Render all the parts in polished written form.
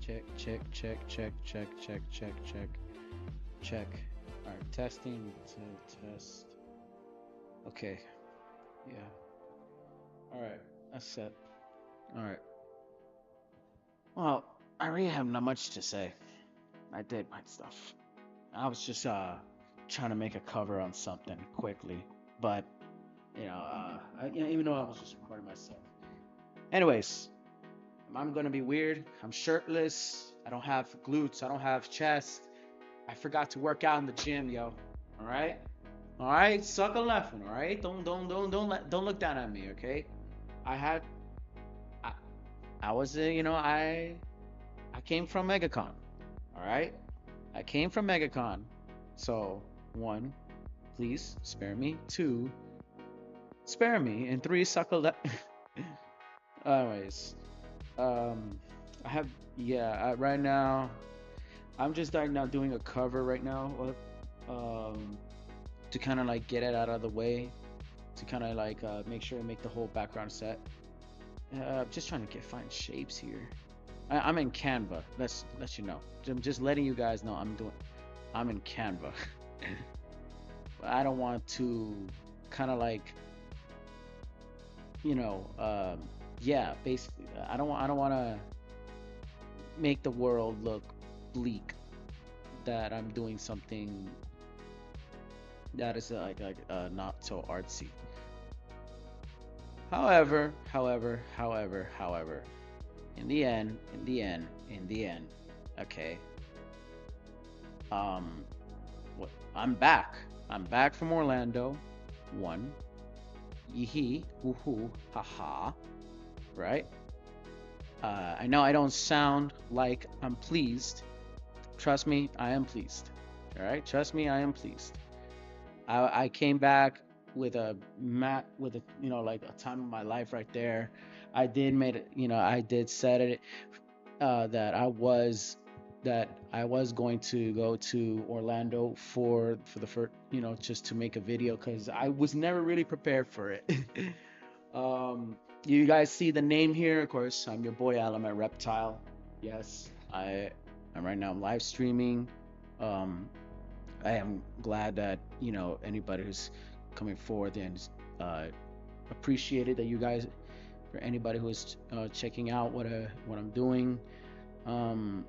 Check, check, check, check, check, check, check, check, check. All right, testing to test. Okay, yeah. All right, that's set. All right. Well, I really have not much to say. I did my stuff. I was just trying to make a cover on something quickly, but even though I was just recording myself. Anyways, I'm gonna be weird. I'm shirtless. I don't have glutes. I don't have chest. I forgot to work out in the gym, yo. All right. All right, suck a left one. All right, don't look down at me, okay? I had, I, I was, I came from MegaCon. All right, I came from MegaCon. So one, please spare me. Two, spare me. And three, suck a left. Anyways, um, I have, yeah. Right now, I'm just like now doing a cover right now, um, to kind of like get it out of the way, to kind of like make sure I make the whole background set. Just trying to find shapes here. I'm in Canva. Let's let you know. I'm just letting you guys know I'm in Canva. I don't want to kind of like yeah, basically I don't want to make the world look bleak that I'm doing something that is not so artsy. However, in the end, okay. Um, what? I'm back. I'm back from Orlando. One, yee woohoo, haha. Right? I know I don't sound like I'm pleased. Trust me, I am pleased. All right, trust me, I am pleased. I came back with a with a like a time of my life right there. I did made it, I did set it that I was going to go to Orlando for the first, just to make a video because I was never really prepared for it. You guys see the name here, of course. I'm your boy Alamet Reptile. Yes, I'm right now live streaming. Um, I am glad that anybody who's coming forward and uh, appreciated that you guys, for anybody who is checking out what I'm doing. Um,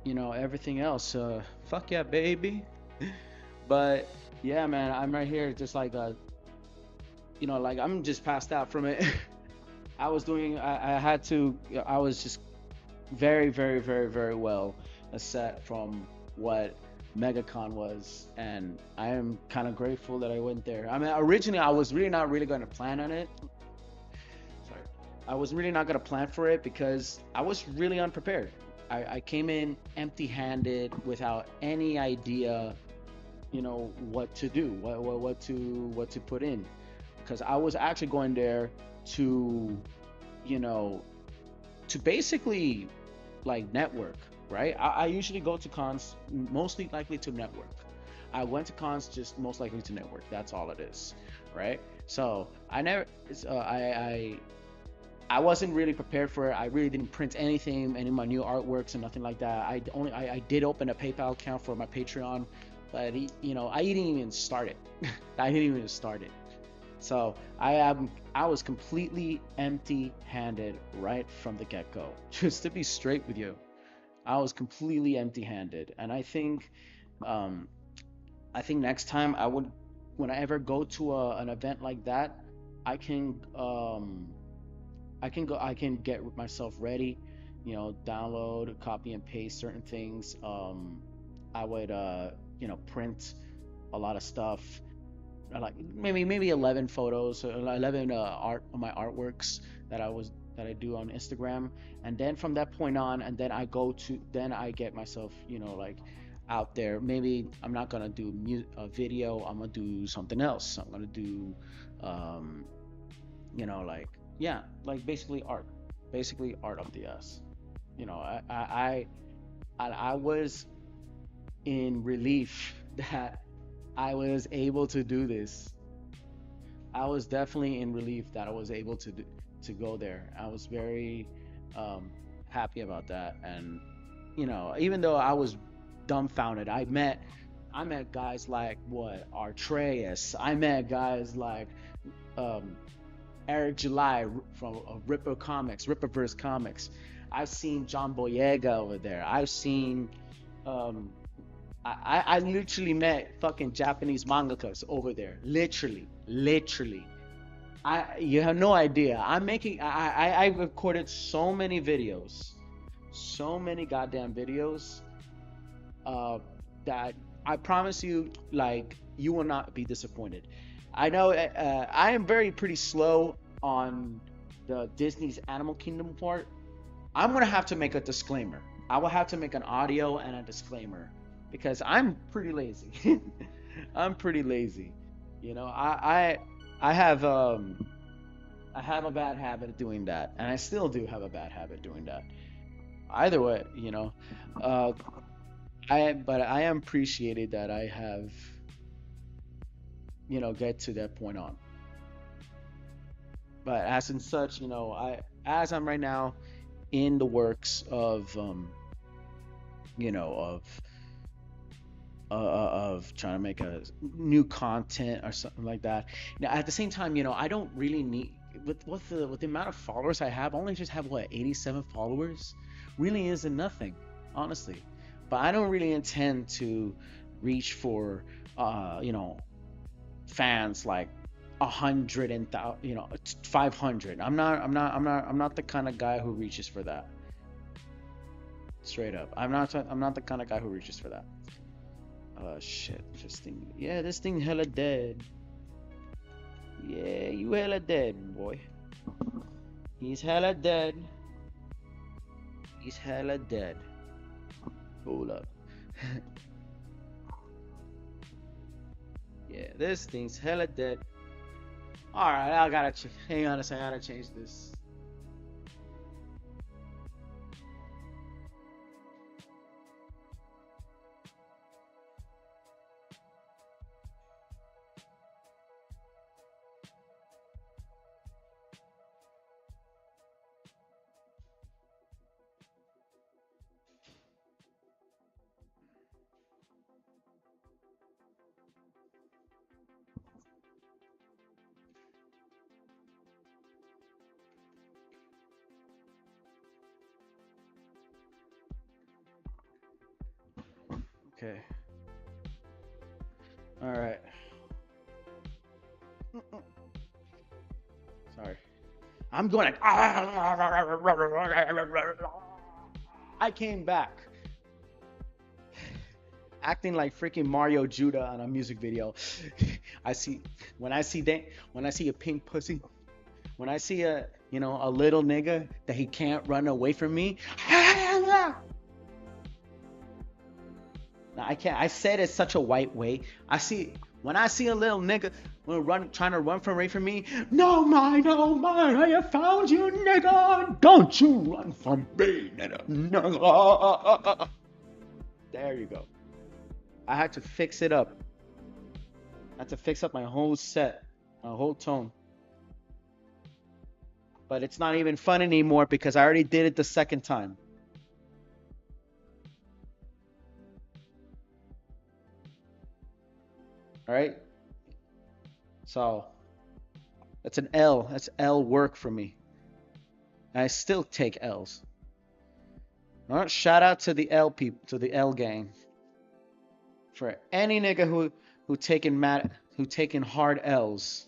everything else. Fuck yeah, baby. But yeah, man, I'm right here, just like like I'm just passed out from it. I had to. I was just very, very, very, very well set from what MegaCon was, and I am kind of grateful that I went there. I mean, originally I was really not really going to plan on it. Sorry, I was really not going to plan for it because I was really unprepared. I came in empty-handed without any idea, what to do, what to put in, because I was actually going there to, you know, to basically like network, right? I usually go to cons mostly likely to network. I went to cons just most likely to network. That's all it is, right? So I never, I wasn't really prepared for it. I really didn't print anything, any of my new artworks and nothing like that. I did open a PayPal account for my Patreon, but I didn't even start it. I didn't even start it. So I was completely empty-handed right from the get-go. Just to be straight with you, I was completely empty-handed, and um, I think next time when I ever go to an event like that, I can I can get myself ready, download, copy and paste certain things. I would print a lot of stuff, like maybe 11 photos, 11 art my artworks that I do on Instagram, and then from that point on, and then I get myself, like out there. Maybe I'm not gonna do a video. I'm gonna do something else. I'm gonna do, um, like, yeah, like basically art of the S. You know, I was in relief that I was able to do this. I was definitely in relief that I was able to go there. I was very um, happy about that. And you know, even though I was dumbfounded, I met guys like what Artreus. I met guys like um, Eric July from Ripperverse Comics. I've seen John Boyega over there. I've seen um, I literally met fucking Japanese mangakas over there. Literally. You have no idea. I recorded so many videos, so many goddamn videos, uh, that I promise you, like, you will not be disappointed. I know I am very pretty slow on the Disney's Animal Kingdom part. I'm gonna have to make a disclaimer. I will have to make an audio and a disclaimer because I'm pretty lazy. I'm pretty lazy. You know, I have a bad habit of doing that, and I still do have a bad habit doing that. Either way, you know, uh, but I am appreciated that I have, you know, get to that point on. But as in such, you know, as I'm right now in the works of you know, of trying to make a new content or something like that. Now, at the same time, you know, I don't really need with the amount of followers I have. I only just have what 87 followers. Really isn't nothing, honestly. But I don't really intend to reach for you know, fans like 100 and you know, 500. I'm not the kind of guy who reaches for that. Straight up, I'm not the kind of guy who reaches for that. Shit. This thing. Yeah, this thing hella dead. Yeah, you hella dead, boy. He's hella dead. He's hella dead. Hold up. Yeah, this thing's hella dead. All right, I gotta hang on a second. I gotta change this. Okay. All right. Sorry. I'm going. I came back acting like freaking Mario Judah on a music video. I see when I see a pink pussy, when I see a, you know, a little nigga that he can't run away from me. Now, I can't. I said it such a white way. When I see a little nigga trying to run from away from me. No mine, no mine. I have found you, nigga. Don't you run from me, nigga. There you go. I had to fix it up. I had to fix up my whole set, my whole tone. But it's not even fun anymore because I already did it the second time. All right. So that's an L. That's L work for me. And I still take L's. All right. Shout out to the L people, to the L gang. For any nigga who taking hard L's.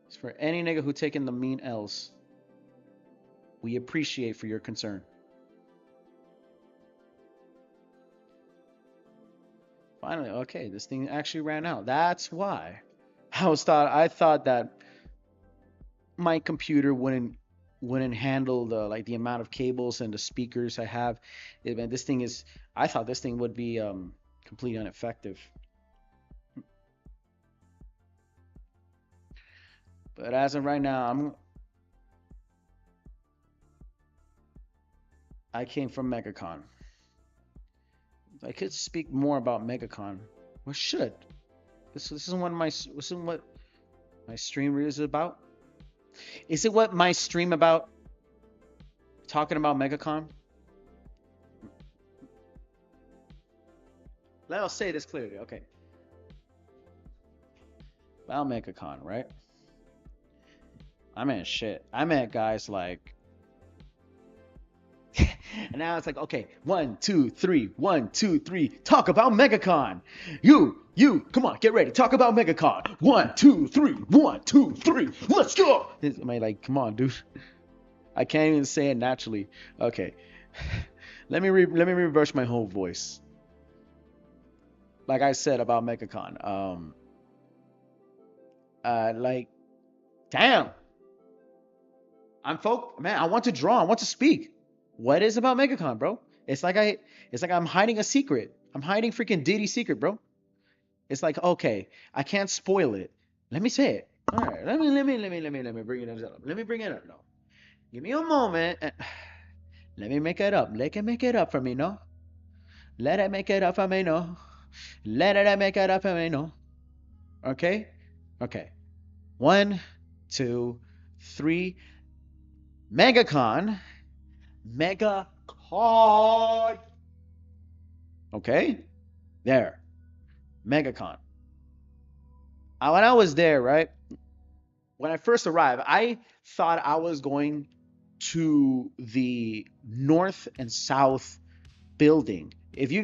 It's for any nigga who taking the mean L's. We appreciate for your concern. Finally, okay, this thing actually ran out. That's why. I thought that my computer wouldn't handle the like the amount of cables and the speakers I have. This thing is I thought this thing would be completely ineffective. But as of right now, I came from MegaCon. I could speak more about MegaCon. Or should. This isn't what my stream is about. Is it what my stream about? Talking about MegaCon. Let's say this clearly. Okay. About MegaCon, right? I meant shit. I meant guys like. And now it's like, okay, 1, 2, 3, 1, 2, 3. Talk about MegaCon. You, come on, get ready. Talk about MegaCon. 1, 2, 3, 1, 2, 3. Let's go. I mean, like, come on, dude. I can't even say it naturally. Okay, let me reverse my whole voice. Like I said about MegaCon. Like, damn. Man, I want to draw. I want to speak. What is about MegaCon, bro? It's like I'm hiding a secret. I'm hiding freaking Diddy's secret, bro. It's like, okay, I can't spoil it. Let me say it. All right, let me bring it up. Let me bring it up. No, give me a moment. Let me make it up. Let it make it up for me, no? Let it make it up for me, no? Let it make it up for me, no? Okay, okay. 1, 2, 3. MegaCon. MegaCon. Okay, there. MegaCon. When I was there, right? When I first arrived, I thought I was going to the north and south building. If you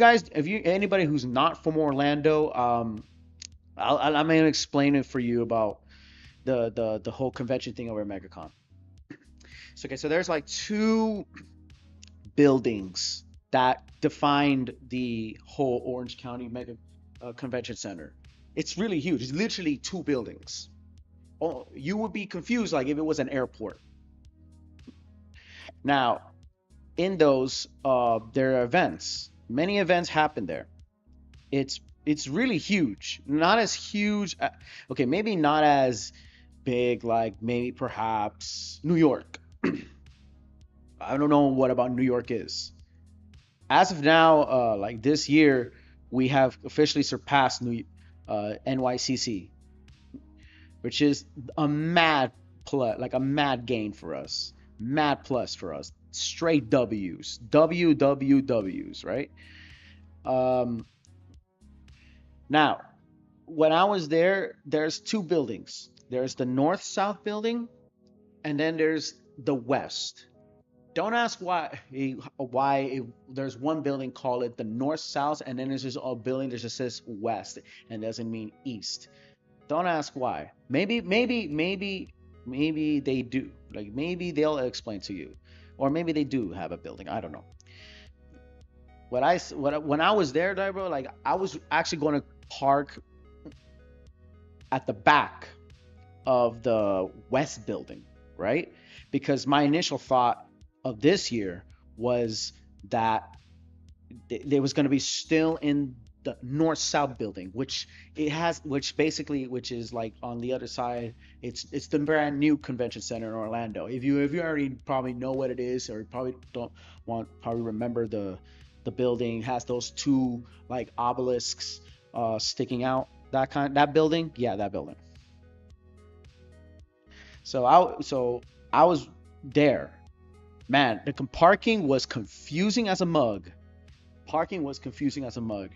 anybody who's not from Orlando, I'm gonna explain it for you about the whole convention thing over at MegaCon. So okay, so there's like two buildings that defined the whole Orange County Mega Convention Center. It's really huge. It's literally two buildings. Oh, you would be confused like if it was an airport. Now, in those, there are events. Many events happen there. It's really huge. Not as huge. Okay, maybe not as big like maybe perhaps New York. I don't know what about New York is. As of now, like this year, we have officially surpassed NYCC, which is a mad plus, like a mad gain for us, mad plus for us. Straight W's, WWWs, right? Um, Now, when I was there, there's two buildings. There's the north-south building, and then there's the west. Don't ask there's one building called it the north-south, and then there's just a building that just says west and doesn't mean east. Don't ask why. Maybe they do. Like maybe they'll explain to you, or maybe they do have a building. I don't know. When I was there, bro, like I was actually going to park at the back of the west building, right? Because my initial thought of this year was that there was going to be still in the north-south building, which which is like on the other side. It's the brand new convention center in Orlando. If you already probably know what it is, or probably don't probably remember the building has those two like obelisks sticking out. That building, yeah, that building. So I was there. Man, the parking was confusing as a mug. Parking was confusing as a mug.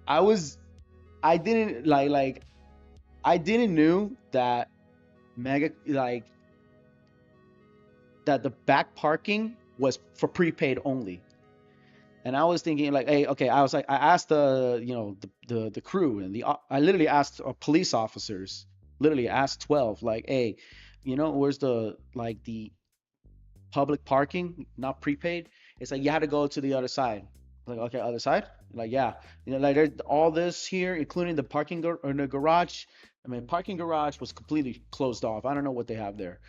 I was I didn't like I didn't knew that mega like that the back parking was for prepaid only. And I was thinking like, hey, okay, I was like, I asked the crew and I literally asked police officers, literally asked 12, like, hey, where's the public parking, not prepaid? It's like you had to go to the other side. Like, okay, other side? Like, yeah, like there's all this here, including the or the garage. I mean, parking garage was completely closed off. I don't know what they have there,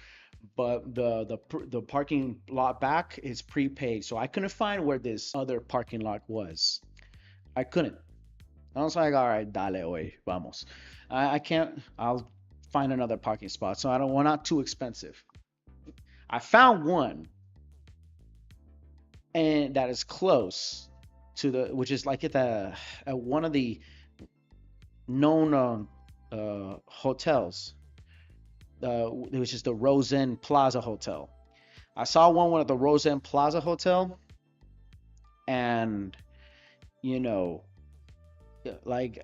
but the parking lot back is prepaid, so I couldn't find where this other parking lot was. I couldn't. I was like, all right, dale, oye, vamos. I can't. I'll find another parking spot. So I don't want not too expensive. I found one, and that is close to which is like at one of the known hotels, which is the Rosen Plaza Hotel. I saw one at the Rose End Plaza Hotel, and you know, like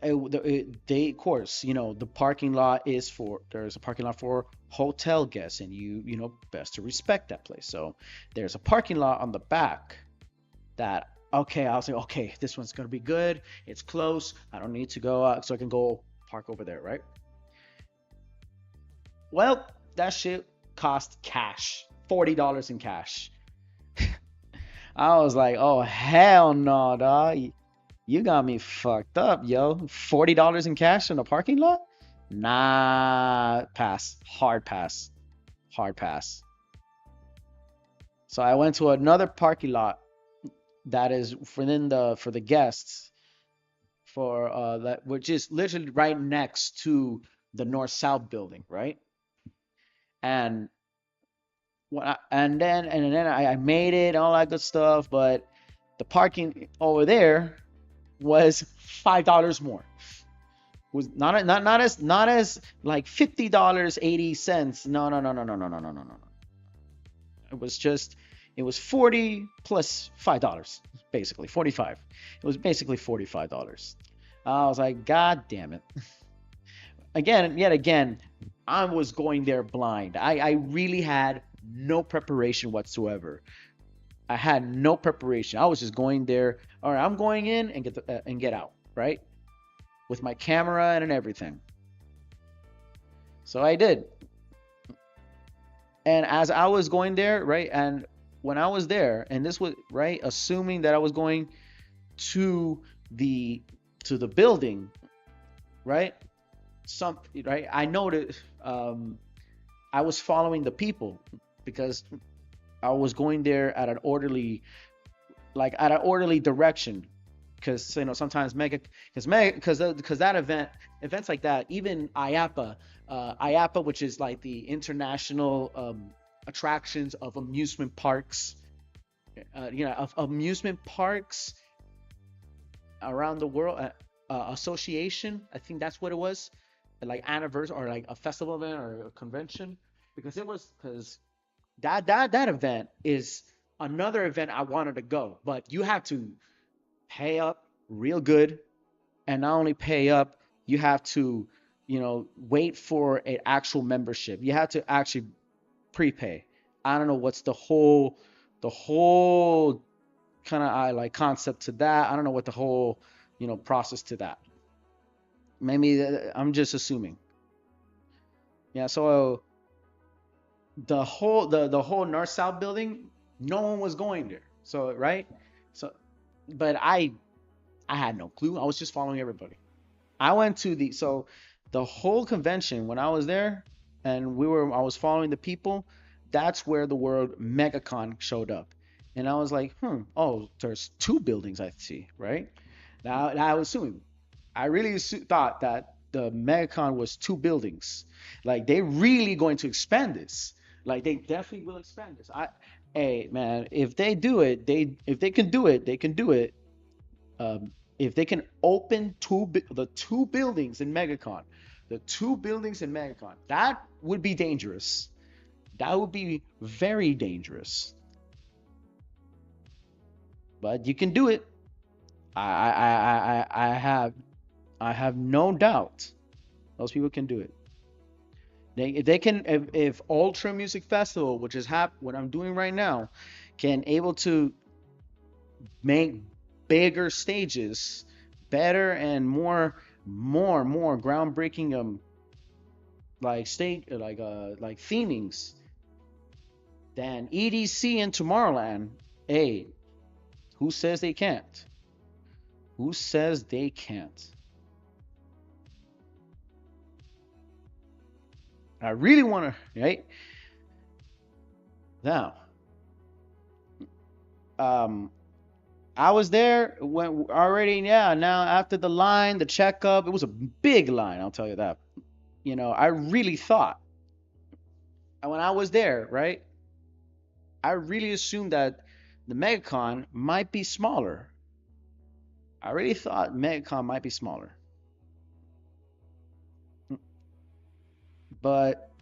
they, of course, the parking lot is for there's a parking lot for hotel guests, and best to respect that place. So there's a parking lot on the back that, okay, I was like, okay, this one's gonna be good. It's close. I don't need to go out, so I can go park over there, right? Well, that shit cost cash, $40 in cash. I was like, oh hell no, dog. You got me fucked up, yo. $40 in cash in a parking lot? Nah, pass. Hard pass. Hard pass. So I went to another parking lot that is for the guests for that which is literally right next to the north south building, right? And and then I made it and all that good stuff, but the parking over there was $5 more. Was not as like $50, 80 cents. No, no, no, no, no, no, no, no, no, no. It was just it was 40 plus $5, basically 45. It was basically $45. I was like, God damn it. Yet again, I was going there blind. I really had no preparation whatsoever. I had no preparation. I was just going there. All right, I'm going in and get out, right? With my camera and everything. So I did. And as I was going there, right, and when I was there, and this was right, assuming that I was going to the building, right? Some right, I noticed I was following the people because I was going there at an orderly, like at an orderly direction, because sometimes because that events like that, even IAPA, which is like the international attractions of amusement parks, of amusement parks around the world, association, I think that's what it was, like anniversary or like a festival event or a convention, because that event is another event I wanted to go, but you have to pay up real good, and not only pay up, you have to wait for an actual membership. You have to actually prepay. I don't know what's the whole kind of I like concept to that. I don't know what the whole process to that. Maybe I'm just assuming. Yeah. So the whole north south building, no one was going there. So right. So, but I had no clue. I was just following everybody. I went to the whole convention when I was there, and I was following the people. That's where the word MegaCon showed up, and I was like, oh, there's two buildings I see, right? Now I was assuming, I really thought that the MegaCon was two buildings. Like they really going to expand this. Like they definitely will expand this. Hey man, if they do it, if they can do it, they can do it. If they can open the two buildings in MegaCon, that would be dangerous. That would be very dangerous. But you can do it. I have no doubt those people can do it. If they can, if Ultra Music Festival, which is what I'm doing right now, can able to make bigger stages, better and more groundbreaking like themings than EDC and Tomorrowland. Hey, who says they can't? Who says they can't? I really want to, right? Now, I was there when already, yeah. Now after the line, the checkup, it was a big line. I'll tell you that. I really thought, and when I was there, right, I really assumed that the MegaCon might be smaller. I really thought MegaCon might be smaller, but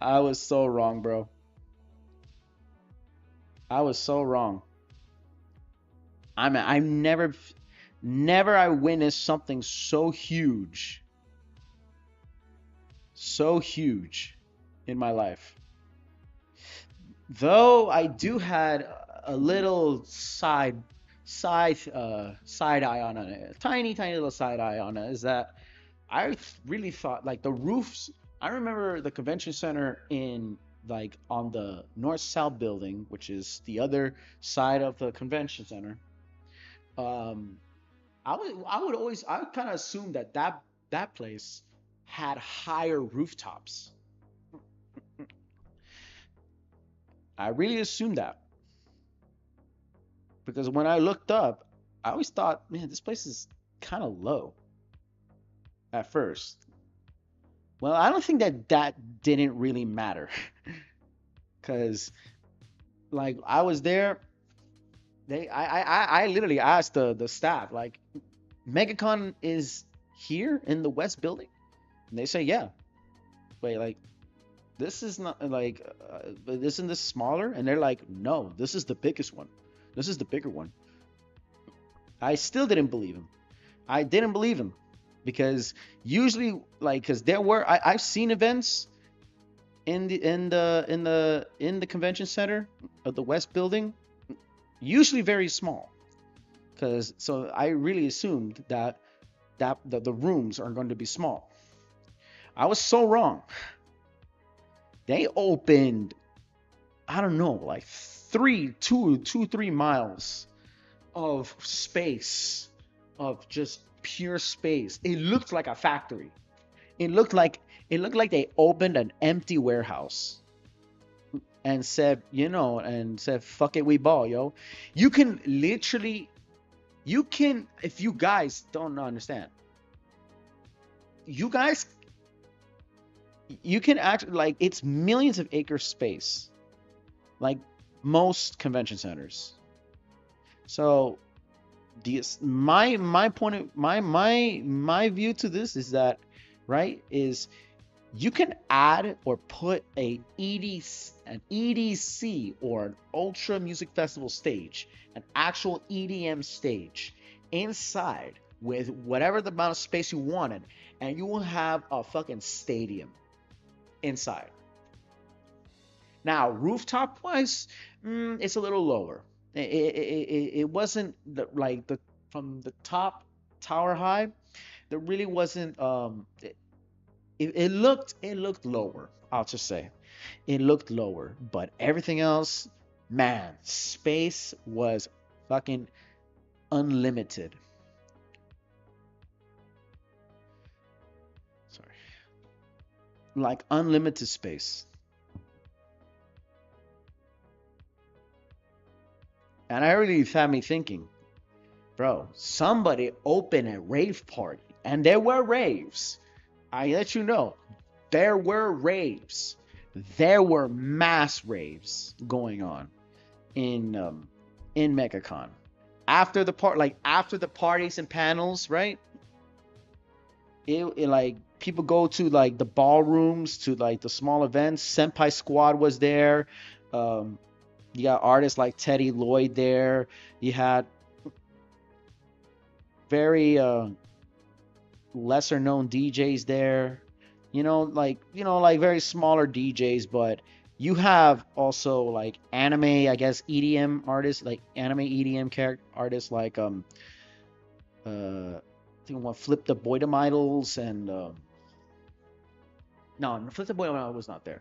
I was so wrong, bro. I was so wrong. I never I witnessed something so huge in my life. Though I do had a little side eye on it, a tiny little side eye on it, is that I really thought like the roofs. I remember the convention center in like on the north south building, which is the other side of the convention center. Um, I would kind of assume that that place had higher rooftops. I really assumed that because when I looked up, I always thought, man, this place is kind of low at first. Well, I don't think that that didn't really matter because like I was there, I literally asked the staff like, MegaCon is here in the West building, and they say yeah. Wait, like this is not like isn't this smaller? And they're like, no, this is the biggest one. This is the bigger one. I still didn't believe him. I didn't believe him because usually like because there were I've seen events in the convention center of the West building, usually very small. Because so I really assumed that the rooms are going to be small. I was so wrong. They opened, I don't know, like 3 miles of space, of just pure space. It looked like a factory. It looked like they opened an empty warehouse and said, and said, fuck it, we ball, yo. You can literally, if you guys don't understand, you guys, you can actually, like, it's millions of acres space, like most convention centers. So, my point of my view to this is that, right, is you can add or put an EDC or an Ultra Music Festival stage, an actual EDM stage inside with whatever the amount of space you wanted, and you will have a fucking stadium inside. Now, rooftop wise, it's a little lower. It wasn't like the from the top tower high. There really wasn't. It looked lower. I'll just say it looked lower, but everything else, man, space was fucking unlimited. Sorry, like unlimited space. And I really had me thinking, bro, somebody opened a rave party, and there were raves. I let you know, there were raves. There were mass raves going on in MegaCon. After the parties and panels, right? It like people go to like the ballrooms to like the small events. Senpai Squad was there. Um, you got artists like Teddy Lloyd there. You had very lesser known DJs there. Like very smaller DJs, but you have also like anime, I guess EDM artists, like anime EDM character artists like I think one Flip the Boydom Idols and no, Flip the Boydom Idol was not there.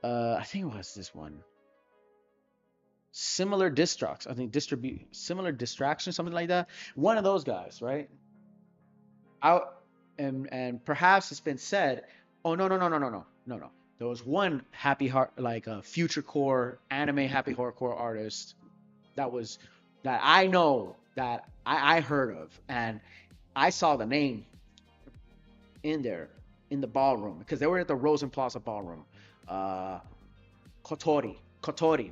I think it was this one. Similar Distracts, I think distribute similar distraction, something like that. One of those guys, right? Out and perhaps it's been said, oh no. There was one happy heart like a future core anime happy hardcore artist that was that I know that I heard of and I saw the name in there in the ballroom because they were at the Rosen Plaza ballroom. Uh, Kotori,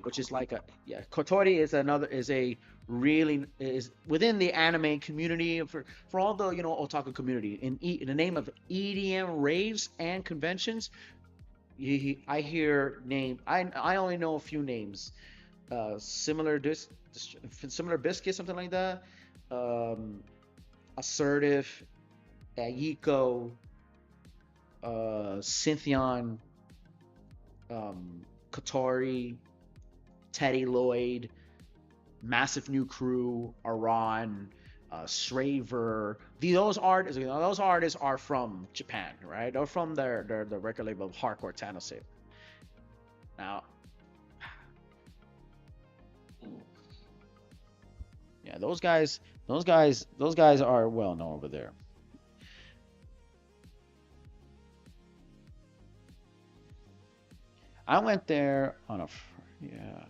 which is like a yeah. Kotori is a really is within the anime community for all the otaku community in the name of EDM raves and conventions. I hear name. I only know a few names. similar similar biscuit, something like that. Um, Assertive, Ayiko, Syntheon, Katori, Teddy Lloyd, Massive New Crew, Aran, Shraver. Those artists are from Japan, right? They're from their the record label Hardcore Tennessee. Now, yeah, those guys are well known over there. I went there on a yeah.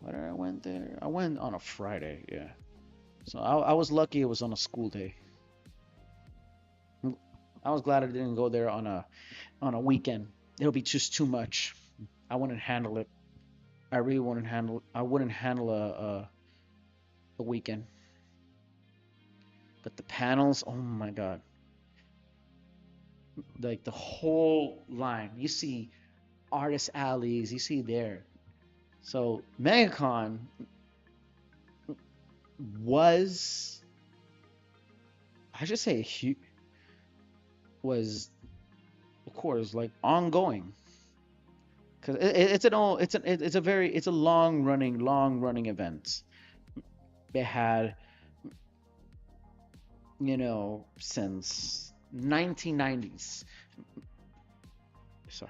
What did I went there? I went on a Friday. Yeah. So I was lucky it was on a school day. I was glad I didn't go there on a weekend. It'll be just too much. I wouldn't handle it. I really wouldn't handle. I wouldn't handle a weekend. But the panels, oh my god, like the whole line. You see artist alleys. You see there. So MegaCon was, I should say, was of course like ongoing because it's an all it's a very it's a long running event. They had since 1990s. So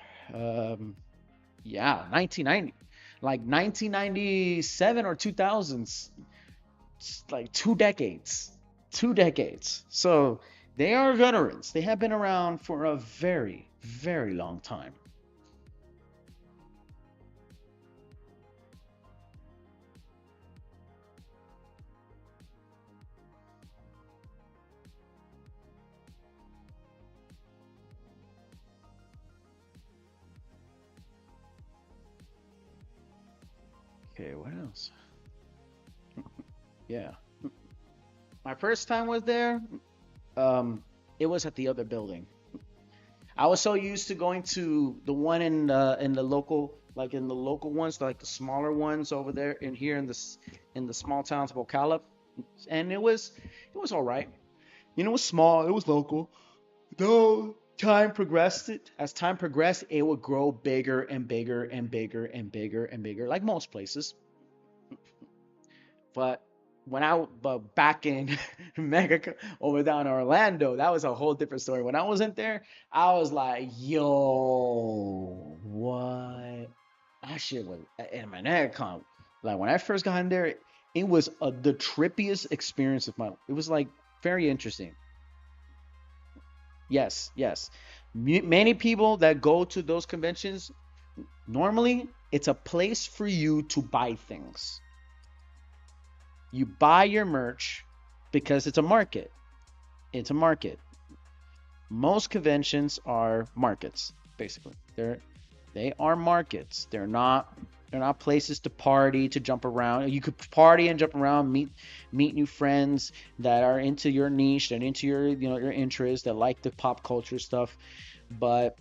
yeah, 1990, like 1997 or 2000s. It's like 2 decades, 2 decades. So they are veterans. They have been around for a very long time. Okay, what else? Yeah, my first time was there. Um, it was at the other building. I was so used to going to the one in the local, like in the local ones, like the smaller ones over there in here in the small towns of Ocala, and it was all right. It was small, it was local. Though time progressed, as time progressed, it would grow bigger and bigger and bigger and bigger and bigger, like most places. But but back in Mega over down in Orlando, that was a whole different story. When I wasn't there, I was like, yo, what? That shit was in my MegaCon. Like when I first got in there, it was the trippiest experience of my life. It was like very interesting. Yes, yes. Many people that go to those conventions, normally it's a place for you to buy things. You buy your merch because it's a market. It's a market. Most conventions are markets, basically. They are markets. They're not places to party, to jump around. You could party and jump around, meet new friends that are into your niche and into your interests, that like the pop culture stuff. But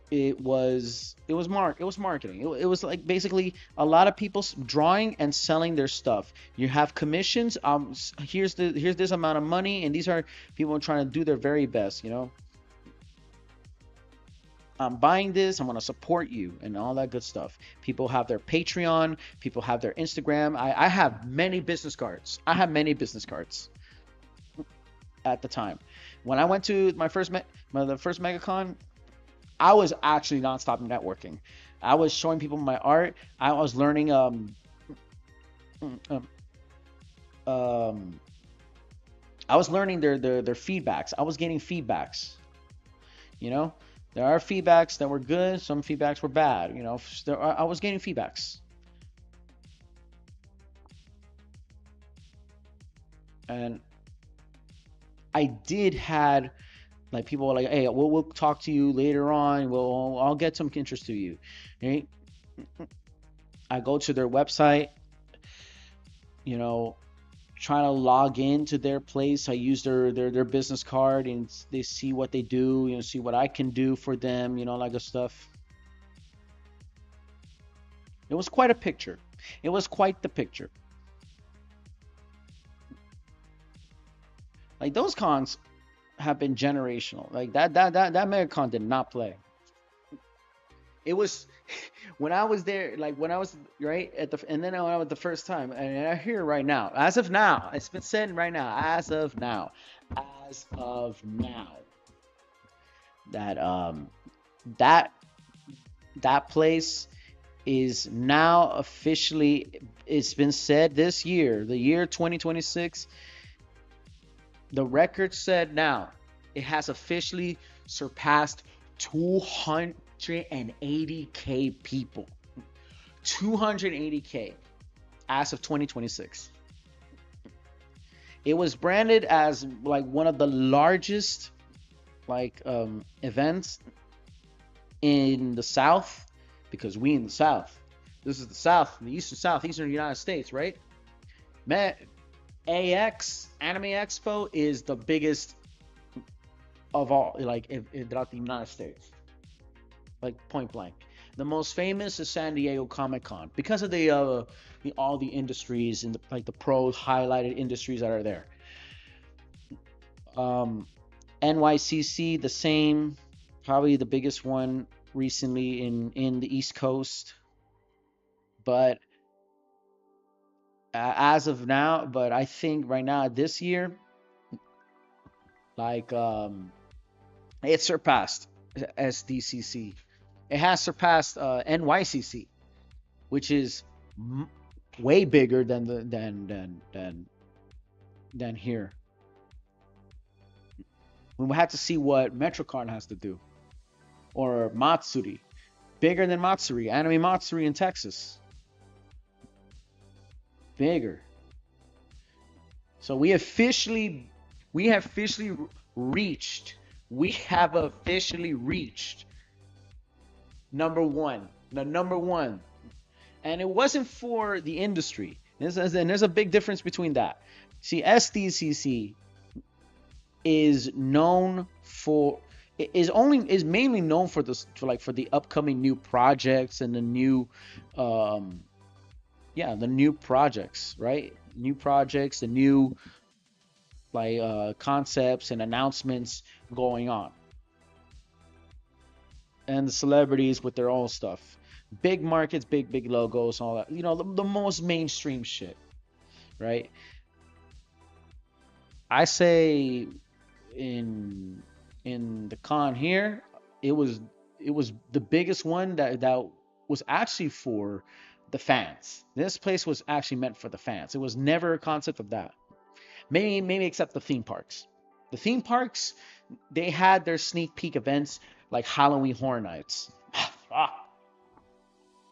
it was marketing. It was like basically a lot of people drawing and selling their stuff. You have commissions. Here's this amount of money, and these are people trying to do their very best. I'm buying this. I'm gonna support you and all that good stuff. People have their Patreon. People have their Instagram. I have many business cards. I have many business cards at the time. When I went to the first MegaCon, I was actually nonstop networking. I was showing people my art. I was learning um, um I was learning their feedbacks. I was getting feedbacks, you know? There are feedbacks that were good, some feedbacks were bad, I was getting feedbacks. And I did had like people were like, "Hey, we'll talk to you later on. I'll get some interest to you." Right? I go to their website, you know, trying to log into their place. I use their business card and they see what they do, see what I can do for them, like a stuff. It was quite a picture. It was quite the picture. Like those cons have been generational. Like that MegaCon did not play. It was when I was there, like when I was right at the, and then when I was the first time, and I hear right now, as of now, it's been said right now, as of now, that that that place is now officially. It's been said this year, the year 2026. The record said now it has officially surpassed 280K people. 280K as of 2026. It was branded as like one of the largest like events in the South, because we in the South. This is the South, the Eastern United States, right? AX Anime Expo is the biggest of all, like throughout the United States, like point blank. The most famous is San Diego Comic Con because of all the industries and like the pros highlighted industries that are there. NYCC the same, probably the biggest one recently in the East Coast, but as of now, but I think right now this year, like it surpassed SDCC. It has surpassed NYCC, which is way bigger than the than here. We will have to see what MetroCon has to do, or Matsuri, bigger than Matsuri, Anime Matsuri in Texas, bigger. So we have officially reached number one, the number one. And it wasn't for the industry. And there's a big difference between that. See, SDCC is known for is mainly known for this, for the upcoming new projects and the new the new projects, right? New projects, the new concepts and announcements going on, and the celebrities with their own stuff, big markets, big logos, all that, the most mainstream shit, right? I say in the con here, it was the biggest one that was actually for the fans. This place was actually meant for the fans. It was never a concept of that. Maybe except the theme parks. The theme parks, they had their sneak peek events like Halloween Horror Nights.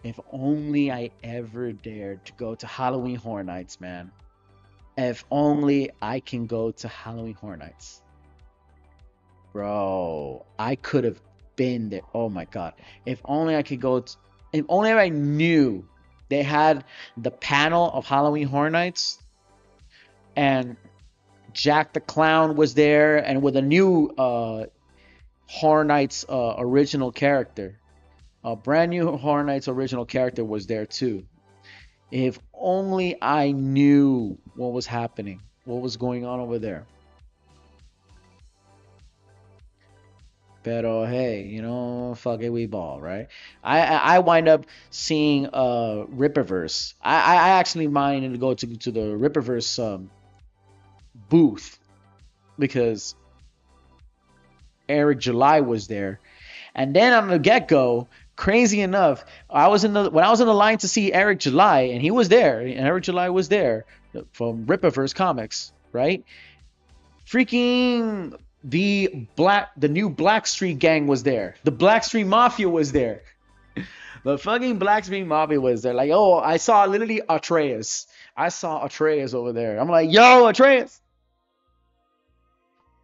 If only I ever dared to go to Halloween Horror Nights, man. If only I can go to Halloween Horror Nights. Bro, I could have been there. Oh my God. If only I could go if only I knew they had the panel of Halloween Horror Nights, and Jack the Clown was there, and with a new Horror Nights original character, a brand new Horror Nights original character was there too. If only I knew what was happening, what was going on over there. Pero hey, fuck it, we ball, right? I wind up seeing Rippaverse. I actually minded to go to the Rippaverse booth because Eric July was there. And then on the get-go, crazy enough, when I was in the line to see Eric July, and he was there, and Eric July was there from Rippaverse Comics, right? Freaking the new Blackstreet gang was there. The Blackstreet Mafia was there. The fucking Blackstreet Mafia was there. Like, oh, I saw literally Atreus. I saw Atreus over there. I'm like, yo, Atreus.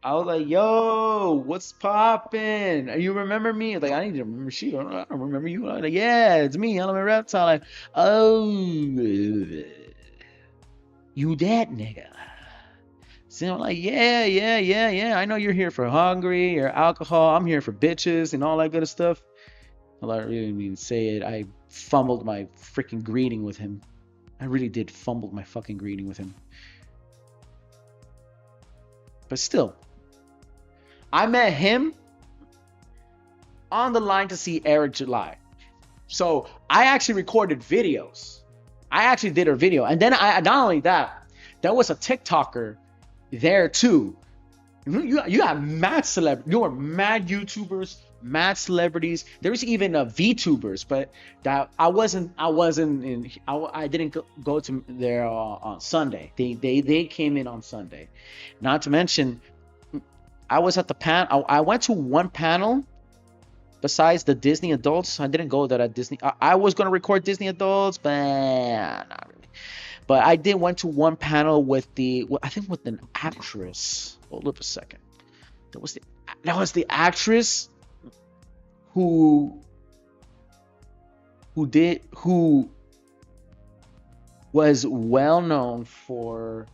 I was like, yo, what's poppin'? You remember me? Like, I need to remember you. I don't remember you. I'm like, yeah, it's me, Element Reptile. Like, oh, you that nigga. So I'm like, yeah. I know you're here for hungry or alcohol. I'm here for bitches and all that good stuff. Well, I really didn't mean to say it. I fumbled my freaking greeting with him. I really did fumble my fucking greeting with him. But still, I met him on the line to see Eric July. So I actually recorded videos. I actually did a video. And then not only that, there was a TikToker there too. You got mad celebrities. You were mad YouTubers, mad celebrities. There was even VTubers, but that I didn't go to there on Sunday. They came in on Sunday. Not to mention, I was at the panel. I went to one panel. Besides the Disney adults, I didn't go there at Disney. I was gonna record Disney adults, but not really. But I did went to one panel with I think with an actress. Hold up a second. That was the actress who was well known for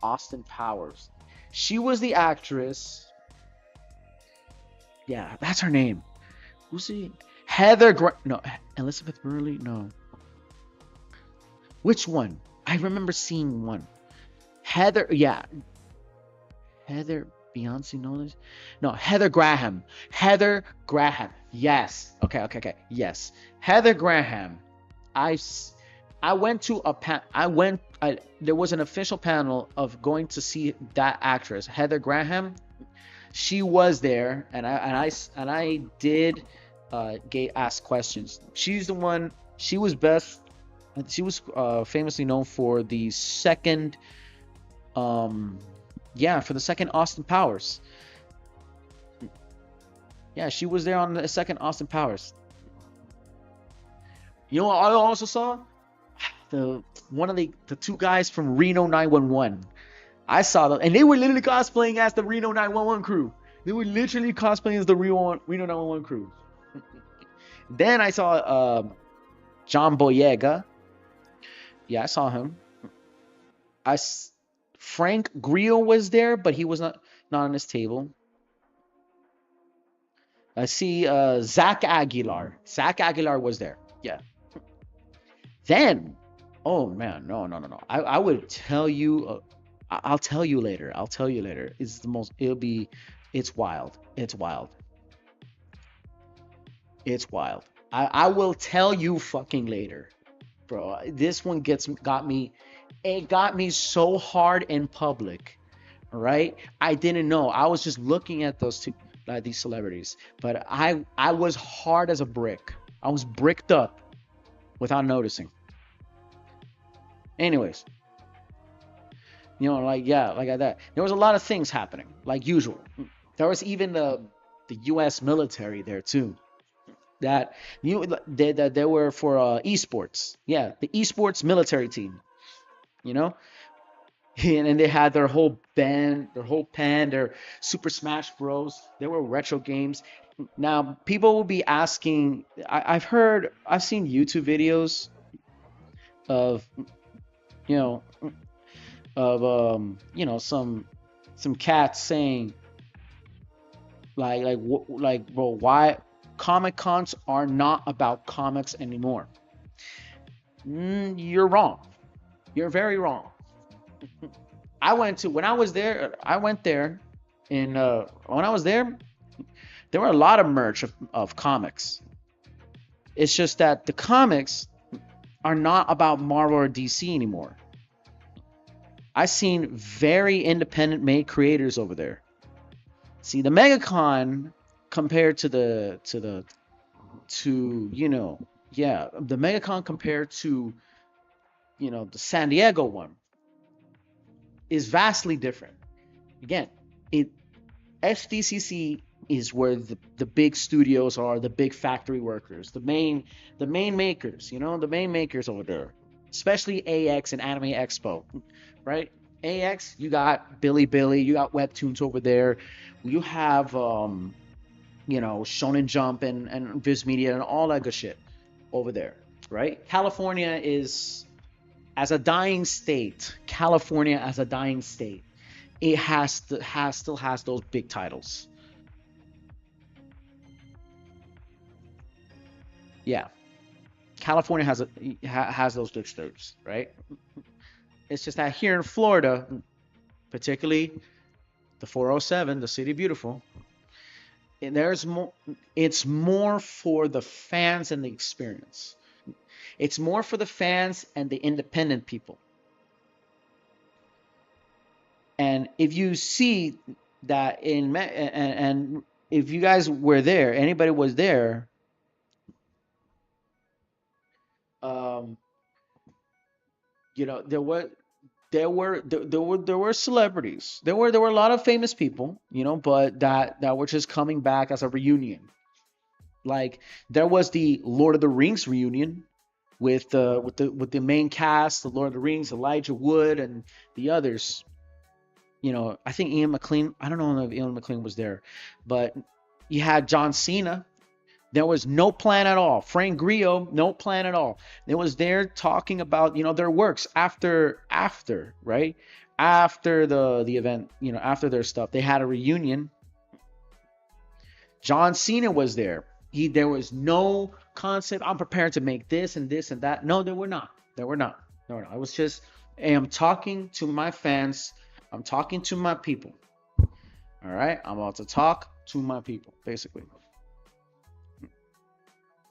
Austin Powers. She was the actress. Yeah, that's her name. Who's she? No, Elizabeth Burley? No. Which one? I remember seeing one. Heather, yeah. Heather, Beyonce knows? No, Heather Graham. Heather Graham. Yes. Okay. Yes. Heather Graham. I went to there was an official panel of going to see that actress, Heather Graham. She was there, and I did ask questions. She's the one. She was best. She was famously known for the second, for the second Austin Powers. Yeah, she was there on the second Austin Powers. You know what I also saw? One of the two guys from Reno 911. I saw them, and they were literally cosplaying as the Reno 911 crew. They were literally cosplaying as the Reno 911 crew. Then I saw John Boyega. Yeah, I saw him. Frank Grillo was there, but he was not on this table. I see Zach Aguilar. Zach Aguilar was there. Yeah. Then, oh man, no. I would tell you. I'll tell you later. It's wild. I will tell you fucking later, bro. This one got me. It got me so hard in public. All right, I didn't know. I was just looking at these celebrities, but I was hard as a brick. I was bricked up without noticing. Anyways. Like that. There was a lot of things happening, like usual. There was even the U.S. military there too. That they were for esports. Yeah, the esports military team. And they had their whole band, their Super Smash Bros. They were retro games. Now people will be asking. I've seen YouTube videos of some cats saying bro, why Comic Cons are not about comics anymore. You're wrong. You're very wrong. When I was there, there were a lot of merch of comics. It's just that the comics are not about Marvel or DC anymore. I've seen very independent made creators over there. See, the MegaCon compared to the MegaCon compared to the San Diego one is vastly different. Again, SDCC is where the big studios are, the big factory workers, the main makers, the main makers over there, especially AX and Anime Expo. Right? AX, you got Billy, you got Webtoons over there. You have Shonen Jump and Viz Media and all that good shit over there, right? California is as a dying state. It still has those big titles. Yeah, California has those districts, right? It's just that here in Florida, particularly the 407, the City Beautiful, and there's more. It's more for the fans and the experience. It's more for the fans and the independent people. And if you see that and if you guys were there, anybody was there, um, you know, there were celebrities. There were a lot of famous people, you know, but that were just coming back as a reunion. Like there was the Lord of the Rings reunion with the main cast, the Lord of the Rings, Elijah Wood and the others. You know, I think Ian McLean. I don't know if Ian McLean was there, but you had John Cena. There was no plan at all. Frank Grillo, no plan at all. It was there talking about, you know, their works after, right? After the event, you know, after their stuff. They had a reunion. John Cena was there. There was no concept. I'm prepared to make this and this and that. No, there were not. There were not. There were not. I was just, hey, I'm talking to my fans. I'm talking to my people. All right. I'm about to talk to my people, basically.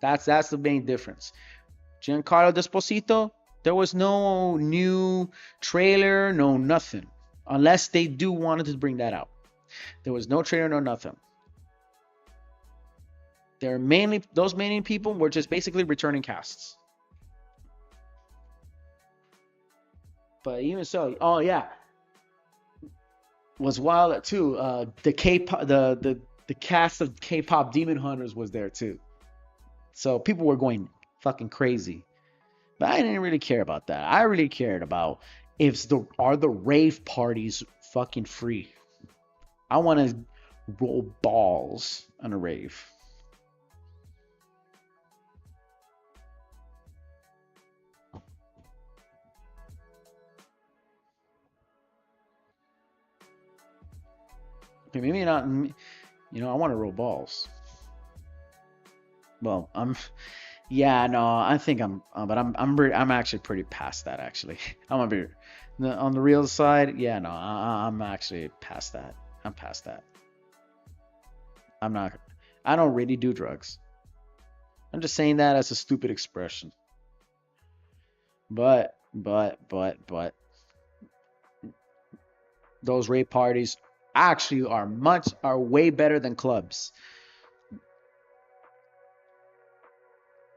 That's the main difference. Giancarlo Desposito, there was no new trailer, no nothing. Unless they do wanted to bring that out. There was no trailer, no nothing. Those mainly people were just basically returning casts. But even so, oh yeah, was wild too. The K-pop, the cast of K-pop Demon Hunters was there too. So people were going fucking crazy. But I didn't really care about that. I really cared about if the rave parties fucking free. I want to roll balls on a rave. Okay, maybe not. You know, I want to roll balls. Well, yeah, no, I think but I'm actually pretty past that actually. I'm gonna be on the real side. Yeah, no, I'm actually past that. I'm past that. I'm not. I don't really do drugs. I'm just saying that as a stupid expression. But those rave parties actually are way better than clubs.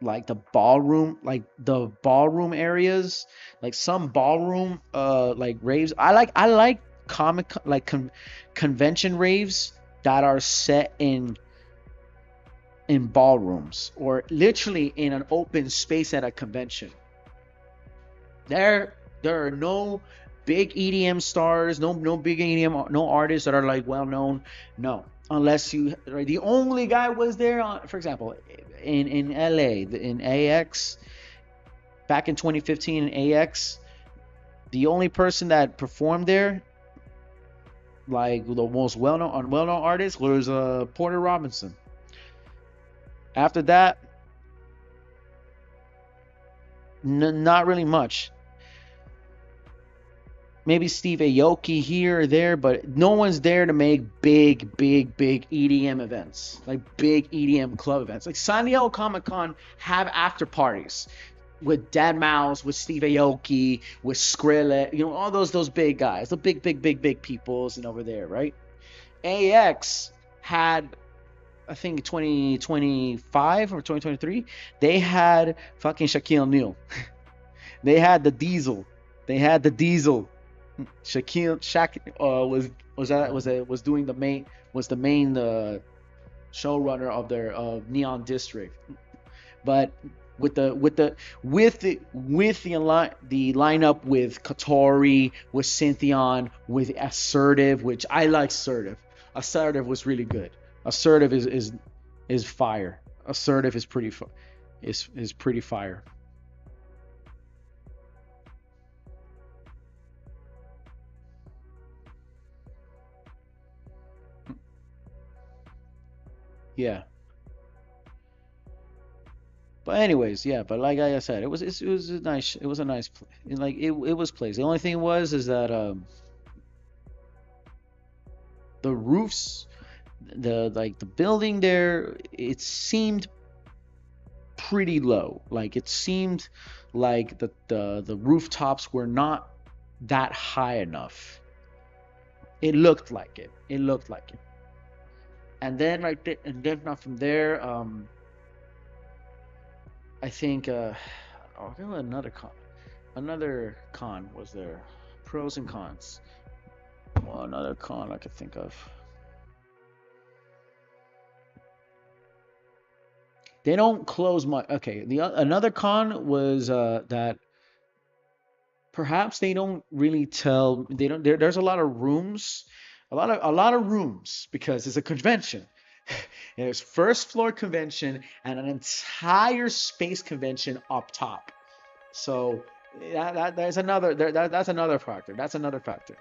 Like the ballroom areas, like some ballroom like raves. I like convention raves that are set in ballrooms or literally in an open space at a convention. There are no big EDM stars, no big EDM, no artists that are like well known. No, unless you right, the only guy was there on, for example, in LA in AX back in 2015 in AX. The only person that performed there, like the most well known artist, was Porter Robinson. After that, not really much. Maybe Steve Aoki here or there, but no one's there to make big EDM events, like big EDM club events. Like San Diego Comic Con have after parties with Dead Mouse, with Steve Aoki, with Skrillex, you know, all those big guys, the big peoples and over there, right? AX had, I think 2025 or 2023, they had fucking Shaquille O'Neal. They had the Diesel. They had the Diesel. Shaq was doing the main showrunner of their Neon District, but with the lineup with Katori, with Syntheon, with Assertive, which I like Assertive. Assertive was really good. Assertive is fire. Assertive is pretty fire. Yeah. But anyways, yeah. But like I said, it was a nice like it was place. The only thing was is that the roofs, the like the building there, it seemed pretty low. Like it seemed like the rooftops were not that high enough. It looked like it. It looked like it. And then right there, and then from there, I think oh, there was another con was there. Pros and cons. Well, another con I could think of. They don't close much. Okay, the another con was that perhaps they don't really tell. They don't. There's a lot of rooms, a lot of rooms because it's a convention. There's first floor convention and an entire space convention up top. So there's another that's another factor. That's another factor.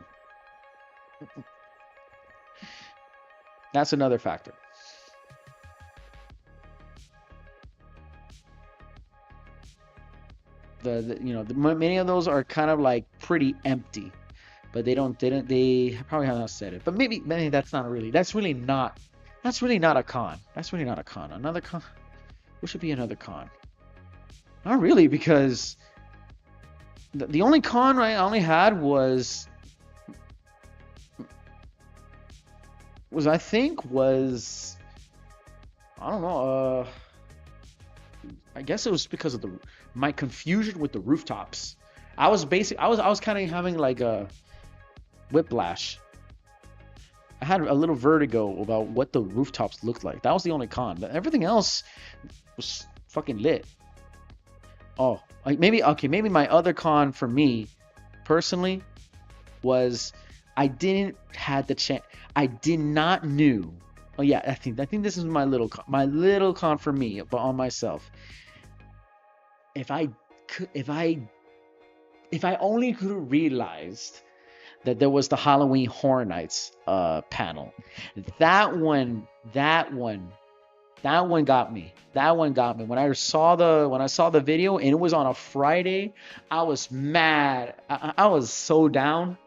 That's another factor. Many of those are kind of like pretty empty, but they probably have not said it. But maybe that's really not a con. That's really not a con. Another con. What should be another con? Not really, because the only con I only had was I think was I don't know. I guess it was because of the my confusion with the rooftops. I was kind of having like a whiplash. I had a little vertigo about what the rooftops looked like. That was the only con. But everything else was fucking lit. Oh, maybe my other con for me personally was I didn't had the chance. I did not knew. Oh yeah, I think this is my little con for me, but on myself. If I could, if I only could have realized that there was the Halloween Horror Nights panel. That one got me. That one got me. When I saw the video and it was on a Friday, I was mad. I was so down.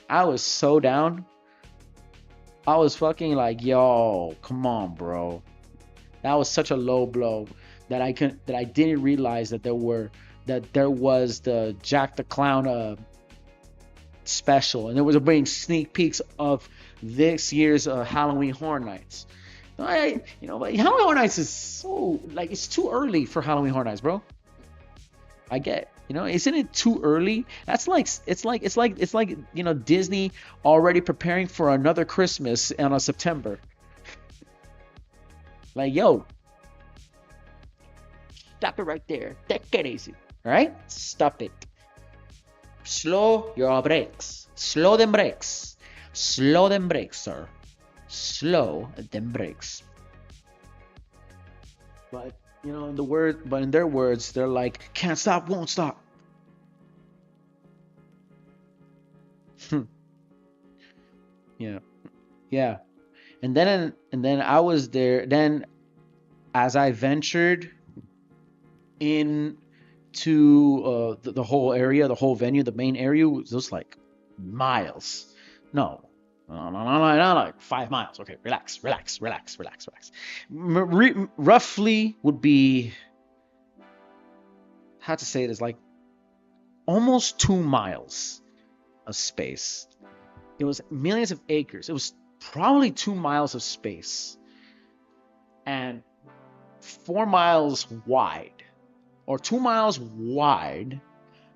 I was so down. I was fucking like, yo, come on, bro. That was such a low blow that I didn't realize that there was the Jack the Clown special, and there was a bring sneak peeks of this year's Halloween Horror Nights. But Halloween Horror Nights is so like it's too early for Halloween Horror Nights, bro. I get, isn't it too early? That's like it's like Disney already preparing for another Christmas in September. Like, yo, stop it right there. Take it easy, all right? Stop it. Slow your brakes. Slow them brakes. Slow them brakes, sir. Slow them brakes. But in their words, they're like, can't stop, won't stop. Yeah. Yeah. And then I was there. Then as I ventured in to the whole area, the whole venue, the main area was just like miles. No, like 5 miles. Okay, relax. Roughly would be, how to say it, is like almost 2 miles of space. It was millions of acres. It was probably 2 miles of space and 4 miles wide. Or 2 miles wide,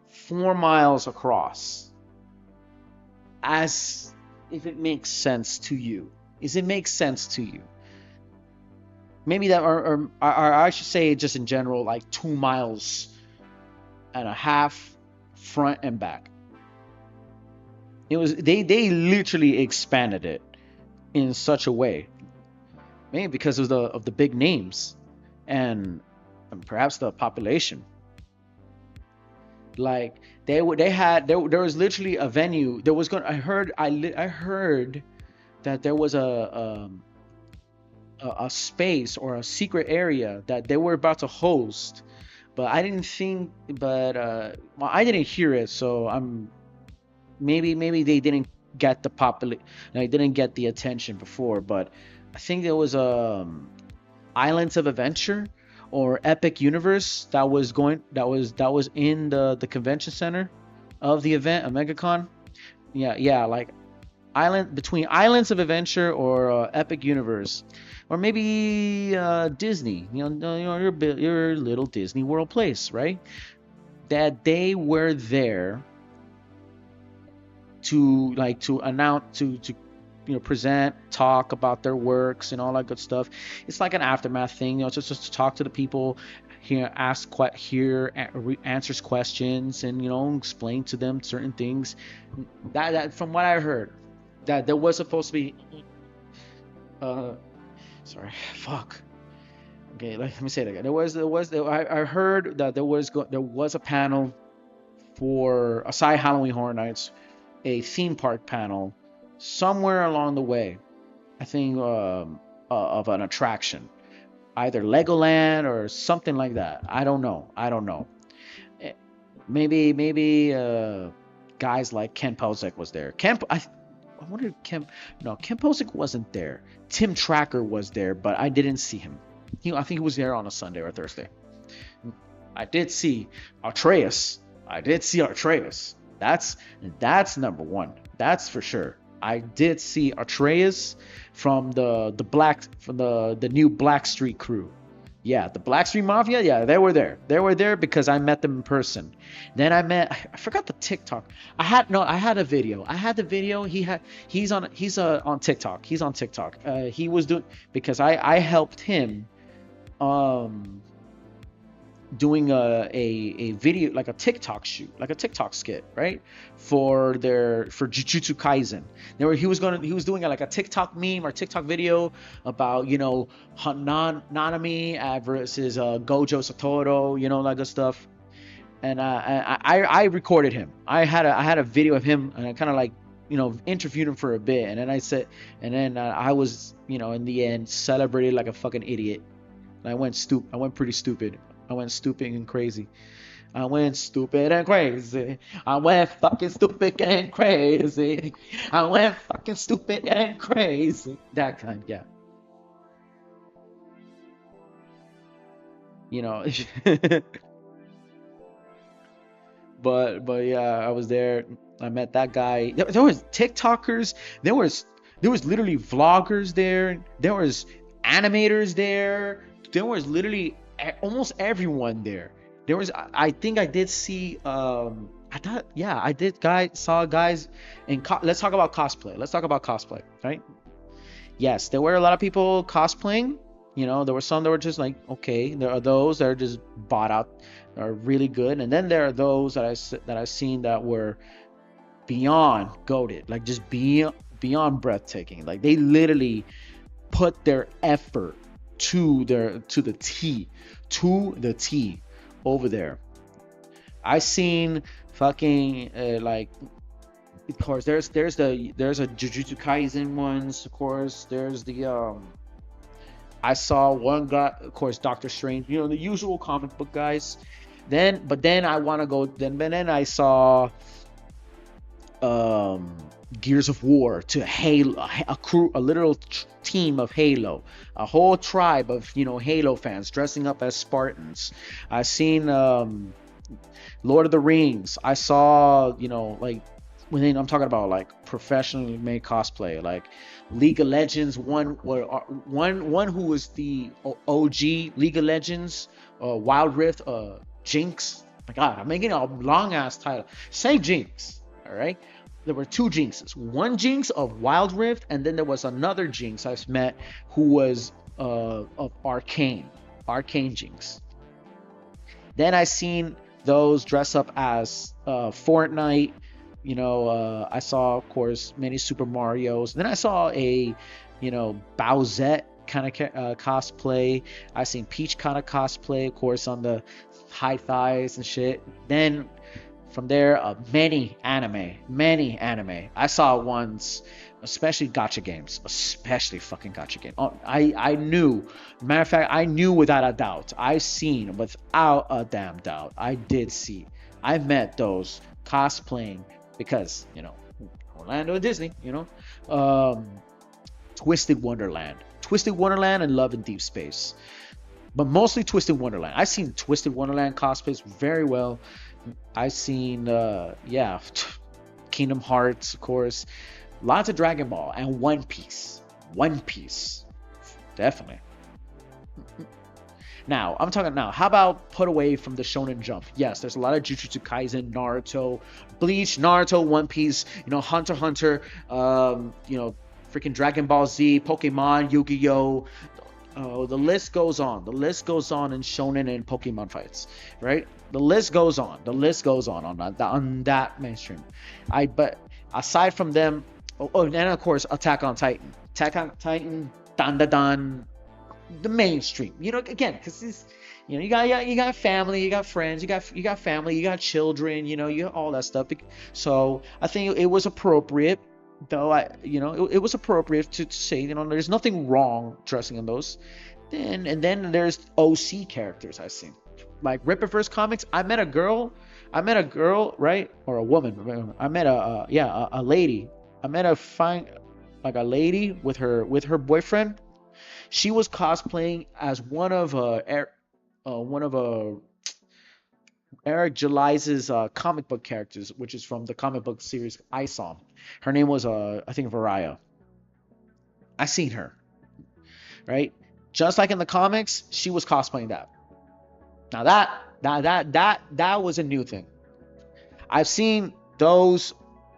4 miles across. As if it makes sense to you. Does it make sense to you? Maybe that, or I should say just in general, like 2 miles and a half front and back. It was, they literally expanded it in such a way. Maybe because of the big names and perhaps the population. Like there was literally a venue. I heard that there was a space or a secret area that they were about to host, but I didn't think, but well, I didn't hear it, so I'm maybe they didn't get the popular, like didn't get the attention before, but I think there was Islands of Adventure or Epic Universe that was in the convention center of the event, a MegaCon. Yeah, like between Islands of Adventure or Epic Universe, or maybe Disney. Your little Disney World place, right? That they were there to announce to present, talk about their works and all that good stuff. It's like an aftermath thing, just to talk to the people, answers questions, and explain to them certain things. That from what I heard, that there was supposed to be uh sorry, fuck. Okay, let me say it again. I heard that there was a panel for aside Halloween Horror Nights, a theme park panel somewhere along the way. I think of an attraction, either Legoland or something like that. I don't know. Eh, maybe guys like Ken Posek was there. I wonder if Ken Posek wasn't there. Tim Tracker was there, but I didn't see him. I think he was there on a Sunday or Thursday. I did see Atreus. That's number one. That's for sure. I did see Atreus from the new Blackstreet crew. Yeah, the Blackstreet Mafia. Yeah, they were there. They were there because I met them in person. Then I forgot the TikTok. I had a video. I had the video. He's on TikTok. He's on TikTok. He was doing because I helped him um doing a video, like a TikTok shoot, like a TikTok skit, right? For Jujutsu Kaisen. He was doing like a TikTok meme or TikTok video about Nanami versus Gojo Satoru, that good stuff. And I recorded him. I had a video of him, and I kind of like interviewed him for a bit, and then I was in the end celebrated like a fucking idiot. And I went pretty stupid. I went stupid and crazy. I went stupid and crazy. I went fucking stupid and crazy. I went fucking stupid and crazy. That kind, yeah. You know. But yeah, I was there. I met that guy. There was TikTokers. There was literally vloggers there. There was animators there. There was literally almost everyone there. There was I think I did see I thought yeah I did guys saw guys let's talk about cosplay. Let's talk about cosplay, right? Yes, there were a lot of people cosplaying. There were some that were just like, okay. There are those that are just bought out, are really good, and then there are those that I've seen that were beyond goated, like just beyond breathtaking. Like they literally put their effort to the T over there. I seen fucking like, of course there's a Jujutsu Kaisen ones, of course. There's the I saw one guy, of course, Doctor Strange, the usual comic book guys. But then I want to go. Then I saw um, Gears of War to Halo, a literal team of Halo, a whole tribe of Halo fans dressing up as Spartans. I seen Lord of the Rings. I saw like when I'm talking about like professionally made cosplay, like League of Legends. One who was the OG League of Legends, Wild Rift, Jinx. My God, I'm making a long ass title. Say Jinx, all right. There were two Jinxes. One Jinx of Wild Rift, and then there was another Jinx I've met who was of Arcane Jinx. Then I seen those dress up as Fortnite. I saw, of course, many Super Mario's. Then I saw a, Bowsette kind of cosplay. I seen Peach kind of cosplay, of course, on the high thighs and shit. Then from there, many anime. I saw ones especially gacha games, especially fucking gacha game. Oh, I knew, matter of fact, I knew without a doubt. I seen without a damn doubt. I did see. I met those cosplaying because Orlando Disney, Twisted Wonderland, and Love in Deep Space, but mostly Twisted Wonderland. I've seen Twisted Wonderland cosplays very well. I've seen Kingdom Hearts, of course. Lots of Dragon Ball and One Piece. One Piece. Definitely. Now, I'm talking now. How about put away from the Shonen Jump? Yes, there's a lot of Jujutsu Kaisen, Naruto, Bleach, Naruto, One Piece, Hunter x Hunter, freaking Dragon Ball Z, Pokemon, Yu-Gi-Oh! The list goes on. The list goes on in Shonen and Pokemon fights, right? The list goes on. The list goes on that mainstream. But aside from them, and of course Attack on Titan, Dan, the mainstream. Again, because you got family, you got friends, you got family, you got children, you got all that stuff. So I think it was appropriate. Though it was appropriate to say, there's nothing wrong dressing in those. And then there's OC characters I've seen, like Rippaverse comics. I met a girl, right, or a woman. I met a lady. I met a lady with her boyfriend. She was cosplaying as one of Eric July's comic book characters, which is from the comic book series ISOM. Her name was I think Varaya. I seen her, right? Just like in the comics, she was cosplaying that. Now that was a new thing. I've seen those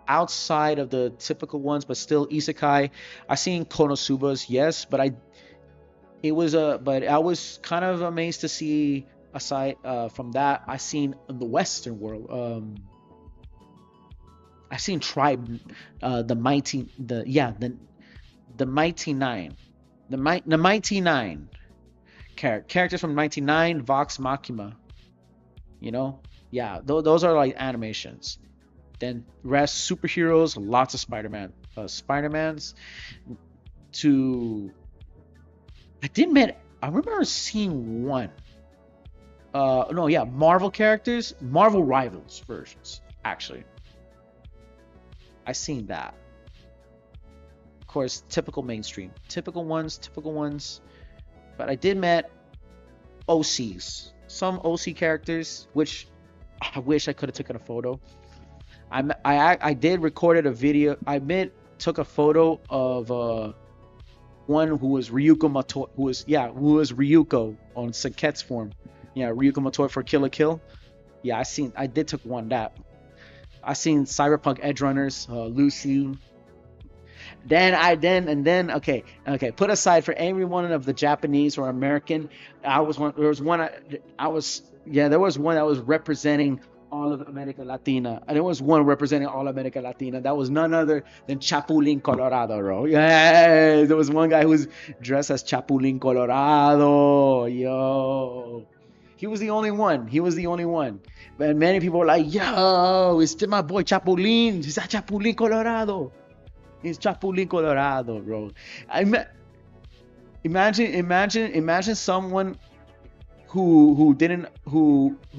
outside of the typical ones, but still isekai. I seen Konosubas, yes, but I was kind of amazed to see. Aside from that, I seen in the Western world. I seen Tribe, the Mighty Nine, the Mighty Nine characters from Mighty Nine, Vox Machina. Those are like animations. Then rest superheroes, lots of Spider-Mans. I remember seeing one. Marvel characters, Marvel Rivals versions, actually. I seen that. Of course, typical mainstream. Typical ones. But I did met OCs. Some OC characters, which I wish I could have taken a photo. I did recorded a video. Took a photo of one who was Ryuko Matoi, who was Ryuko on Saket's form. Yeah, Ryuko Matoi for Kill la Kill. Yeah, I did took one that. I seen Cyberpunk Edge Runners, Lucy. Okay. Put aside for every one of the Japanese or American, there was one that was representing all of America Latina, and there was one representing all America Latina. That was none other than Chapulín Colorado, bro. Yeah, there was one guy who was dressed as Chapulín Colorado. Yo. He was the only one. But many people were like, yo, it's my boy Chapulín. He's at Chapulín Colorado. He's Chapulín Colorado, bro. Imagine someone who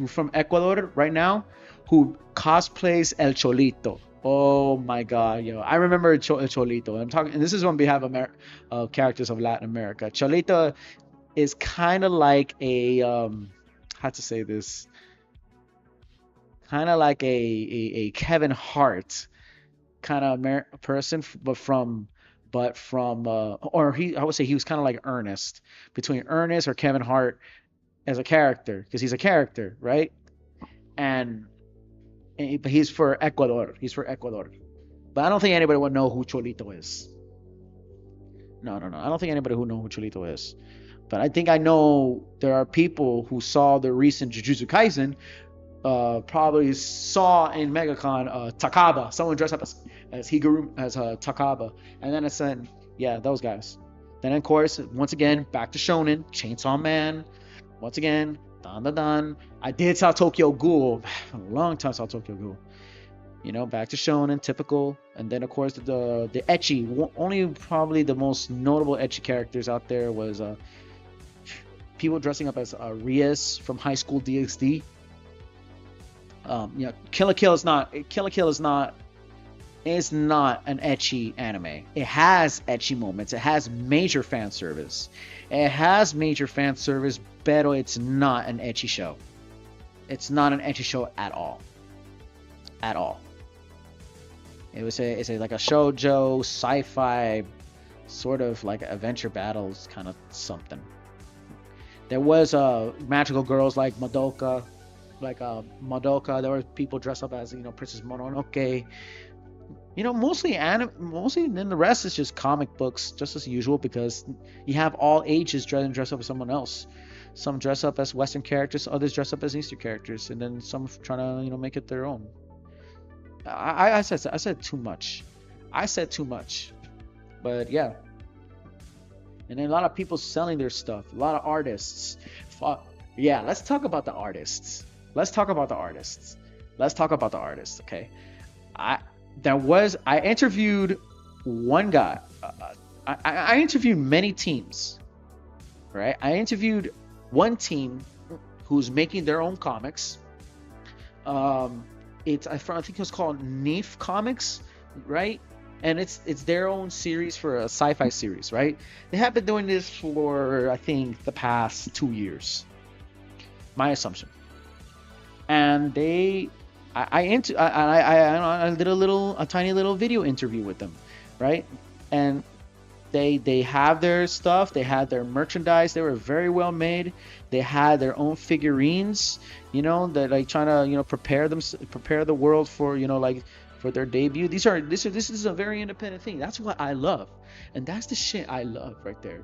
from Ecuador right now, who cosplays El Cholito. Oh my God, yo. I remember El Cholito. I'm talking, and this is on behalf of characters of Latin America. Cholito is kind of like a how to say this, kind of like a Kevin Hart kind of person, I would say he was kind of like Ernest, between Ernest or Kevin Hart as a character, because he's a character, right? But he's for Ecuador. But I don't think anybody would know who Cholito is. No. I don't think anybody would know who Cholito is. But I think I know there are people who saw the recent Jujutsu Kaisen, probably saw in MegaCon Takaba, someone dressed up as Higuru, as Takaba. And then I said, yeah, those guys. Then, of course, once again, back to Shonen, Chainsaw Man. Once again, Dan. I did saw Tokyo Ghoul. A long time saw Tokyo Ghoul. back to shonen, typical. And then of course the ecchi. Only probably the most notable ecchi characters out there was people dressing up as Rias from High School DxD. Kill la Kill is not. Kill la Kill is not. It's not an ecchi anime. It has ecchi moments. It has major fan service. But it's not an ecchi show. It's not an ecchi show at all. At all. It's like a shoujo sci-fi sort of like adventure battles kind of something. There was magical girls like Madoka, There were people dressed up as Princess Mononoke. Mostly then the rest is just comic books, just as usual, because you have all ages dress up as someone else. Some dress up as Western characters, others dress up as Eastern characters, and then some trying to make it their own. I said too much. But yeah. And then a lot of people selling their stuff. A lot of artists. Yeah, let's talk about the artists. Okay. I interviewed one guy. I interviewed many teams, right? I interviewed one team who's making their own comics. I think it was called Neef Comics, right? And it's their own series for a sci-fi series, right? They have been doing this for I think the past 2 years. My assumption. And I did a tiny little video interview with them, right? And they have their stuff, they had their merchandise, they were very well made. They had their own figurines, that like trying to prepare the world for for their debut. This is a very independent thing. That's what I love, and that's the shit I love right there.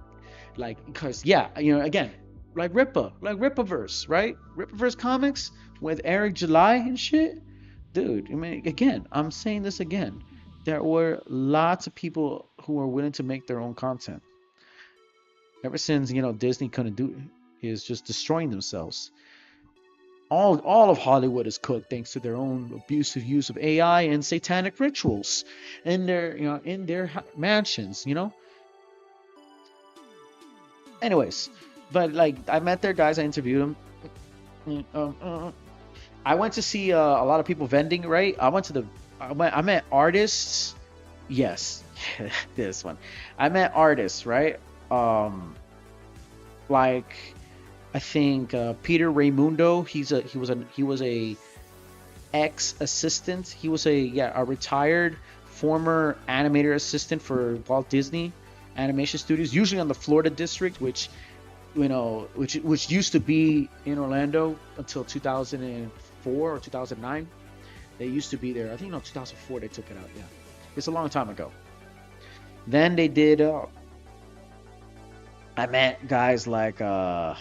Like, because again, like Rippaverse, right? Rippaverse comics with Eric July and shit, dude. I mean, again, I'm saying this again. There were lots of people who were willing to make their own content. Ever since Disney couldn't do it, is just destroying themselves. All of Hollywood is cooked thanks to their own abusive use of AI and satanic rituals in their mansions. Anyways, but like I met their guys, I interviewed them. I went to see a lot of people vending, right? I met artists. Yes, this one. I met artists, right? Like I think Peter Raimundo. He was a ex-assistant. He was a retired former animator assistant for Walt Disney Animation Studios, usually on the Florida district, which used to be in Orlando until 2004 or 2009. They used to be there. I think 2004 they took it out. Yeah, it's a long time ago. Then they did. I met guys like a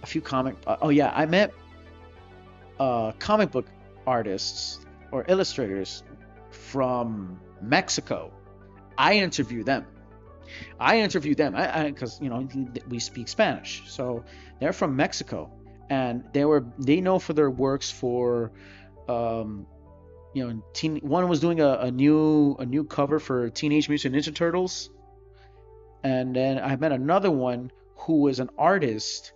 few comic. I met comic book artists or illustrators from Mexico. I interviewed them because we speak Spanish, so they're from Mexico, and they know for their works for one was doing a new cover for Teenage Mutant Ninja Turtles, and then I met another one who was an artist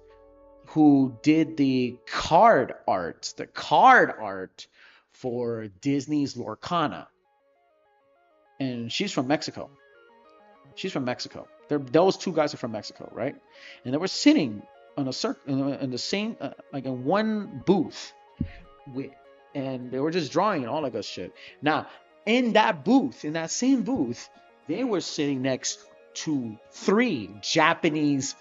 who did the card art for Disney's Lorcana, and she's from Mexico. Those two guys are from Mexico, right? And they were sitting on a circle in the same in one booth and they were just drawing and all that good shit. Now, in that same booth, they were sitting next to 3 Japanese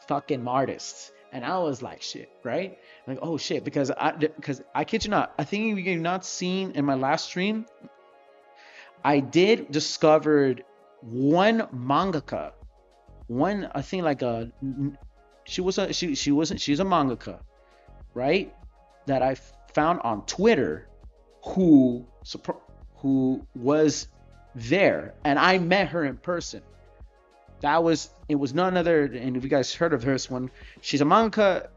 fucking artists. And I was like, shit, right? Like, oh shit, because I kid you not, I think you've not seen in my last stream, I did discovered one mangaka, she's a mangaka, right? That I found on Twitter, who was there, and I met her in person. It was none other, and if you guys heard of this one, she's a mangaka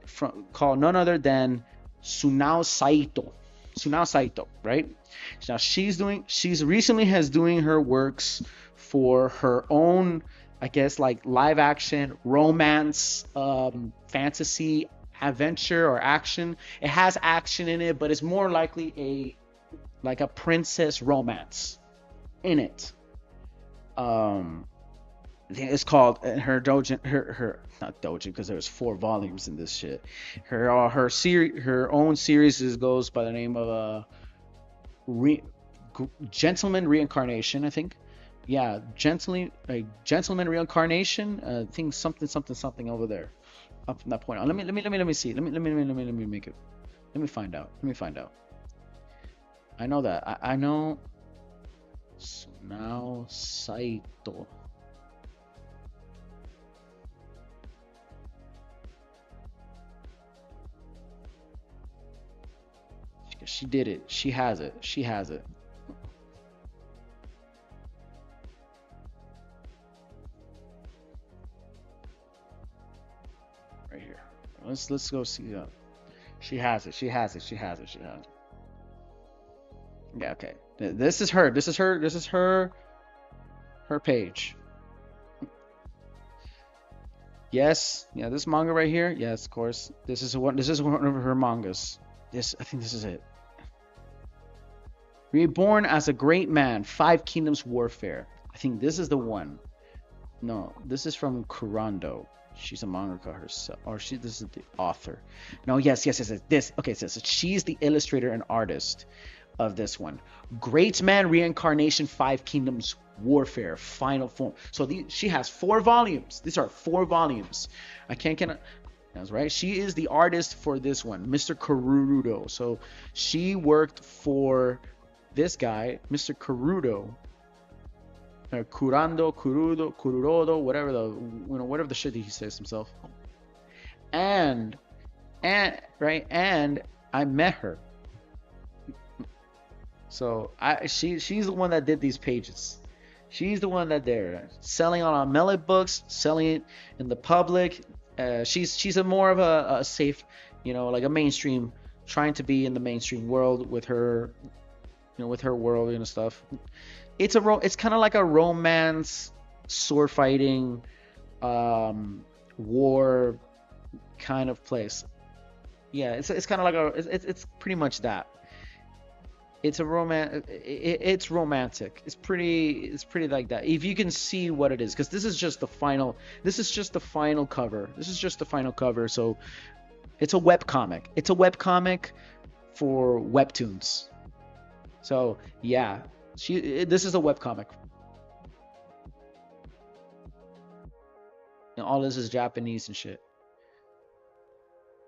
called none other than Sunao Saito. Sunao Saito, right? Now she's recently has doing her works for her own, I guess, like live action romance, fantasy, adventure or action. It has action in it, but it's more likely a princess romance in it. I think it's called her dojin, her not dojin, because there's 4 volumes in this shit. Her own series goes by the name of re, Gentleman Reincarnation, I think. Yeah, Gentleman Reincarnation. I think something over there, up from that point on. Let me see. Let me make it. Let me find out. I know that. I know. Sunao Saito. She did it. She has it. Right here. Let's go see. She has it. Yeah. Okay. This is her. This is her. Her page. Yes. Yeah. This manga right here. Yes, of course. This is one of her mangas. I think this is it. Reborn as a great man, 5 Kingdoms Warfare. I think this is the one. No, this is from Kurando. She's a mangaka herself, or this is the author. No, yes. This. Okay, so she's the illustrator and artist of this one. Great Man Reincarnation, 5 Kingdoms Warfare, Final Form. So she has 4 volumes. These are 4 volumes. I can't. That's right. She is the artist for this one, Mr. Kurudo. So she worked for this guy, Mr. Kurudo, Kurudo, whatever the shit he says himself. And I met her. So she's the one that did these pages. She's the one that they're selling on Mellet Books, selling it in the public. She's a more of a safe, like a mainstream, trying to be in the mainstream world with her, with her world and stuff. It's kind of like a romance, sword fighting, war kind of place. Yeah, it's kind of like it's pretty much that. It's a it's romantic. It's pretty like that. If you can see what it is, because this is just the final cover. So it's a web comic. For webtoons. So yeah, this is a web comic. All this is Japanese and shit.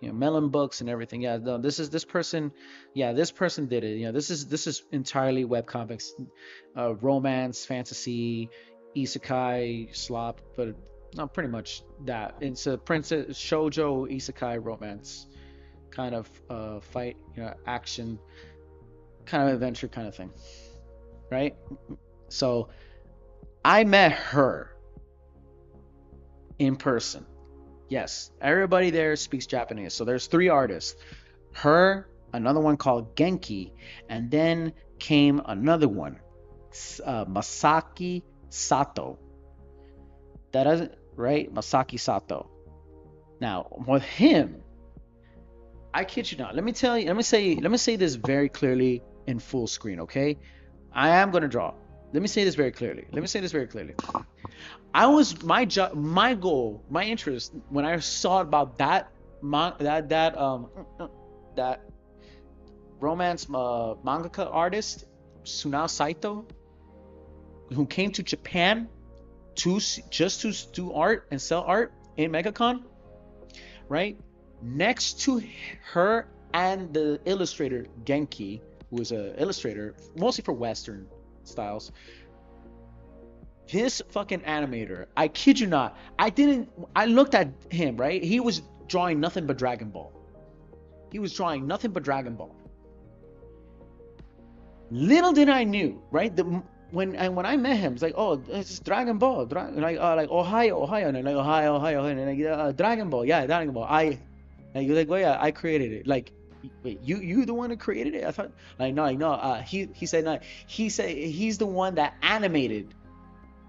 Melon Books and everything. Yeah, no, this person. Yeah, this person did it. This is entirely web comics, romance, fantasy, isekai, slop, but not pretty much that. It's a princess shoujo isekai romance kind of fight, action, kind of adventure kind of thing, right? So I met her in person. Yes, everybody there speaks Japanese. So there's 3 artists. Her, another one called Genki, and then came another one, Masaki Sato. That isn't right, Masaki Sato. Now, with him, I kid you not. Let me say this very clearly in full screen, okay? I am going to draw. Let me say this very clearly. My goal, my interest when I saw about that romance mangaka artist, Sunao Saito, who came to Japan just to do art and sell art in MegaCon, right? Next to her and the illustrator Genki, who is an illustrator mostly for Western styles. This fucking animator, I kid you not, I looked at him, right? He was drawing nothing but Dragon Ball. Little did I knew, right? When I met him, it's like, oh, it's Dragon Ball, like Ohio, and like Ohio, and like Dragon Ball, yeah, Dragon Ball. He was like, oh yeah, I created it. Like, Wait, you the one who created it? I thought no. He said no. He said he's the one that animated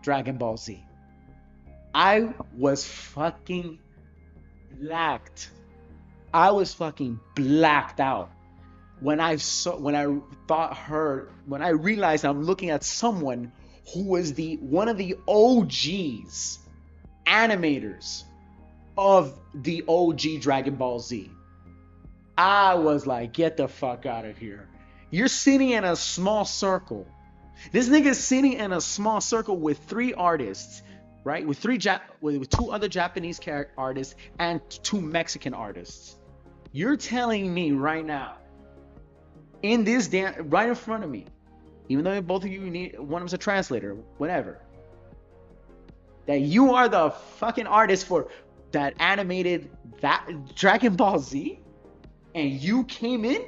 Dragon Ball Z. I was fucking blacked. I was fucking blacked out when I thought her when I realized I'm looking at someone who was the one of the OGs animators of the OG Dragon Ball Z. I was like, get the fuck out of here. You're sitting in a small circle. This nigga's sitting in a small circle with three artists, right? With two other Japanese artists and two Mexican artists. You're telling me right now, in this right in front of me, even though both of you need one of them's a translator, whatever, that you are the fucking artist for that animated that Dragon Ball Z, and you came in?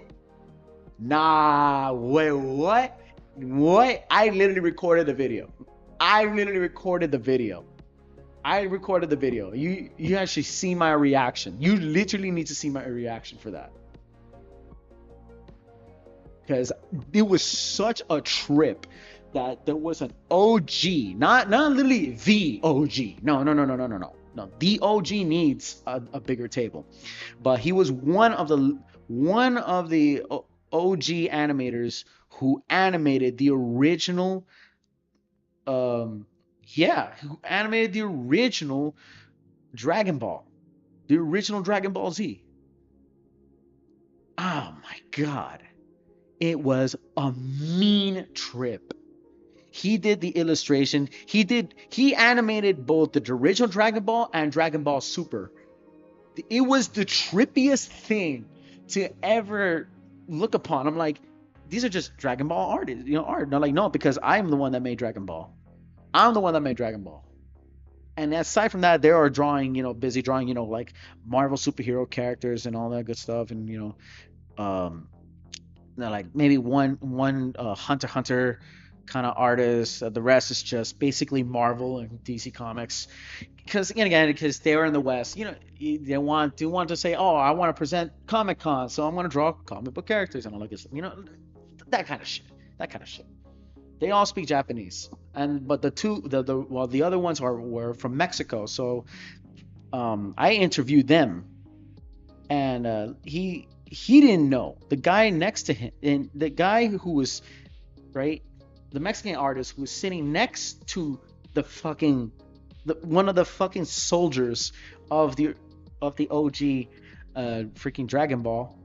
Nah, wait, what? What? I literally recorded the video. You actually see my reaction. You literally need to see my reaction for that. Because it was such a trip that there was an OG, not literally the OG. No. The OG needs a bigger table, but he was one of the OG animators who animated the original. Who animated the original Dragon Ball, the original Dragon Ball Z. Oh my god. It was a mean trip. He did the illustration. He animated both the original Dragon Ball and Dragon Ball Super. It was the trippiest thing to ever look upon. I'm like, these are just Dragon Ball artists, art. No, like, no, because I'm the one that made Dragon Ball. I'm the one that made Dragon Ball. And aside from that, they are drawing, busy drawing, like Marvel superhero characters and all that good stuff, and like maybe one Hunter x Hunter kind of artist. The rest is just basically Marvel and DC Comics. Because they were in the West, they want to say, oh, I want to present Comic Con, so I'm going to draw comic book characters and all that good stuff. That kind of shit. They all speak Japanese, but the other ones were from Mexico. So I interviewed them, and he didn't know. The guy next to him, and the guy who was, right, the Mexican artist who was sitting next to one of the fucking soldiers of the OG freaking Dragon Ball.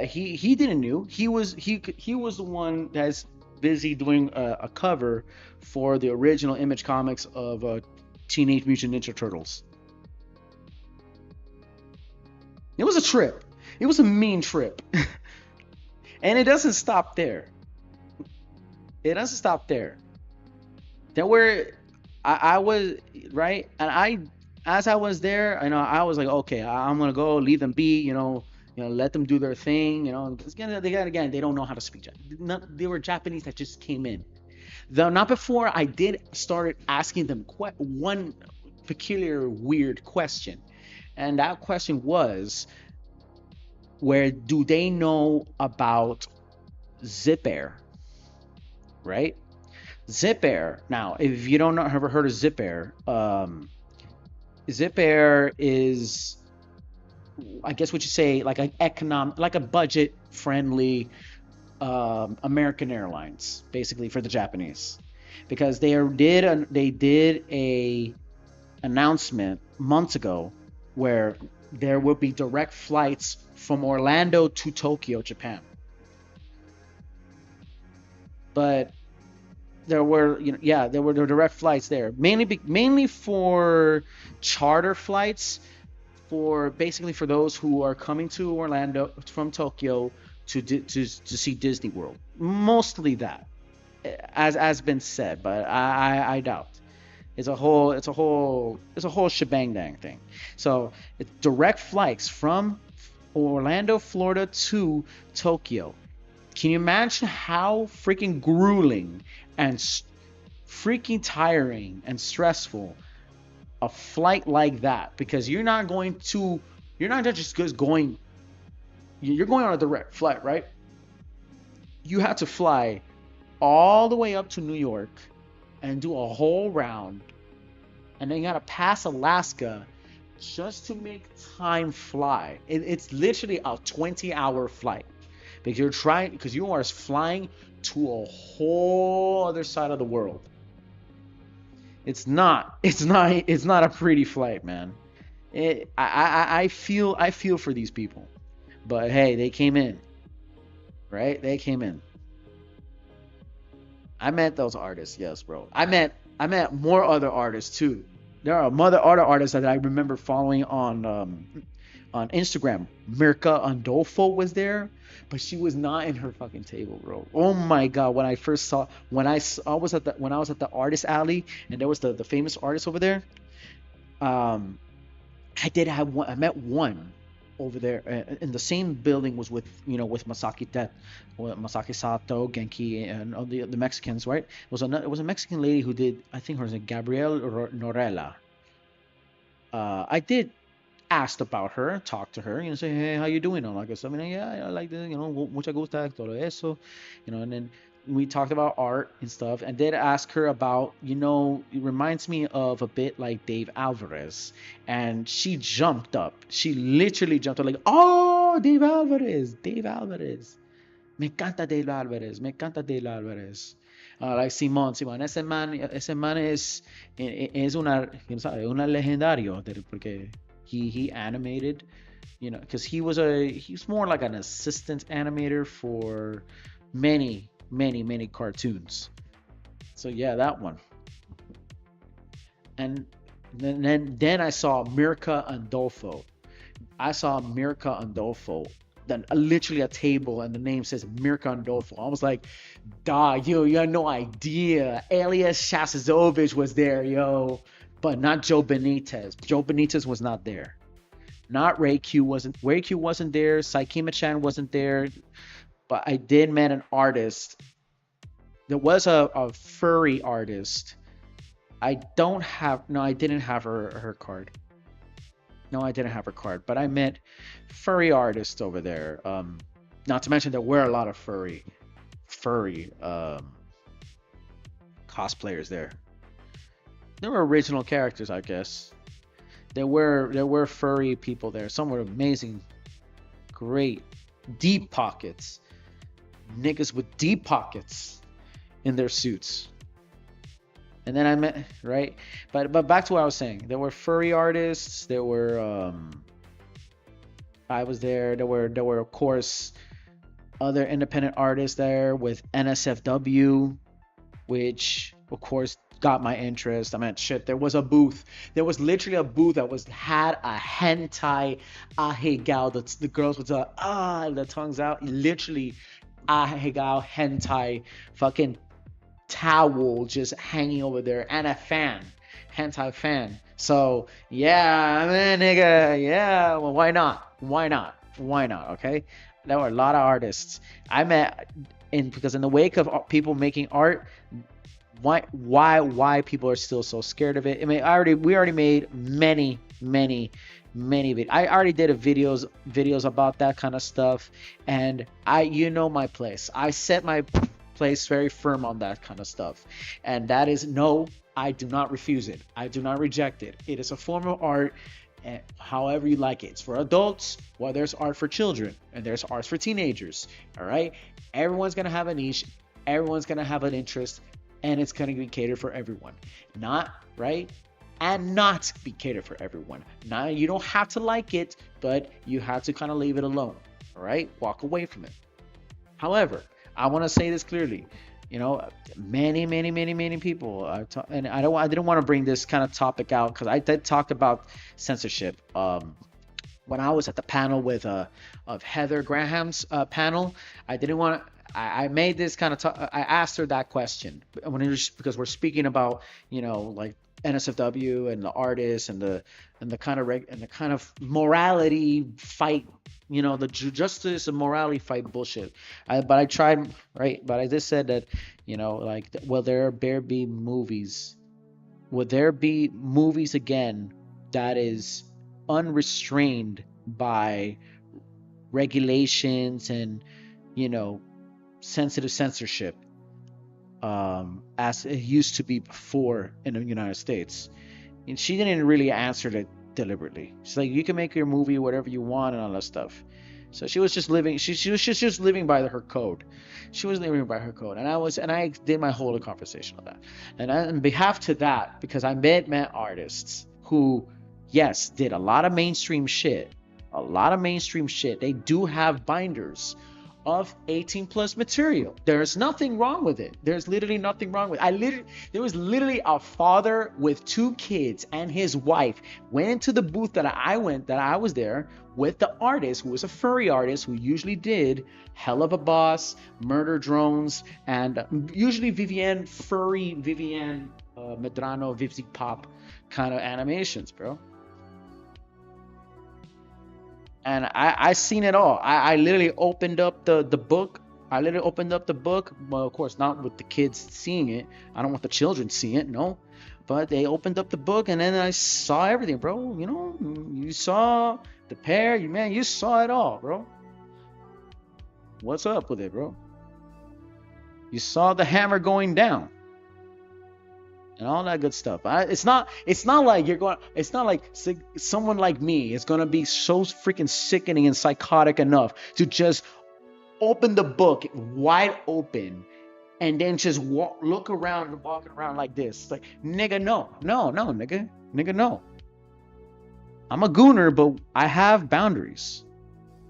He didn't know. He was the one that's busy doing a cover for the original Image Comics of Teenage Mutant Ninja Turtles. It was a trip. It was a mean trip. And it doesn't stop there. There were, I was, right? And as I was there, I was like, okay, I'm going to go leave them be, let them do their thing, again, they don't know how to speak. They were Japanese that just came in. Though not before I did started asking them one peculiar weird question. And that question was, where do they know about Zip Air? Right? Zip Air. Now, if you don't know, ever heard of Zip Air, Zip Air is, I guess what you say, like a budget-friendly American Airlines, basically, for the Japanese, because they did a announcement months ago where there will be direct flights from Orlando to Tokyo, Japan. But there were direct flights there, mainly for charter flights, for those who are coming to Orlando from Tokyo to see Disney World. Mostly that, as been said, but I doubt. It's a whole shebang dang thing. So it's direct flights from Orlando, Florida to Tokyo. Can you imagine how freaking grueling and freaking tiring and stressful a flight like that? Because you're not just going you're going on a direct flight, right? You have to fly all the way up to New York and do a whole round, and then you gotta pass Alaska just to make time fly. It's literally a 20-hour flight because you are flying to a whole other side of the world. It's not a pretty flight, man. I feel for these people, but hey, they came in, right? They came in. I met those artists, yes, bro. I met more other artists too. There are other artists that I remember following on Instagram. Mirka Andolfo was there, but she was not in her fucking table, bro. Oh my god! When I first saw I was at the artist alley, and there was the famous artist over there. Um, I did have one. I met one over there in the same building was with with Masaki Sato, Genki, and all the Mexicans, right? It was a Mexican lady who did, I think her name Gabrielle Norella. I did asked about her, talked to her, say, hey, how you doing? And like I mean, yeah, I like this, mucha gusta, todo eso, and then we talked about art and stuff, and did ask her about, it reminds me of a bit like Dave Alvarez, and she jumped up. She literally jumped up like, oh, Dave Alvarez, Dave Alvarez. Me encanta Dave Alvarez, me encanta Dave Alvarez. Like Simón, ese man es una, ¿quién sabe? Una legendario, porque he animated, because he's more like an assistant animator for many, many, many cartoons. So yeah, that one. And then I saw Mirka Andolfo. I saw Mirka Andolfo. Then literally a table, and the name says Mirka Andolfo. I was like, dog, you had no idea. Elias Shasazovich was there, yo. But not Joe Benitez. Joe Benitez was not there. Not Ray Q wasn't there. Saikima-chan wasn't there. But I did met an artist. There was a furry artist. I didn't have her card. No, I didn't have her card, but I met furry artists over there. Not to mention there were a lot of furry cosplayers there. There were original characters, I guess. There were furry people there. Some were amazing, great, deep pockets. Niggas with deep pockets in their suits. And then I met, right? But back to what I was saying. There were furry artists. There were I was there. There were of course other independent artists there with NSFW, which of course got my interest. I mean, shit, there was a booth. There was literally a booth that had a hentai ahegao. The girls would the tongues out. Literally ahegao hentai fucking towel just hanging over there, and a hentai fan. So yeah, man, nigga, yeah. Well, why not? Okay, there were a lot of artists I met because in the wake of people making art, why people are still so scared of it. I mean, we already made many videos. I already did videos about that kind of stuff, and my place. I set my place very firm on that kind of stuff, and that is, no, I do not refuse it. I do not reject it. It is a form of art, and however you like it. It's for adults. Well, there's art for children, and there's art for teenagers. All right, everyone's gonna have a niche, everyone's gonna have an interest, and it's gonna be catered for everyone. Not right, and not be catered for everyone. Now, you don't have to like it, but you have to kind of leave it alone. All right, walk away from it. However, I want to say this clearly. Many people, and I didn't want to bring this kind of topic out because I did talk about censorship when I was at the panel with of Heather Graham's panel. I didn't want to. I made this kind of. I asked her that question because we're speaking about like NSFW and the artists and the kind of morality fight. The justice and morality fight bullshit. But I tried, right? But I just said that, like, will there be movies? Will there be movies again that is unrestrained by regulations and, you know, sensitive censorship as it used to be before in the United States. And she didn't really answer it deliberately. She's like, you can make your movie whatever you want and all that stuff. So she was just living. She was just living by her code. She was living by her code, and I did my whole conversation on that. And on behalf to that, because I met artists who, yes, did a lot of mainstream shit. A lot of mainstream shit. They do have binders of 18 plus material. There's nothing wrong with it. There's literally nothing wrong with it. There was literally a father with 2 kids and his wife went into the booth that I was there with the artist, who was a furry artist who usually did Hell of a Boss, Murder Drones, and usually Vivienne Medrano, Vivzi Pop kind of animations, bro. And I seen it all. I literally opened up the book. I literally opened up the book. Well, of course, not with the kids seeing it. I don't want the children seeing it, no. But they opened up the book, and then I saw everything, bro. You know, you saw the pair. You saw it all, bro. What's up with it, bro? You saw the hammer going down. And all that good stuff. It's not like you're going. It's not like someone like me is gonna be so freaking sickening and psychotic enough to just open the book wide open, and then just look around and walking around like this. It's like, nigga, no, nigga, no. I'm a gooner, but I have boundaries,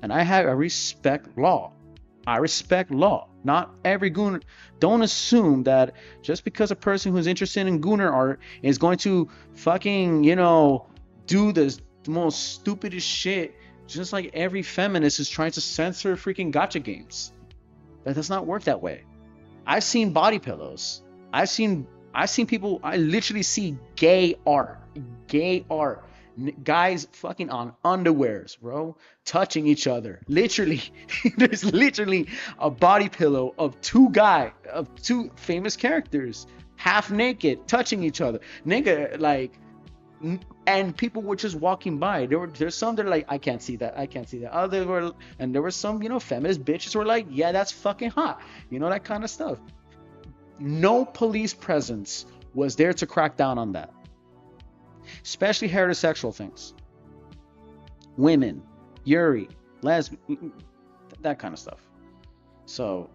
and I respect law. I respect law. Not every gooner. Don't assume that just because a person who's interested in gooner art is going to fucking, do the most stupidest shit, just like every feminist is trying to censor freaking gacha games. That does not work that way. I've seen body pillows. I've seen people. I literally see gay art. Guys fucking on underwears, bro, touching each other. Literally, there's literally a body pillow of 2 famous characters, half naked, touching each other, nigga, like. And people were just walking by. There's some that are like, I can't see that. And there were some, feminist bitches who were like, yeah, that's fucking hot, that kind of stuff. No police presence was there to crack down on that. Especially heterosexual things. Women, Yuri, lesbian, that kind of stuff. So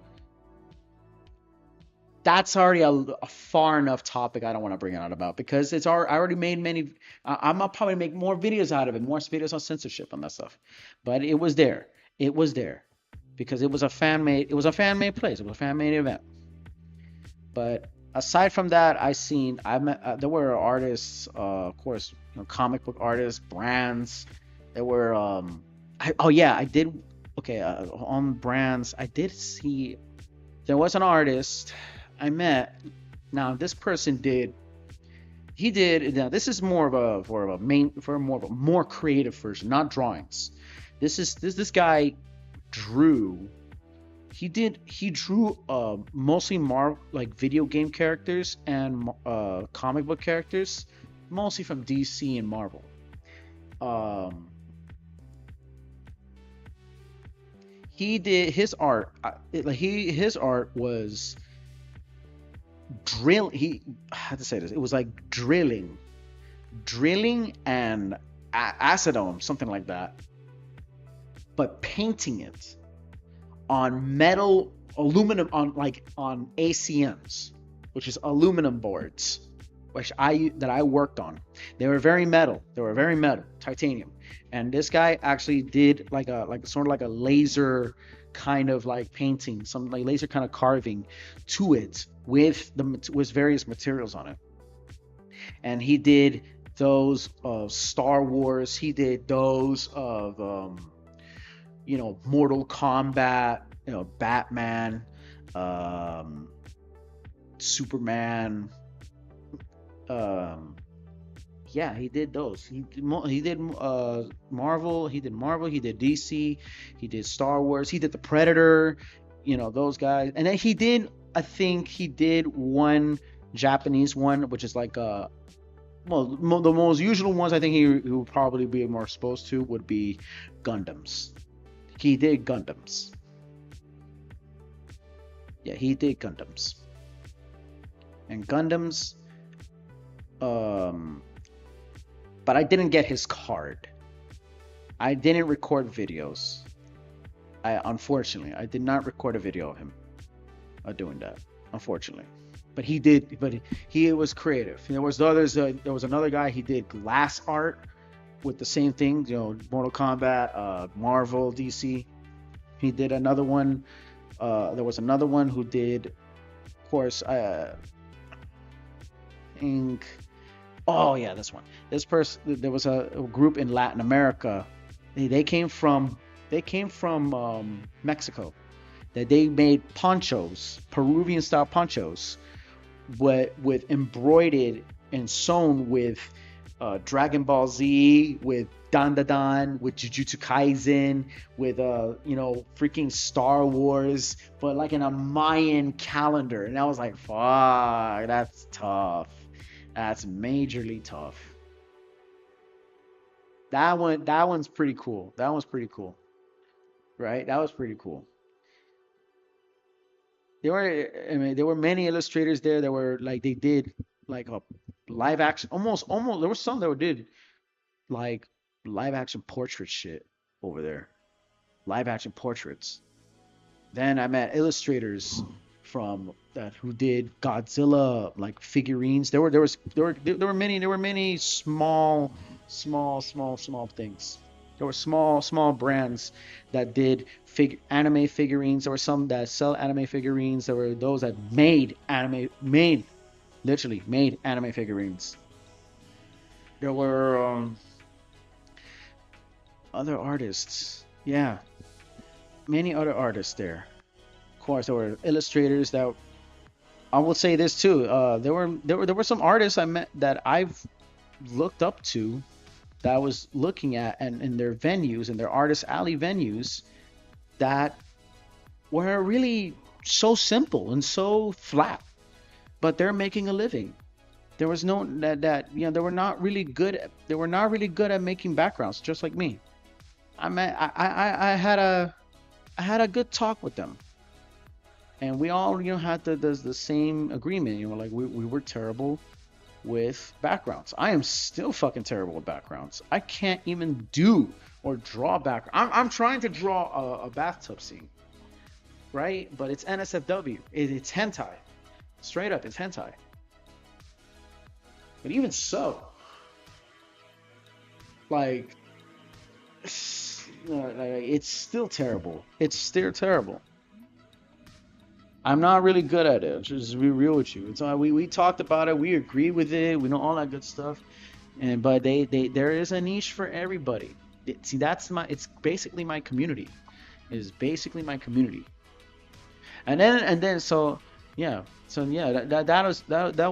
that's already a far enough topic. I don't want to bring it out about, because I already made many. I'm gonna probably make more videos out of it, more videos on censorship and that stuff. But it was there. It was there because it was a fan made. It was a fan made place. It was a fan made event. But aside from that, there were artists, of course, comic book artists, brands. There were on brands. I did see there was an artist I met. Now this person now this is more of a more creative version, not drawings. This guy drew. He drew mostly like video game characters and comic book characters, mostly from DC and Marvel. He did his art. His art was drill. He had to say this. It was like drilling and acetone, something like that, but painting it on aluminum, on ACMs, which is aluminum boards, that I worked on. They were very metal, titanium. And this guy actually did like sort of like a laser kind of like painting, some like laser kind of carving to it with various materials on it. And he did those of Star Wars. He did those of Mortal Kombat, Batman, Superman. He did those. He did Marvel. He did DC. He did Star Wars. He did the Predator. Those guys. And then I think he did one Japanese one, which is like the most usual ones. I think he would probably be more exposed to would be Gundams. He did Gundams. Yeah, he did Gundams. And Gundams, um, but I didn't get his card. I didn't record videos. Unfortunately, I did not record a video of him doing that. Unfortunately, but he did. But he was creative. There was others. There was another guy. He did glass art with the same thing. You know, Mortal Kombat, Marvel, DC. He did another one. There was another one who did, of course, ink. Oh yeah, this one. This person. There was a group in Latin America. They came from Mexico. That they made ponchos, Peruvian style ponchos, with embroidered and sewn with Dragon Ball Z, with Dan, with Jujutsu Kaisen, with freaking Star Wars, but like in a Mayan calendar. And I was like, fuck, that's tough. That's majorly tough. That one's pretty cool. That one's pretty cool. Right? That was pretty cool. There were many illustrators there that were like they did like a live action, almost there were some that did like live action portrait shit over there, live action portraits. Then I met illustrators from that who did Godzilla like figurines. There were many small things. There were small brands that did anime figurines. There were some that sell anime figurines. There were those that literally made anime figurines. There were other artists. Yeah, many other artists there. Of course, there were illustrators that. I will say this too. There were some artists I met that I've looked up to, that I was looking at, and in their venues, and their artist alley venues, that were really so simple and so flat, but they're making a living. There was no they were not really good. They were not really good at making backgrounds, just like me. I had a good talk with them, and we all had the same agreement. Like we were terrible with backgrounds. I am still fucking terrible with backgrounds. I can't even do or draw background. I'm trying to draw a bathtub scene, right? But it's NSFW. It's hentai. Straight up, it's hentai. But even so, like, it's still terrible. It's still terrible. I'm not really good at it. Just to be real with you. It's we talked about it. We agree with it. We know all that good stuff. But there is a niche for everybody. See, it's basically my community. It is basically my community. And then that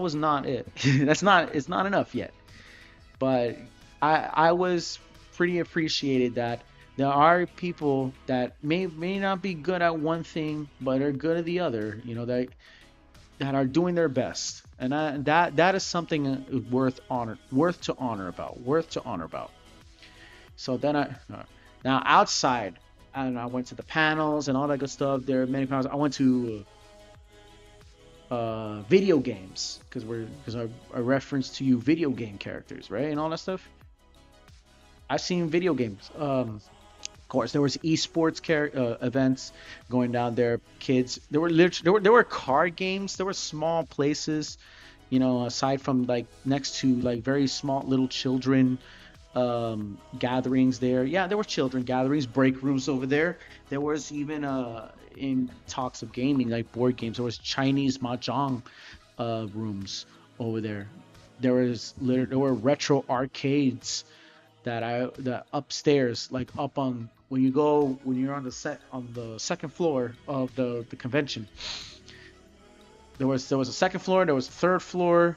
was not it. It's not enough yet. But I was pretty appreciated that there are people that may not be good at one thing, but are good at the other. That are doing their best, and that is something worth to honor about. So then now outside, and I went to the panels and all that good stuff. There are many panels. I went to video games because I referenced to you video game characters, right, and all that stuff. I've seen video games. Of course, there was esports events going down there. Kids, there were card games. There were small places, aside from like next to like very small little children gatherings there. Yeah, there were children gatherings, break rooms over there. There was even in talks of gaming, like board games. There was Chinese mahjong rooms over there. There were retro arcades that upstairs, like up on when you're on the second floor of the convention. There was a second floor. There was a third floor.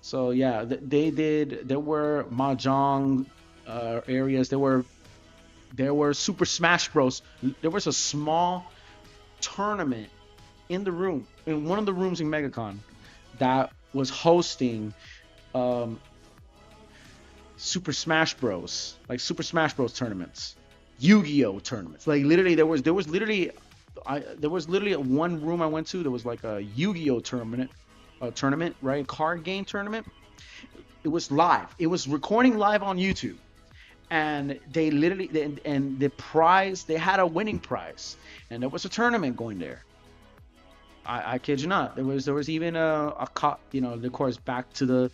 So yeah, there were mahjong areas. There were Super Smash Bros. There was a small tournament in one of the rooms in MegaCon that was hosting Super Smash Bros. Like Super Smash Bros. Tournaments. Yu-Gi-Oh tournaments. Like literally, there was literally one room I went to. There was like a Yu-Gi-Oh tournament, right? Card game tournament. It was live. It was recording live on YouTube, and they literally and the prize, they had a winning prize, and there was a tournament going there. I kid you not. There was even of course, back to the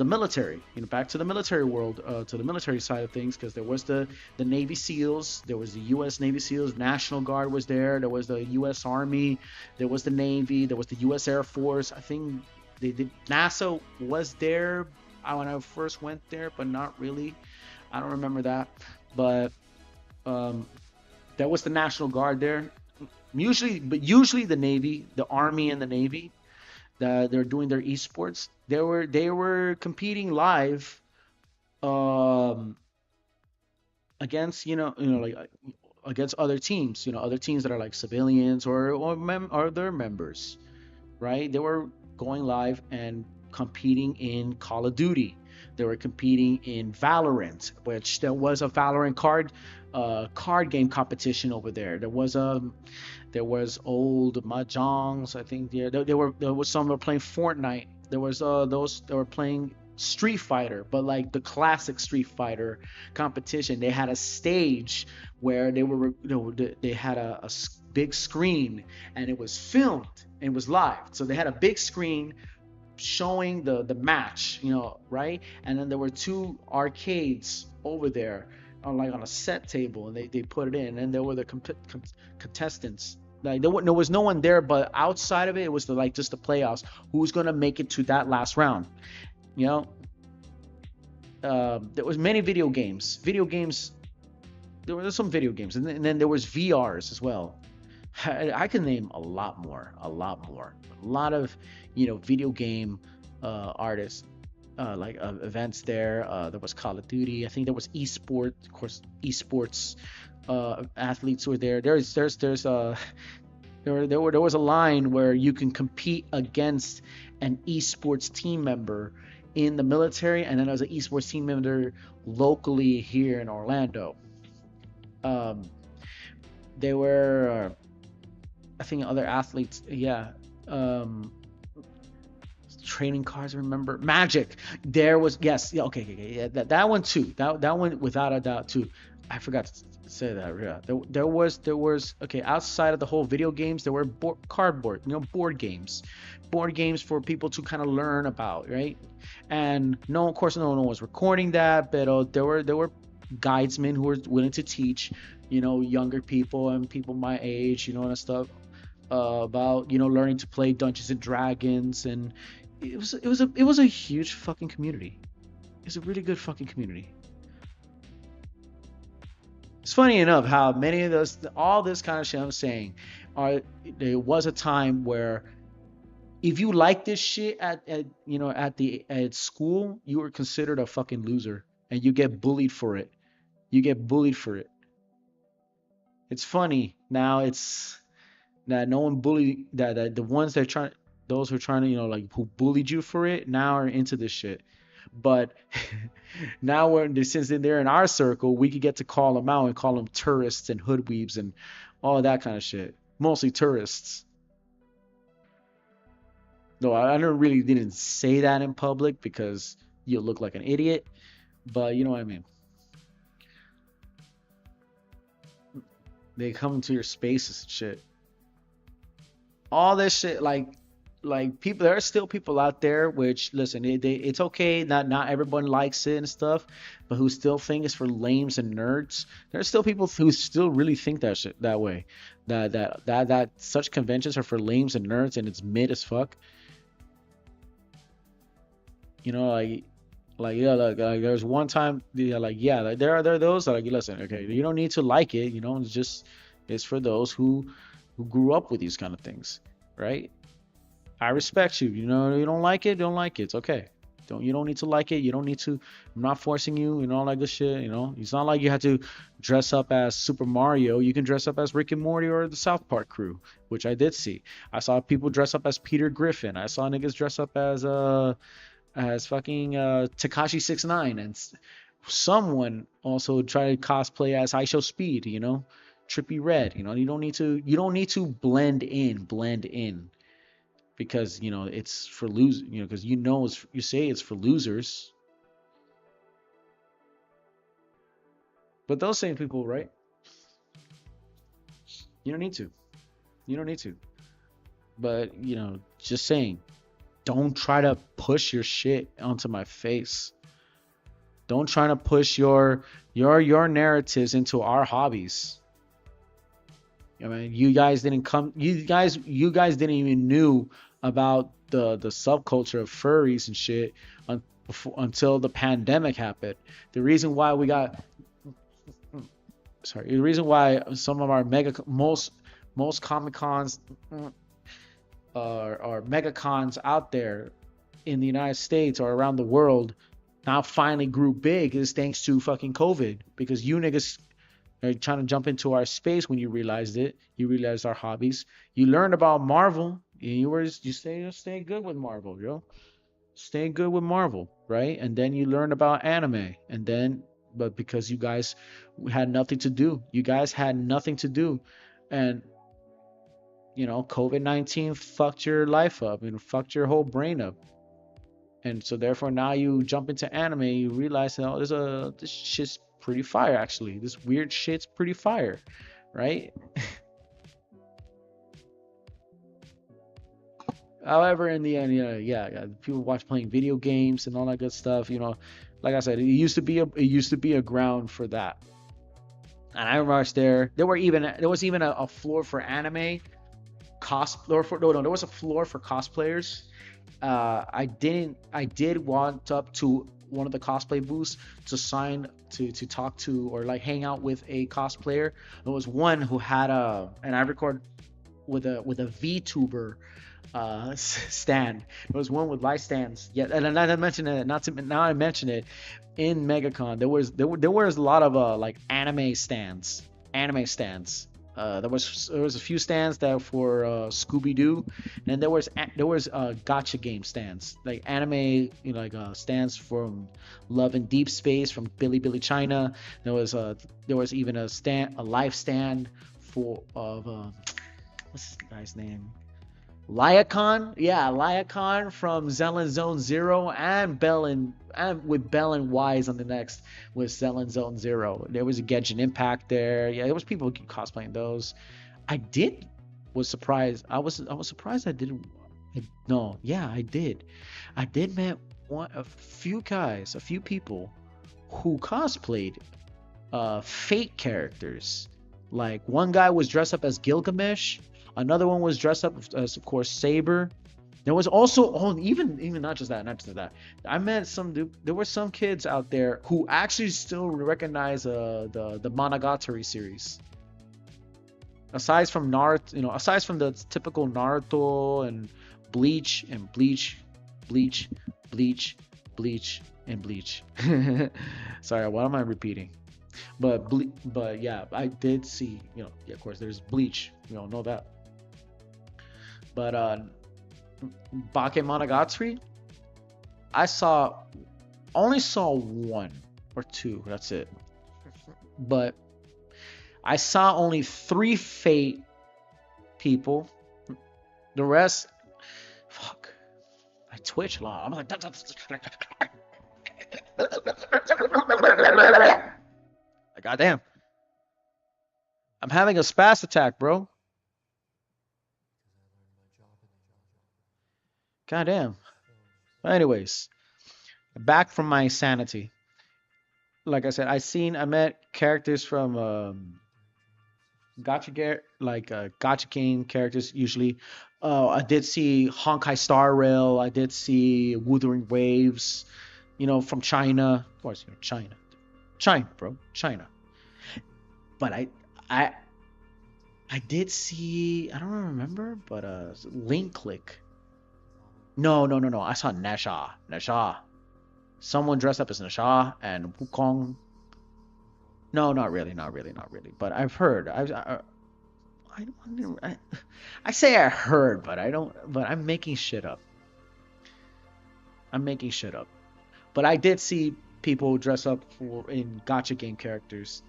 military, back to the military world, to the military side of things, because there was the Navy SEALs, there was the U.S. Navy SEALs, National Guard was there was the U.S. Army, there was the Navy, there was the U.S. Air Force. I think NASA was there when I first went there, but not really. I don't remember that, but um, there was the National Guard there. Usually the Navy, the Army, and the Navy. They're doing their esports. They were competing live um, against like against other teams. Other teams that are like civilians or their members, right? They were going live and competing in Call of Duty. They were competing in Valorant, which there was a Valorant card game competition over there. There was old mahjongs. I think there was some that were playing Fortnite. There was those that were playing Street Fighter, but like the classic Street Fighter competition. They had a stage where they had big screen, and it was filmed and it was live. So they had a big screen showing the match, right? And then there were two arcades over there, on a set table, and they put it in, and there were the contestants. Like there was no one there, but outside of it, it was like just the playoffs. Who's gonna make it to that last round? You know, there was many video games. There were some video games, and then there was VRs as well. I can name a lot more, a lot of video game artists, like events there. There was Call of Duty. I think there was esports, of course. Esports athletes were there. There was a line where you can compete against an esports team member in the military, and then as an esports team member locally here in Orlando. Um, they were, I think, other athletes. Yeah. Um, Trading cards. Remember Magic? There was, yes, yeah, okay, yeah, that one too. That one without a doubt too. I forgot to say that. Yeah, there was okay. Outside of the whole video games, there were board games for people to kind of learn about, right? And no, of course, no one was recording that, but there were guidesmen who were willing to teach, younger people and people my age, and stuff, about learning to play Dungeons and Dragons. And it was a huge fucking community. It's a really good fucking community. It's funny enough how many of those, all this kind of shit I'm saying, are there was a time where if you like this shit at school, you were considered a fucking loser, and you get bullied for it. You get bullied for it. It's funny now. It's that no one bullied that the ones that are trying, those who are trying to, like, who bullied you for it, now are into this shit. But now, since they're in our circle, we could get to call them out and call them tourists and hoodweebs and all that kind of shit. Mostly tourists. No, I don't really didn't say that in public because you look like an idiot, but you know what I mean. They come into your spaces and shit. All this shit, like people, there are still people out there which, listen, it's okay, not everyone likes it and stuff, but who still think it's for lames and nerds. There are still people who still really think that shit that way, that such conventions are for lames and nerds, and it's mid as fuck. Yeah, like there's one time, yeah, like there are those that, like, listen, okay, you don't need to like it, it's for those who grew up with these kind of things, right? I respect you. You don't like it, don't like it. It's okay. You don't need to like it. You don't need to. I'm not forcing you. All that good shit. It's not like you have to dress up as Super Mario. You can dress up as Rick and Morty or the South Park crew, which I did see. I saw people dress up as Peter Griffin. I saw niggas dress up as fucking Takashi 69, and someone also try to cosplay as I Show Speed, you know, Trippy Red. You know, you don't need to blend in because you know it's for lose, you know, because you know you say it's for losers, but those same people, right? You don't need to. You don't need to. But you know, just saying, don't try to push your shit onto my face. Don't try to push your narratives into our hobbies. I mean, you guys didn't come. You guys didn't even knew about the subculture of furries and shit until the pandemic happened. The reason why we got sorry, the reason why some of our most Comic Cons or mega cons out there in the United States or around the world now finally grew big is thanks to fucking COVID. Because you niggas are trying to jump into our space when you realized it. You realized our hobbies. You learned about Marvel. And you stay good with Marvel, yo. Stay good with Marvel, right? And then you learn about anime. And then but because you guys had nothing to do. You guys had nothing to do. And you know, COVID-19 fucked your life up and fucked your whole brain up. And so therefore now you jump into anime, you realize, oh, this shit's pretty fire actually. This weird shit's pretty fire, right? However, in the end, yeah, people watch playing video games and all that good stuff. You know, like I said, it used to be a ground for that. And I watched there was even a floor for anime floor for no, there was a floor for cosplayers. I did want up to one of the cosplay booths to sign to talk to or like hang out with a cosplayer. There was one who had and I record with a VTuber stand. There was one with light stands. Yeah, and I mentioned it. Not to now I mention it in MegaCon. There was a lot of like anime stands. Anime stands. There was a few stands that were for Scooby Doo, and there was gotcha game stands like anime, you know, like stands from Love and Deep Space from Billy China. There was even a live stand for of what's this guy's name? Liacon, yeah, Liacon from Zelen Zone Zero and with Bell and Wise on the next with Zelen Zone Zero. There was a Genshin Impact there. Yeah, there was people cosplaying those. I did was surprised. I was surprised I didn't. No, yeah, I did. I did met a few guys, a few people who cosplayed fake characters. Like one guy was dressed up as Gilgamesh. Another one was dressed up as, of course, Saber. There was also, even not just that. I met there were some kids out there who actually still recognize the Monogatari series. Aside from Naruto, aside from the typical Naruto and Bleach and Bleach, Bleach, Bleach, Bleach, and Bleach. Sorry, what am I repeating? But yeah, I did see, yeah, of course, there's Bleach. We all know that. But Bakemonogatari, only saw one or two. That's it. But I saw only 3 Fate people. The rest, fuck. I twitch a lot. I'm like, goddamn. I'm having a spaz attack, bro. Goddamn. Anyways, back from my sanity. Like I said, I met characters from Gacha game characters usually. I did see Honkai Star Rail. I did see Wuthering Waves. From China. Of course, China, bro, China. But I did see. I don't remember, but Link Click. No, no, no, no. I saw Nasha. Nasha. Someone dressed up as Nasha and Wukong. No, not really, not really, not really. But I've heard. I say I heard, but I don't. But I'm making shit up. I'm making shit up. But I did see. people dress up for in gotcha game characters.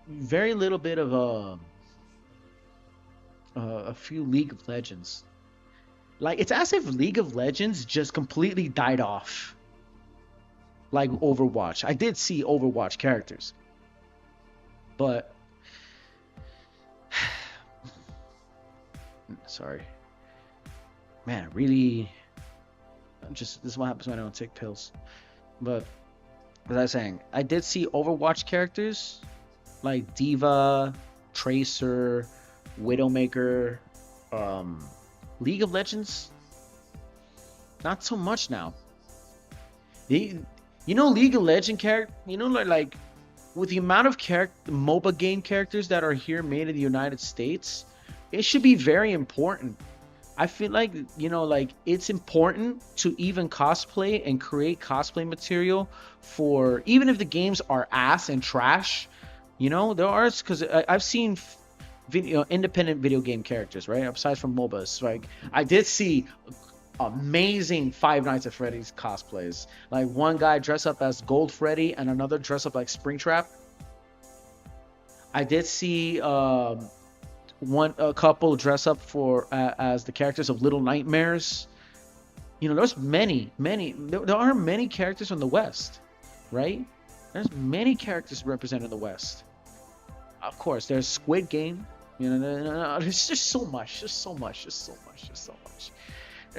Very little bit of a few League of Legends. Like it's as if League of Legends just completely died off. Like Overwatch. I did see Overwatch characters, but sorry, man, really, just this is what happens when I don't take pills. But as I was saying, I did see Overwatch characters like Diva, Tracer, Widowmaker, um, League of Legends. Not so much now. You, you know, League of Legend character. You know, like with the amount of character MOBA game characters that are here made in the United States, it should be very important. I feel like, you know, like it's important to even cosplay and create cosplay material for even if the games are ass and trash. You know, there are because I've seen video independent video game characters, right? Aside from MOBAs, like I did see amazing Five Nights at Freddy's cosplays. Like one guy dressed up as Gold Freddy and another dressed up like Springtrap. I did see a couple dress up for as the characters of Little Nightmares. You know, there's many. There are many characters from the West, right? There's many characters represented in the West. Of course, there's Squid Game. You know, there's just so much. There's so much. There's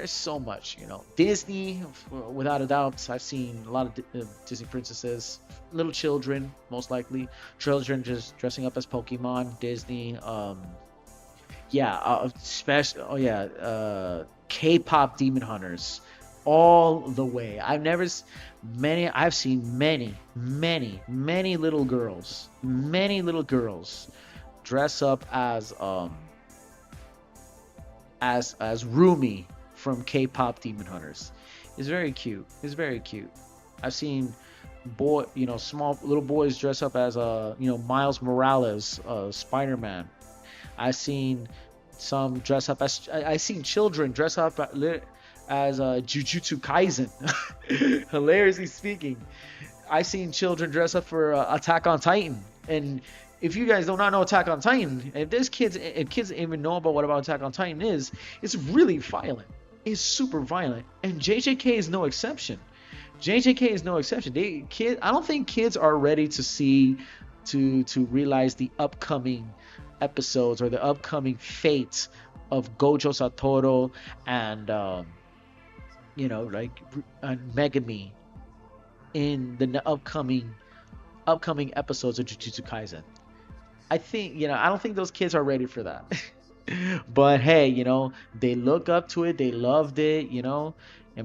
so much. You know, Disney, without a doubt. I've seen a lot of Disney princesses, little children, most likely. Children just dressing up as Pokemon, Disney. Yeah, special. Oh yeah, K-pop Demon Hunters, all the way. I've seen many little girls, dress up as Rumi from K-pop Demon Hunters. It's very cute. I've seen small little boys dress up as Miles Morales, Spider-Man. I've seen some dress up as I seen children dress up as Jujutsu Kaisen. Hilariously speaking, I seen children dress up for Attack on Titan. And if you guys do not know Attack on Titan, if kids even know about Attack on Titan is, it's really violent. It's super violent, and JJK is no exception. I don't think kids are ready to see to realize the upcoming episodes or the upcoming fate of Gojo Satoru and and Megami in the upcoming episodes of Jujutsu Kaisen. I don't think those kids are ready for that. But hey, they look up to it, they loved it, and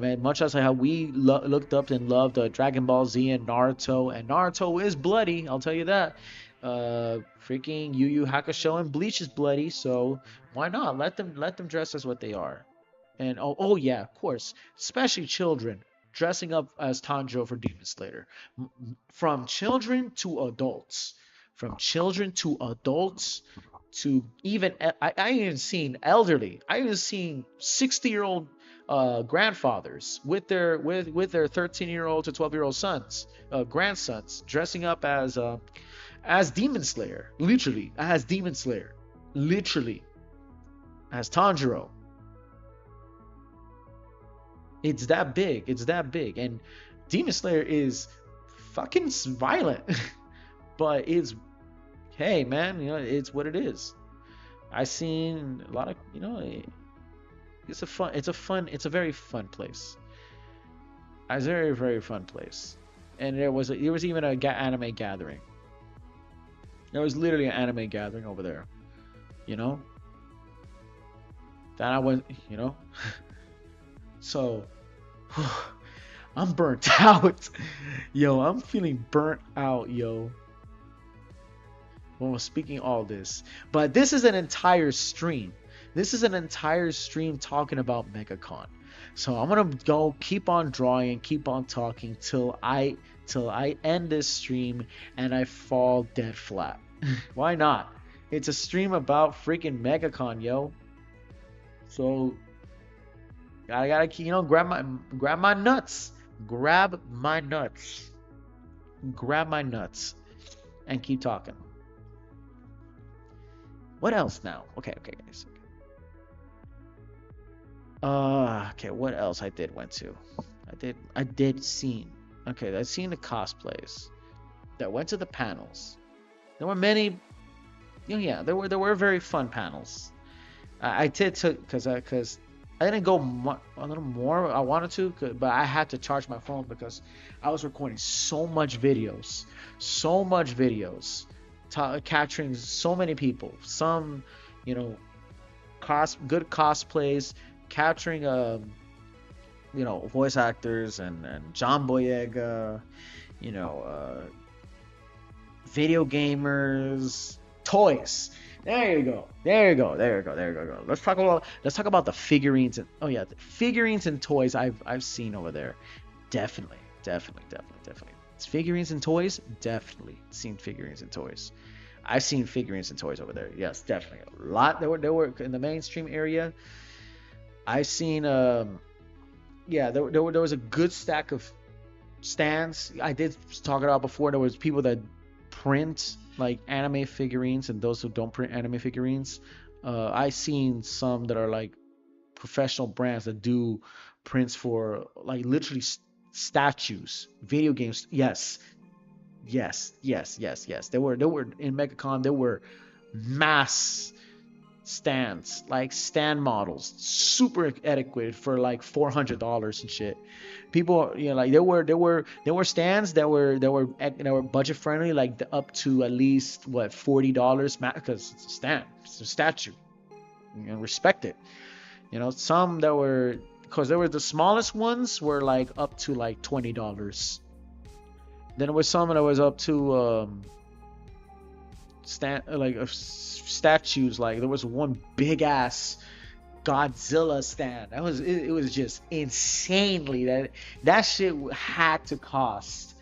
man, much as how we looked up and loved Dragon Ball Z and Naruto is bloody, I'll tell you that. Freaking Yu Yu Hakusho and Bleach is bloody, so why not let them dress as what they are? And oh yeah, of course, especially children dressing up as Tanjiro for Demon Slayer. From children to adults, to even I even seen elderly. I even seen 60-year-old grandfathers with their 13-year-old to 12-year-old sons, grandsons, dressing up as Demon Slayer, literally as Tanjiro. It's that big, and Demon Slayer is fucking violent, but it's, hey man, it's what it is. I seen a lot of, it's a very fun place. It's a very, very fun place. And there was even a anime gathering. There was literally an anime gathering over there. That I went, So I'm burnt out. I'm feeling burnt out, when we're speaking all this. But this is an entire stream. Talking about MegaCon. So I'm gonna go keep on drawing and keep on talking till I end this stream and I fall dead flat. Why not? It's a stream about freaking MegaCon, yo. So I gotta grab my nuts, Grab my nuts. Grab my nuts and keep talking. What else now? Okay, okay, guys. Okay, what else I did went to? I did seen. Okay, I seen the cosplays. That went to the panels. There were many. Yeah, there were very fun panels. I did took because I didn't go a little more. I wanted to, but I had to charge my phone because I was recording so much videos, capturing so many people. Some, you know, good cosplays, capturing voice actors and John Boyega, you know, video gamers, toys. There you go. There you go. There you go. There you go. Let's talk about the figurines and oh yeah, the figurines and toys I've seen over there. Definitely, definitely, definitely, definitely. It's figurines and toys. Definitely seen figurines and toys. I've seen figurines and toys over there. Yes, definitely. A lot. There were in the mainstream area. I've seen yeah, there was a good stack of stands. I did talk about before. There was people that print like anime figurines, and those who don't print anime figurines. I seen some that are like professional brands that do prints for like literally statues, video games. Yes, yes, yes, yes, yes. There were in MegaCon. There were mass stands, like stand models, super adequate for like $400 and shit. People, like there were stands that were budget friendly, like up to at least what $40 because it's a stand, it's a statue. Respect it. Some that were because there were the smallest ones were like up to like $20. Then there was some that was up to statues. Like there was one big ass Godzilla stand. It was just insanely that shit had to cost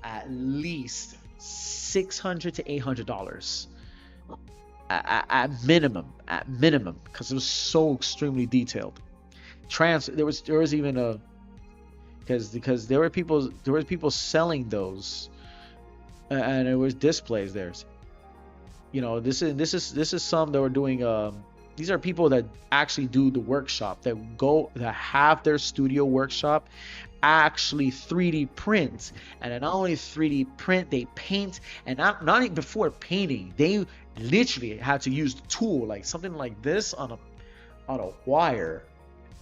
at least $600 to $800 at minimum, because it was so extremely detailed. There was even a because there were people selling those, and there was displays there. This is some that were doing. These are people that actually do the workshop, that have their studio workshop, actually 3D print, and then not only 3D print, they paint, and not even before painting, they literally had to use the tool like something like this on a wire,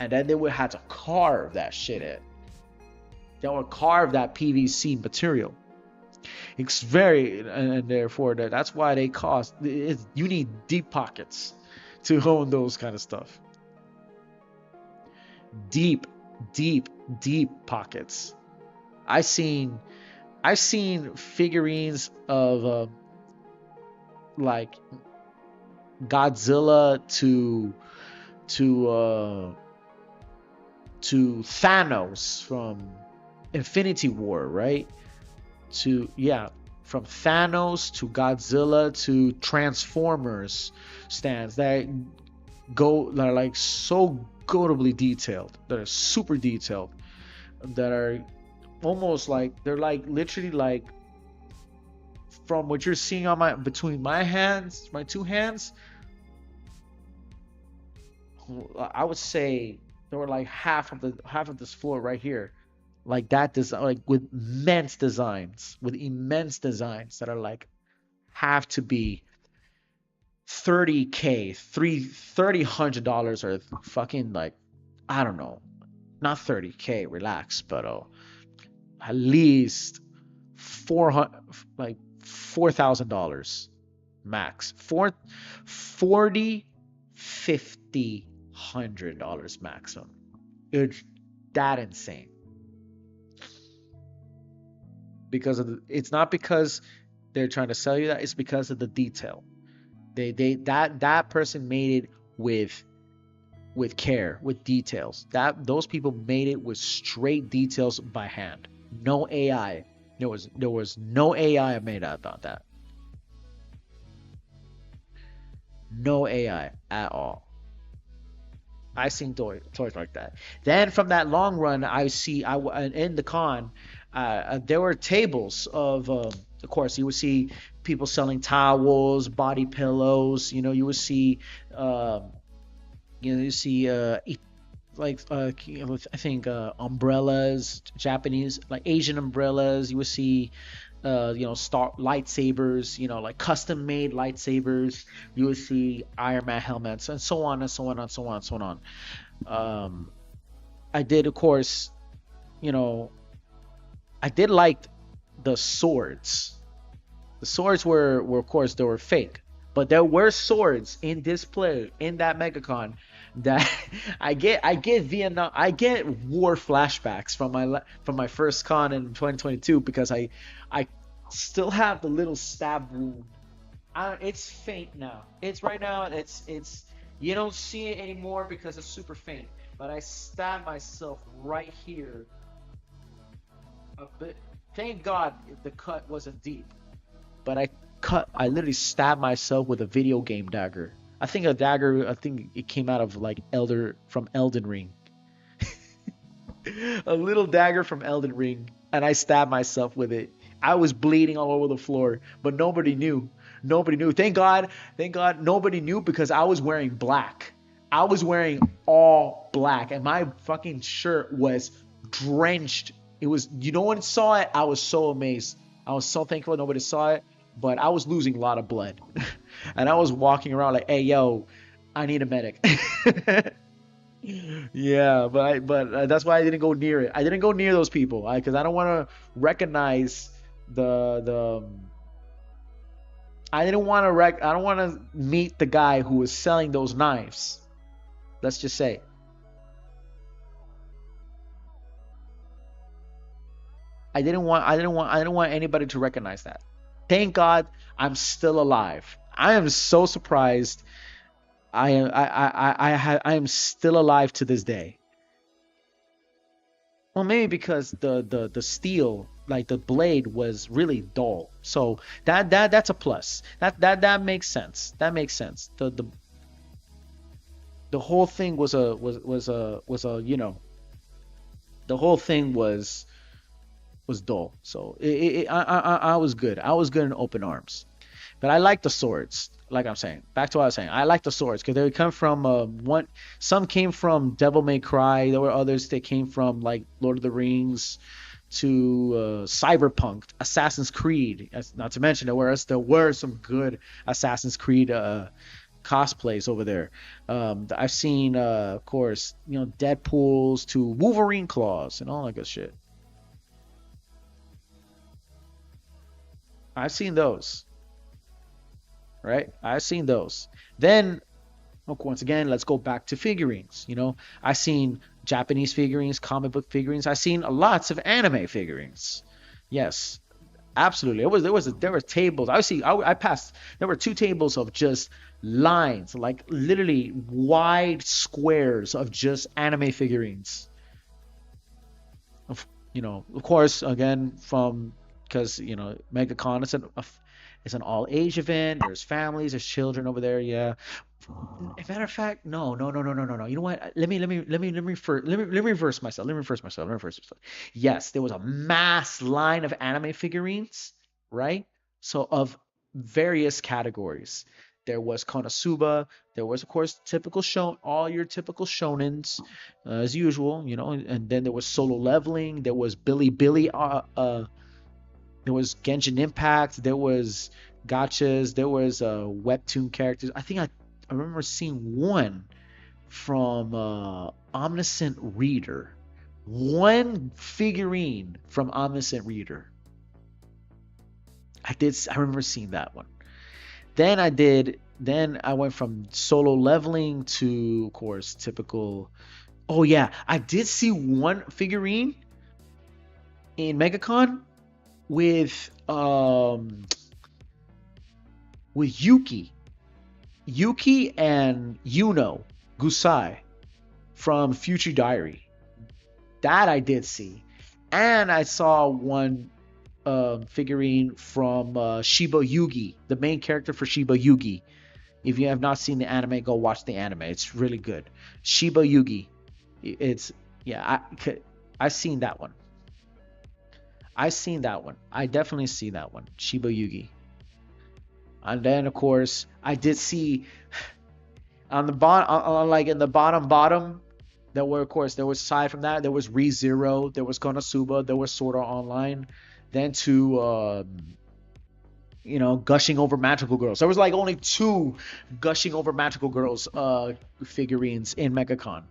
and then they would have to carve that shit in. They would carve that PVC material. It's and therefore that's why they cost. You need deep pockets to own those kind of stuff. Deep, deep, deep pockets. I seen figurines of like Godzilla to Thanos from Infinity War, right? From Thanos to Godzilla to Transformers stands that are like so goatably detailed, that are super detailed, that are almost like they're like literally like from what you're seeing between my two hands. I would say there were like half of this floor right here, like that design, like with immense designs that are like have to be $30K, $300 or fucking like, I don't know, not 30K, relax, but at least 400, like $4,000 max. 40, 50, $100 maximum. It's that insane. It's not because they're trying to sell you that, it's because of the detail. That person made it with care, with details. Those people made it with straight details by hand. No AI. There was no AI made about that. No AI at all. I seen toys like that. Then from that long run, in the con, there were tables of course, you would see people selling towels, body pillows. You would see, um, you see, I think umbrellas, Japanese like Asian umbrellas. You would see star lightsabers, like custom made lightsabers. You would see Iron Man helmets and so on and so on and so on and so on. Um, I did, of course, you know, I did like the swords. The swords were of course, they were fake, but there were swords in display in that MegaCon that I get Vietnam, I get war flashbacks from my first con in 2022 because I still have the little stab wound. It's faint now. It's right now. It's you don't see it anymore because it's super faint. But I stabbed myself right here a bit. Thank God the cut wasn't deep. But I literally stabbed myself with a video game dagger. I think a dagger. I think it came out of like from Elden Ring. A little dagger from Elden Ring, and I stabbed myself with it. I was bleeding all over the floor, but nobody knew. Nobody knew. Thank God nobody knew because I was wearing black. I was wearing all black, and my fucking shirt was drenched. It was, no one saw it. I was so amazed. I was so thankful nobody saw it, but I was losing a lot of blood. And I was walking around like, hey, yo, I need a medic. Yeah, but that's why I didn't go near it. I didn't go near those people because I don't want to recognize the I don't want to meet the guy who was selling those knives. Let's just say I didn't want anybody to recognize that. Thank God I'm still alive. I am so surprised. I am still alive to this day. Well, maybe because the steel, like the blade, was really dull. So that's a plus. That makes sense. That makes sense. The whole thing was a the whole thing was dull. So I was good. I was good in open arms. But I like the swords. Like I'm saying, back to what I was saying. I like the swords because they come from one. Some came from Devil May Cry. There were others that came from like Lord of the Rings to Cyberpunk, Assassin's Creed. Not to mention there were some good Assassin's Creed cosplays over there. I've seen, of course, Deadpool's to Wolverine claws and all that good shit. I've seen those, right? I've seen those. Then, look, once again, let's go back to figurines. I've seen Japanese figurines, comic book figurines. I've seen lots of anime figurines. Yes, absolutely. There were tables. I passed. There were two tables of just lines, like literally wide squares of just anime figurines. Of course, again, from because MegaCon is an all age event. There's families, there's children over there. Yeah. As a matter of fact, no, no, no, no, no, no, no. You know what? Let me reverse myself. Let me reverse myself. Yes, there was a mass line of anime figurines, right? So of various categories. There was Konosuba. There was, of course, typical show, all your typical shonens, as usual, and then there was solo leveling. There was Billy, there was Genshin Impact. There was gotchas. There was webtoon characters. I remember seeing one from Omniscient Reader. One figurine from Omniscient Reader. I remember seeing that one. Then I went from solo leveling to, of course, typical. Oh yeah, I did see one figurine in MegaCon with Yuki. Yuki and Yuno Gusai from Future Diary. That I did see. And I saw one figurine from Shiba Yugi, the main character for Shiba Yugi. If you have not seen the anime, go watch the anime. It's really good. Shiba Yugi. It's yeah. I seen that one. I seen that one. I definitely see that one. Shiba Yugi. And then of course I did see on the bottom, like in the bottom. There were, of course, there was, aside from that, there was ReZero, there was Konosuba, there was Sword Art Online, then to gushing over magical girls. There was like only two gushing over magical girls figurines in MegaCon.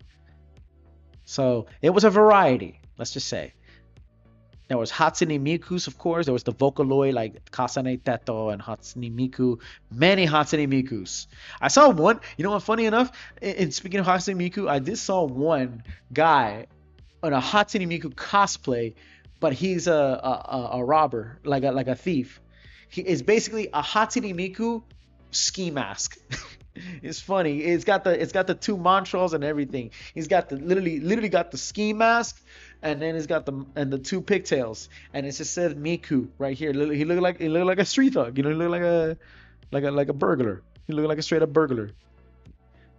So it was a variety, let's just say. There was Hatsune Miku's, of course. There was the Vocaloid like Kasane Teto and Hatsune Miku. Many Hatsune Miku's. I saw one. You know what? Funny enough, and speaking of Hatsune Miku, I did saw one guy on a Hatsune Miku cosplay, but he's a robber, like a thief. He is basically a Hatsune Miku ski mask. It's funny. It's got the two mantras and everything. He's got the literally got the ski mask, and then he's got the two pigtails, and it just says Miku right here. He looked like a street thug. He looked like a burglar. He looked like a straight up burglar.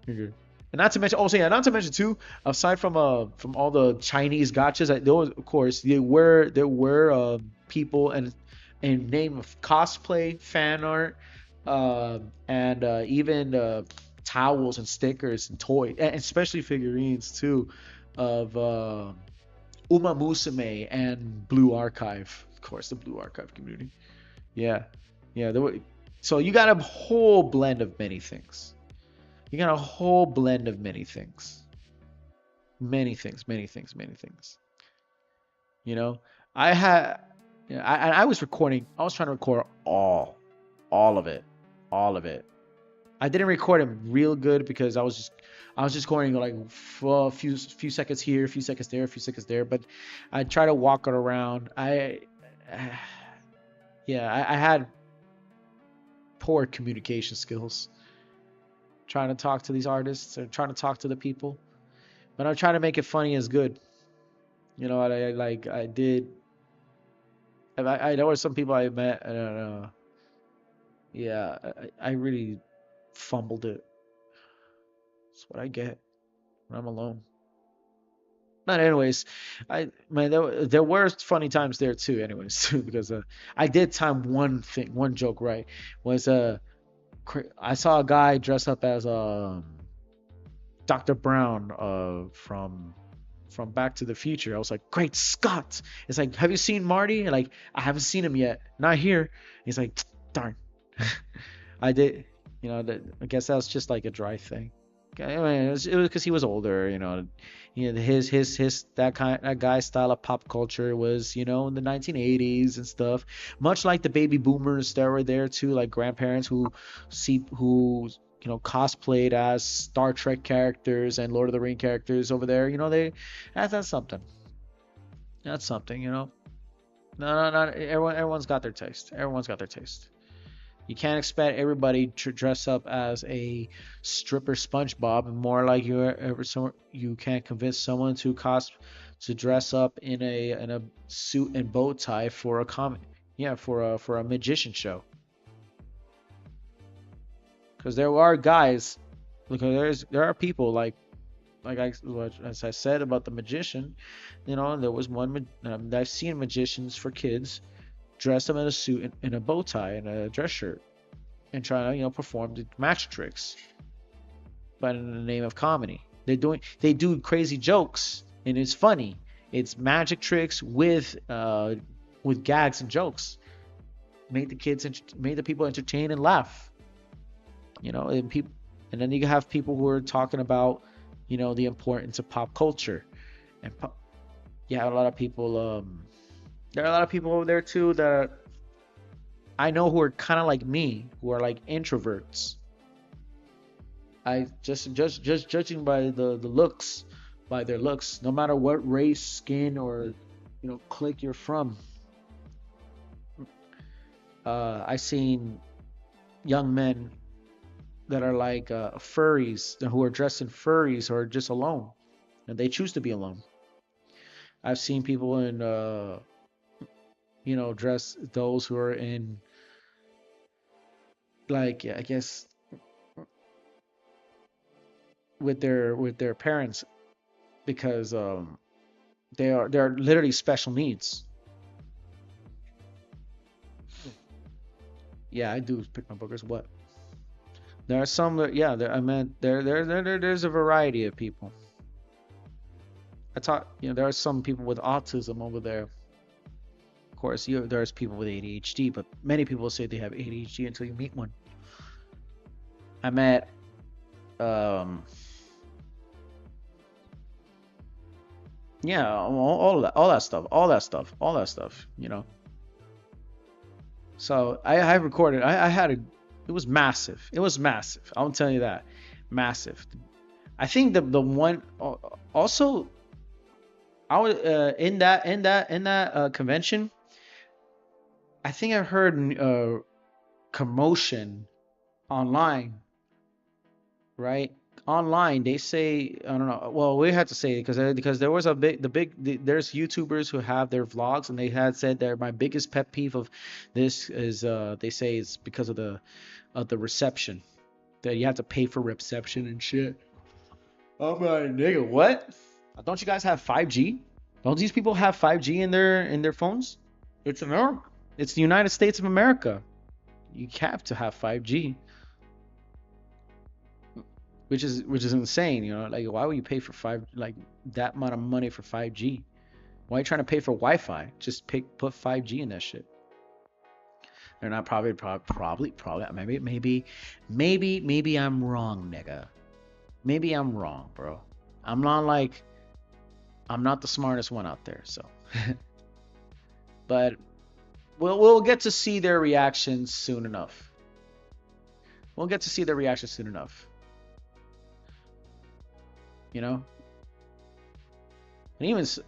And not to mention, also, yeah, not to mention too, aside from all the Chinese gotchas, there was, of course, there were people and name of cosplay, fan art, and even towels and stickers and toys, and especially figurines too, of Uma Musume and Blue Archive, of course, the Blue Archive community. Yeah, yeah. So you got a whole blend of many things. You got a whole blend of many things. Many things, many things, many things. You know, I had, I was recording. I was trying to record all of it, all of it. I didn't record it real good because I was just going like for a few seconds here, a few seconds there, a few seconds there. But I try to walk it around. Yeah, I had poor communication skills trying to talk to these artists or trying to talk to the people. But I'm trying to make it funny as good. I did. There were some people I met. I don't know. Yeah, I really fumbled it. That's what I get when I'm alone. But anyways, there were funny times there too. Anyways, too, because I did time one joke right. Was I saw a guy dress up as Dr. Brown from Back to the Future. I was like, great Scott! It's like, have you seen Marty? Like, I haven't seen him yet. Not here. He's like, darn. I did. I guess that was just like a dry thing. I mean, it was because he was older. His that guy's style of pop culture was in the 1980s and stuff. Much like the baby boomers that were there too, like grandparents who cosplayed as Star Trek characters and Lord of the Ring characters over there. That's something. That's something. No, not everyone. Everyone's got their taste. Everyone's got their taste. You can't expect everybody to dress up as a stripper SpongeBob, and more like you can't convince someone to dress up in a suit and bow tie for a comic, yeah, for a magician show. Because there are guys, because there are people as I said about the magician, there was one I've seen magicians for kids dress them in a suit and a bow tie and a dress shirt and try to perform the magic tricks, but in the name of comedy. They do crazy jokes and it's funny. It's magic tricks with gags and jokes. Make the people entertain and laugh. And then you have people who are talking about the importance of pop culture, and a lot of people. There are a lot of people over there too that I know who are kind of like me, who are like introverts. I just judging by the looks, by their looks, no matter what race, skin, or clique you're from. I seen young men that are like furries, who are dressed in furries, or just alone, and they choose to be alone. I've seen people in those who are in, like, I guess with their parents because they're literally special needs. Yeah, I do pick my boogers. What? There are some that, yeah, I mean, there's a variety of people. I taught, there are some people with autism over there. Of course, there's people with ADHD, but many people say they have ADHD until you meet one. I met, um, yeah, all that stuff. So I recorded. I had a. It was massive. It was massive. I'll tell you that, massive. I think the one also I was in that convention. I think I heard commotion online, right? Online, they say, I don't know. Well, we had to say it because there was there's YouTubers who have their vlogs, and they had said that my biggest pet peeve of this is they say it's because of the reception, that you have to pay for reception and shit. I'm like, nigga, what? Don't you guys have 5G? Don't these people have 5G in their phones? It's America. It's the United States of America. You have to have 5G, which is insane. Like, why would you pay for that amount of money for 5G? Why are you trying to pay for Wi-Fi? Just put 5G in that shit. They're not probably maybe I'm wrong, nigga. Maybe I'm wrong, bro. I'm not the smartest one out there, so. But we'll get to see their reactions soon enough. We'll get to see their reactions soon enough. And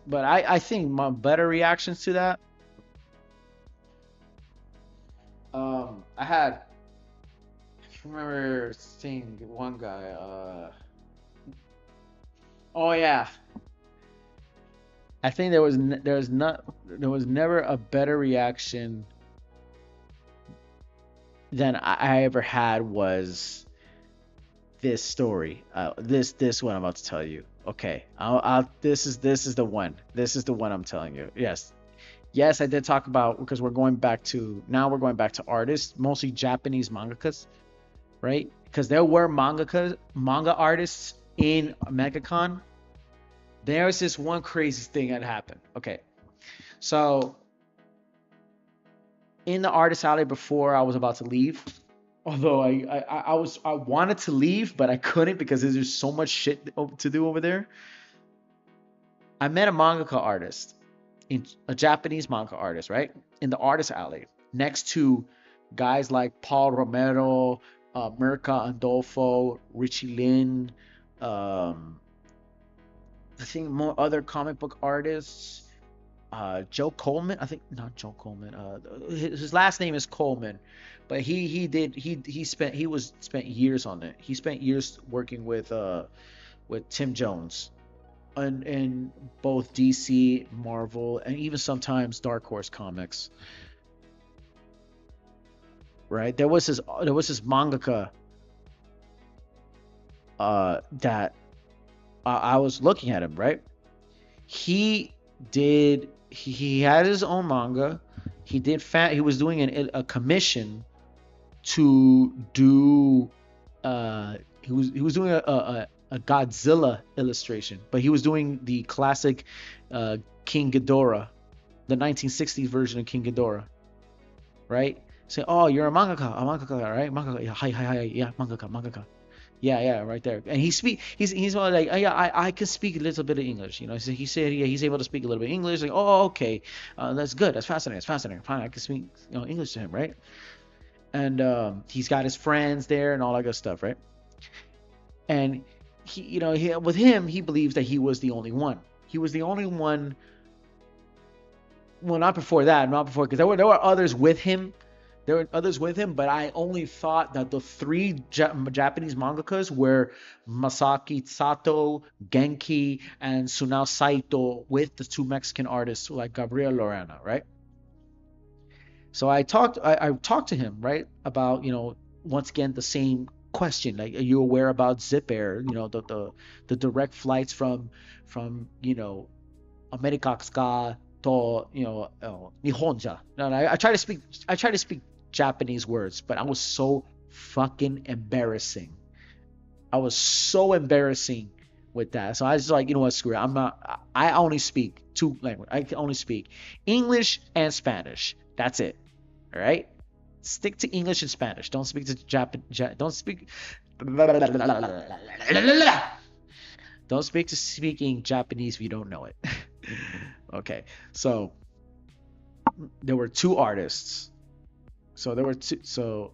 but I think my better reactions to that. I remember seeing one guy. Oh yeah, I think there was never a better reaction than I ever had was this story. This one I'm about to tell you. Okay, this is the one. This is the one I'm telling you. Yes, I did talk about, because we're going back to artists, mostly Japanese mangakas, right? Because there were manga artists in MegaCon. There's this one crazy thing that happened. Okay, so in the artist alley before I was about to leave, although I wanted to leave, but I couldn't because there's so much shit to do over there. I met a mangaka artist, a Japanese manga artist, right? In the artist alley, next to guys like Paul Romero, Mirka Andolfo, Richie Lin, I think more other comic book artists. Joe Coleman, I think, not Joe Coleman. His last name is Coleman, but he spent years on it. He spent years working with Tim Jones, and both DC, Marvel, and even sometimes Dark Horse Comics. Right? There was this mangaka that I was looking at him, right? He had his own manga. He was doing a commission to do he was doing a Godzilla illustration, but he was doing the classic King Ghidorah, the 1960s version of King Ghidorah, right? Say, oh, you're a mangaka, right? Mangaka, yeah, hi, yeah, mangaka. Yeah, right there. And he's like, oh, yeah, I can speak a little bit of English, So he said, yeah, he's able to speak a little bit of English. Like, oh, okay, that's good, that's fascinating. Fine, I can speak, English to him, right? And he's got his friends there and all that good stuff, right? And with him, he believes that he was the only one. He was the only one. Well, not before, because there were others with him. But I only thought that the three Japanese mangakas were Masaki Sato, Genki, and Sunao Saito, with the two Mexican artists like Gabriel Lorena, right? So I talked to him, right, about, once again, the same question like, are you aware about Zip Air? You know, the direct flights from America to Nihonja. No, I try to speak Japanese words, but I was so fucking embarrassing. I was so embarrassing with that. So I was like, you know what, screw it. I'm not. I only speak two languages. I can only speak English and Spanish. That's it. All right. Stick to English and Spanish. Don't speak to Don't speak. Don't speak to speaking Japanese if you don't know it. Okay. So there were two artists. So there were two. So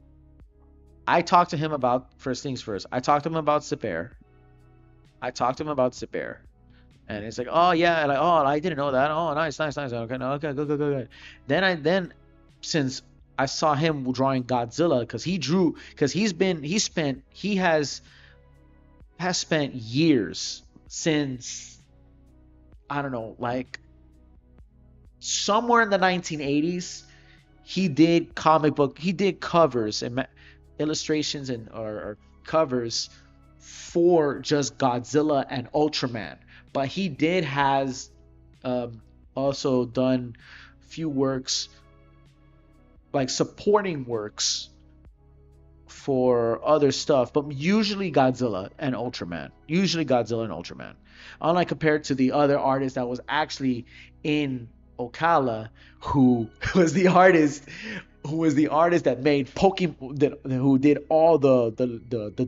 I talked to him about first things first. I talked to him about Zip Air. I talked to him about Zip Air. And it's like, oh yeah, like, oh, I didn't know that. Oh, nice, nice, nice. Okay, no, okay, good, good, good, good. Then since I saw him drawing Godzilla, because he has spent years since, I don't know, like somewhere in the 1980s, he did covers and illustrations and or covers for just Godzilla and Ultraman. But he did has also done few works, like supporting works for other stuff, but usually Godzilla and Ultraman. Usually Godzilla and Ultraman. Unlike compared to the other artist that was actually in Ocala, who was the artist that made Pokemon, who did all the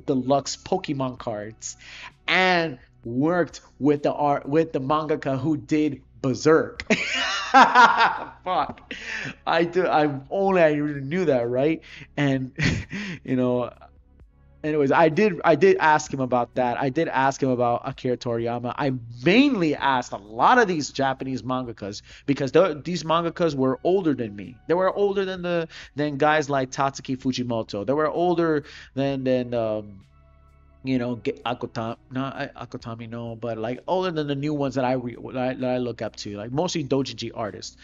deluxe Pokemon cards, and worked with the mangaka who did Berserk. Fuck. I really knew that, right? And you know, anyways, I did ask him about that. I did ask him about Akira Toriyama. I mainly asked a lot of these Japanese mangakas because these mangakas were older than me. They were older than guys like Tatsuki Fujimoto. They were older than Akutami, no, but like older than the new ones that I look up to, like mostly doujinshi artists.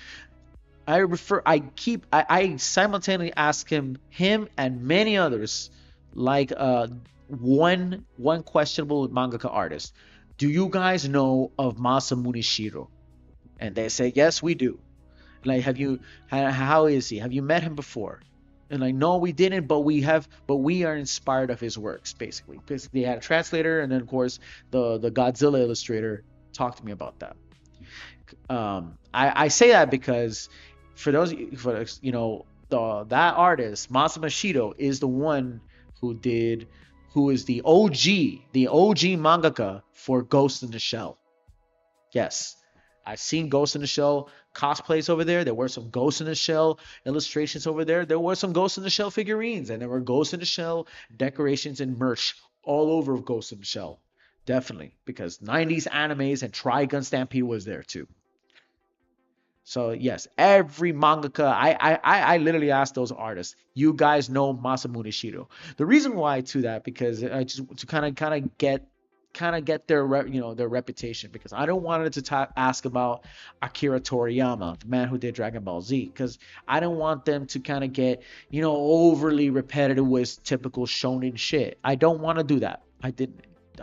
I simultaneously ask him and many others, like one questionable mangaka artist. Do you guys know of Masamune Shiro? And they say, yes, we do. Like, how is he? Have you met him before? And like, no, we didn't, but we are inspired of his works, basically. Because they had a translator, and then of course the Godzilla illustrator talked to me about that. I say that because that artist Masama Shido is the one who is the OG mangaka for Ghost in the Shell. Yes, I've seen Ghost in the Shell cosplays over there. There were some Ghost in the Shell illustrations over there. There were some Ghost in the Shell figurines, and there were Ghost in the Shell decorations and merch all over Ghost in the Shell. Definitely, because 90s animes and Trigun Stampede was there too. So yes, every mangaka, I literally asked those artists, you guys know Masamune Shido. The reason why to that, because I just to kind of get their reputation, because I don't want to ask about Akira Toriyama, the man who did Dragon Ball Z, because I don't want them to kind of get overly repetitive with typical shonen shit. I don't want to do that. I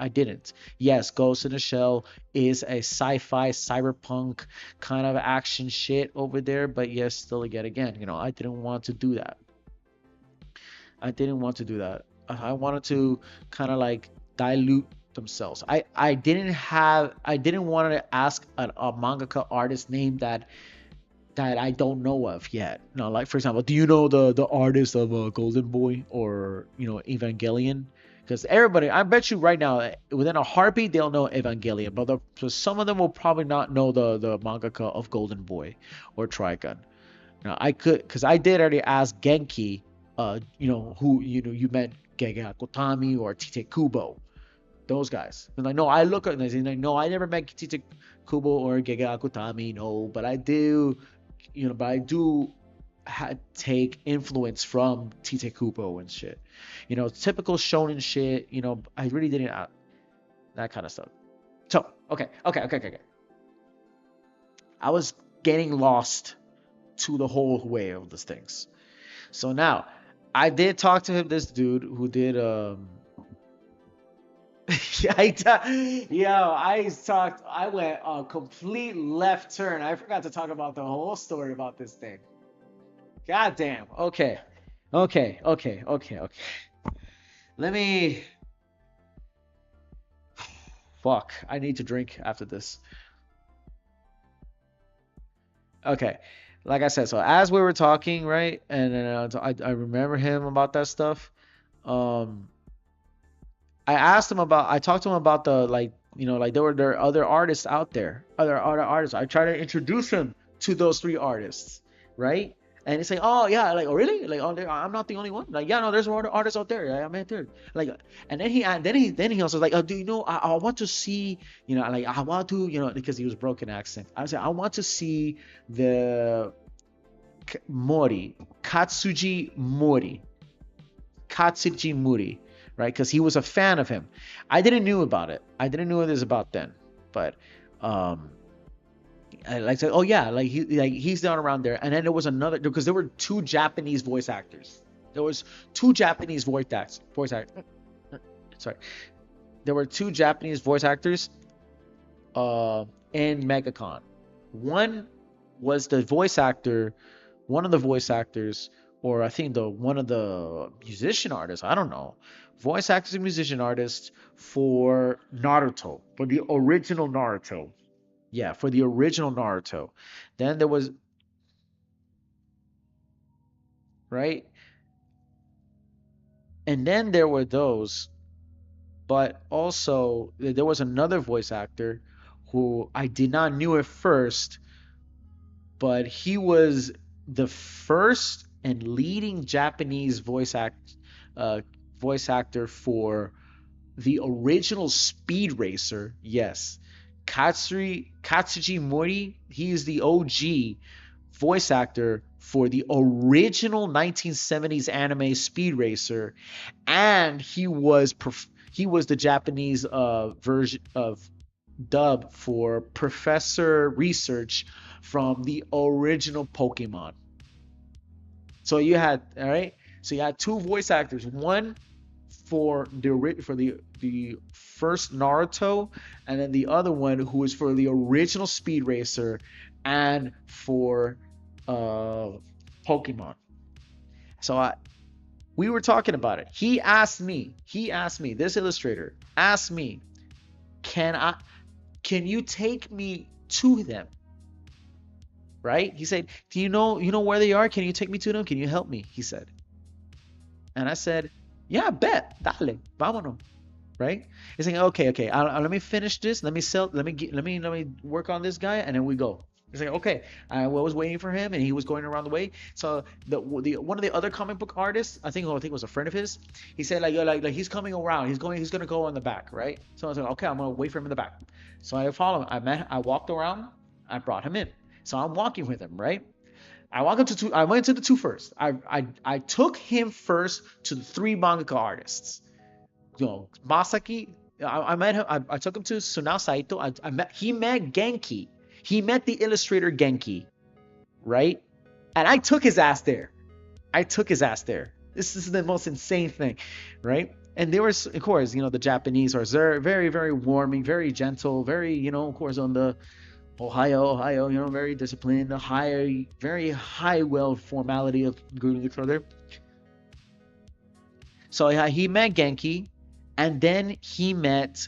didn't. Yes, Ghost in the Shell is a sci-fi cyberpunk kind of action shit over there, but yes, still again, I didn't want to do that. I didn't want to do that. I wanted to kind of like dilute themselves. I didn't want to ask a mangaka artist name that I don't know of yet. No, like for example, do you know the artist of Golden Boy or Evangelion? Because everybody, I bet you right now, within a heartbeat, they'll know Evangelion, but so some of them will probably not know the mangaka of Golden Boy or Trigun. Now I could, because I did already ask Genki, who you meant Gege Akutami or Tite Kubo, those guys. And like, no, I look at this and like, no, I never met Tite Kubo or Gege Akutami, no, but I do, take influence from Tite Kubo and shit. Typical shonen shit. I really didn't that kind of stuff. So, okay. I was getting lost to the whole way of these things. So now, I did talk to him, this dude who did I went a complete left turn. I forgot to talk about the whole story about this thing. God damn. Okay. Okay. Let me. Fuck. I need to drink after this. Okay. Like I said, so as we were talking, right, and then I remember him about that stuff. Um, I talked to him about the like, like there are other artists out there, other artists. I try to introduce him to those three artists, right? And he's like, oh yeah, like, oh really? Like, oh, I'm not the only one. Like, yeah, no, there's other artists out there. I'm out there. Like, and then he also like, oh, do you know? I want to see, like I want to, because he was broken accent. I said, I want to see the Mori, Katsuji Mori, right? Because he was a fan of him. I didn't knew about it. I didn't know this about then, but um, I like said, oh yeah, he's down around there. And then there was another because there were two Japanese voice actors. There was two Japanese voice actors. Sorry, there were two Japanese voice actors in MegaCon. One was the voice actor, one of the voice actors, or I think the one of the musician artists, I don't know, voice actors and musician artists for Naruto, for the original Naruto. Yeah, for the original Naruto. Then there was, right? And then there were those, but also there was another voice actor who I did not knew at first, but he was the first and leading Japanese uh, voice actor for the original Speed Racer. Yes, Katsuji Mori. He is the OG voice actor for the original 1970s anime Speed Racer, and he was the Japanese version of dub for Professor Research from the original Pokemon. So you had all right. So you had two voice actors, one for the first Naruto, and then the other one who was for the original Speed Racer and for uh, Pokemon. So we were talking about it. He asked me, this illustrator asked me, can I, can you take me to them? Right? He said, do you know where they are? Can you take me to them? Can you help me? He said. And I said, yeah, bet, dale, vámonos. Right? He's saying, okay, let me finish this. Let me work on this guy, and then we go. He's like, okay. I was waiting for him, and he was going around the way. So the one of the other comic book artists, I think it was a friend of his. He said like he's coming around. He's gonna go in the back, right? So I was like, okay, I'm gonna wait for him in the back. So I follow him. I walked around. I brought him in. So I'm walking with him, right? I went to the two first. I took him first to the three manga artists. Masaki. I met him. I took him to Sunao Saito. He met Genki. He met the illustrator Genki, right? And I took his ass there. I took his ass there. This is the most insane thing, right? And there was, of course, the Japanese are very, very warming, very gentle, very, of course, on the Ohio, very disciplined, very high, well formality of greeting each other. So yeah, he met Genki, and then he met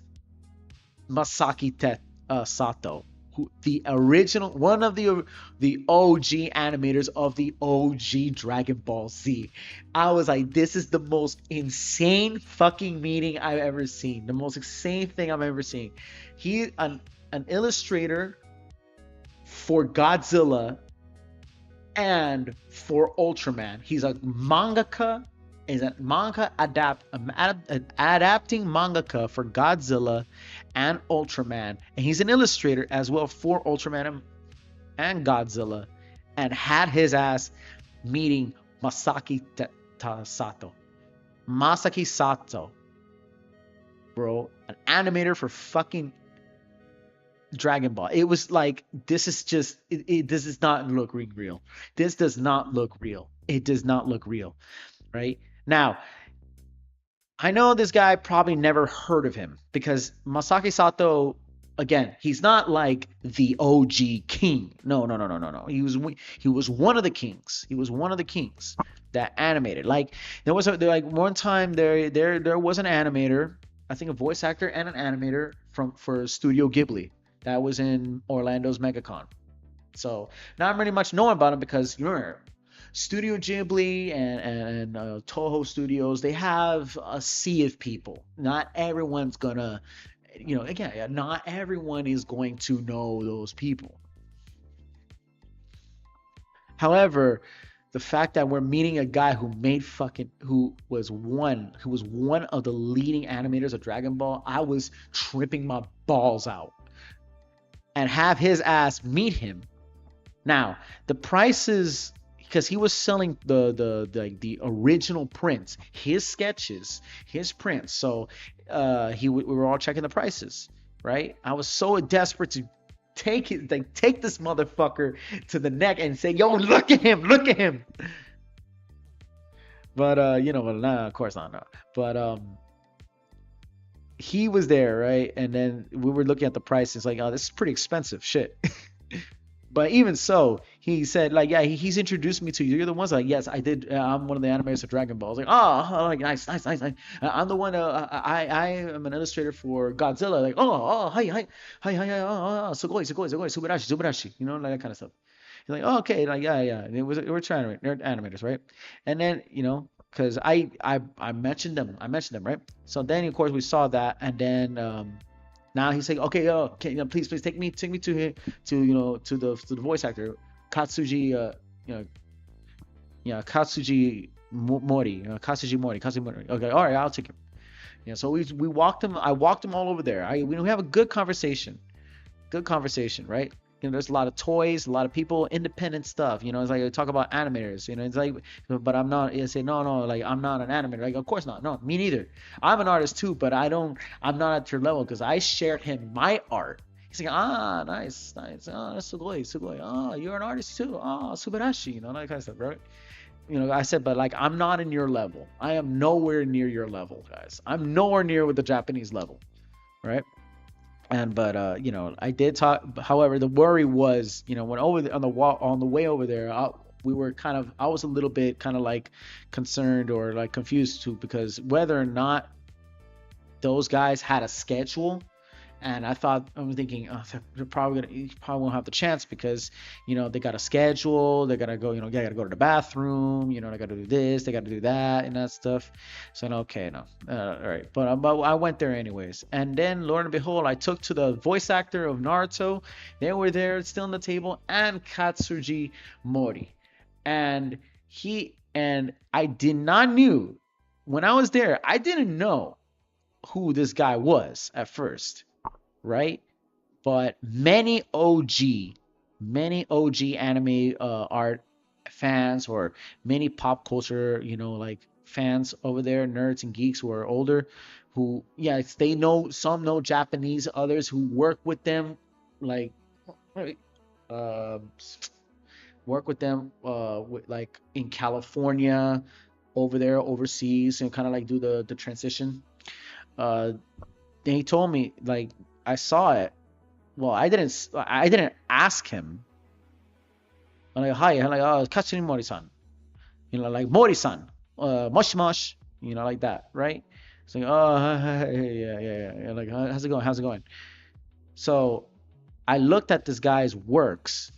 Sato, who the original one of the OG animators of the OG Dragon Ball Z. I was like, this is the most insane fucking meeting I've ever seen. The most insane thing I've ever seen. He an illustrator for Godzilla and for Ultraman. He's a mangaka, is a manga adapting mangaka for Godzilla and Ultraman, and he's an illustrator as well for Ultraman and Godzilla, and had his ass meeting Sato. Masaki Sato, bro, an animator for fucking Dragon Ball. It was like, this is just this does not look real. This does not look real. It does not look real, right? Now, I know this guy probably never heard of him because Masaki Sato, again, he's not like the OG king. No, no, no, no, no, no. He was one of the kings. He was one of the kings that animated. Like like one time there was an animator, I think a voice actor and an animator for Studio Ghibli that was in Orlando's MegaCon. So not really much knowing about him because you remember Studio Ghibli and Toho Studios, they have a sea of people. Not everyone's gonna, again, yeah, not everyone is going to know those people. However, the fact that we're meeting a guy who was one of the leading animators of Dragon Ball, I was tripping my balls out. And have his ass meet him. Now, the prices, because he was selling the original prints, his sketches, his prints. So we were all checking the prices, right? I was so desperate to take this motherfucker to the neck and say, "Yo, look at him." But well, nah, of course not, no. But he was there, right? And then we were looking at the prices, like, oh, this is pretty expensive, shit. But even so, he said, like, yeah, he's introduced me to you. You're the ones, like, yes, I did. I'm one of the animators of Dragon Ball. I was like, oh, like, nice, nice, nice, nice. I'm the one. I am an illustrator for Godzilla. Like, hi, hi, hi, hi, hi, sugoi, sugoi, sugoi, subarashi, subarashi. Like that kind of stuff. He's like, oh, okay, like, yeah, yeah. And we're trying to nerd animators, right? And then, because I mentioned them, right? So then, of course, we saw that, and then now he's saying, okay, please take me to him, to the voice actor, Katsuji, Katsuji Mori, Katsuji Mori. Okay, all right, I'll take him. So we walked him. I walked him all over there. We have a good conversation, right? There's a lot of toys, a lot of people, independent stuff. It's like I talk about animators. It's like, but I'm not. I say no, like I'm not an animator. Like, of course not. No, me neither. I'm an artist too, but I'm not at your level because I shared him my art. He's like, nice, nice. That's sugoi, sugoi. You're an artist too. Subarashi. That kind of stuff, right? I said, but like I'm not in your level. I am nowhere near your level, guys. I'm nowhere near with the Japanese level, right? But I did talk. However, the worry was, when on the way over there, I was a little bit kind of like concerned or like confused too, because whether or not those guys had a schedule. And I'm thinking, oh, they're you probably won't have the chance because, they got a schedule, they gotta go, they gotta go to the bathroom, they gotta do this, they gotta do that, and that stuff. So, okay, no, all right. But I went there anyways. And then, Lord and behold, I took to the voice actor of Naruto. They were there, still on the table, and Katsuji Mori. And I did not knew when I was there. I didn't know who this guy was at first. Right? But many OG anime art fans or many pop culture, like fans over there, nerds and geeks who are older, who, they know, some know Japanese, others who work with them, like, uh, work with them, like in California, over there, overseas, and kind of like do the transition. Then he told me, like, I saw it. Well, I didn't ask him. I'm like, hi. I'm like, oh, Katsuni Mori-san. Like Mori-san. Mosh mosh. Like that, right? It's like, oh, yeah. Like, how's it going? So I looked at this guy's works.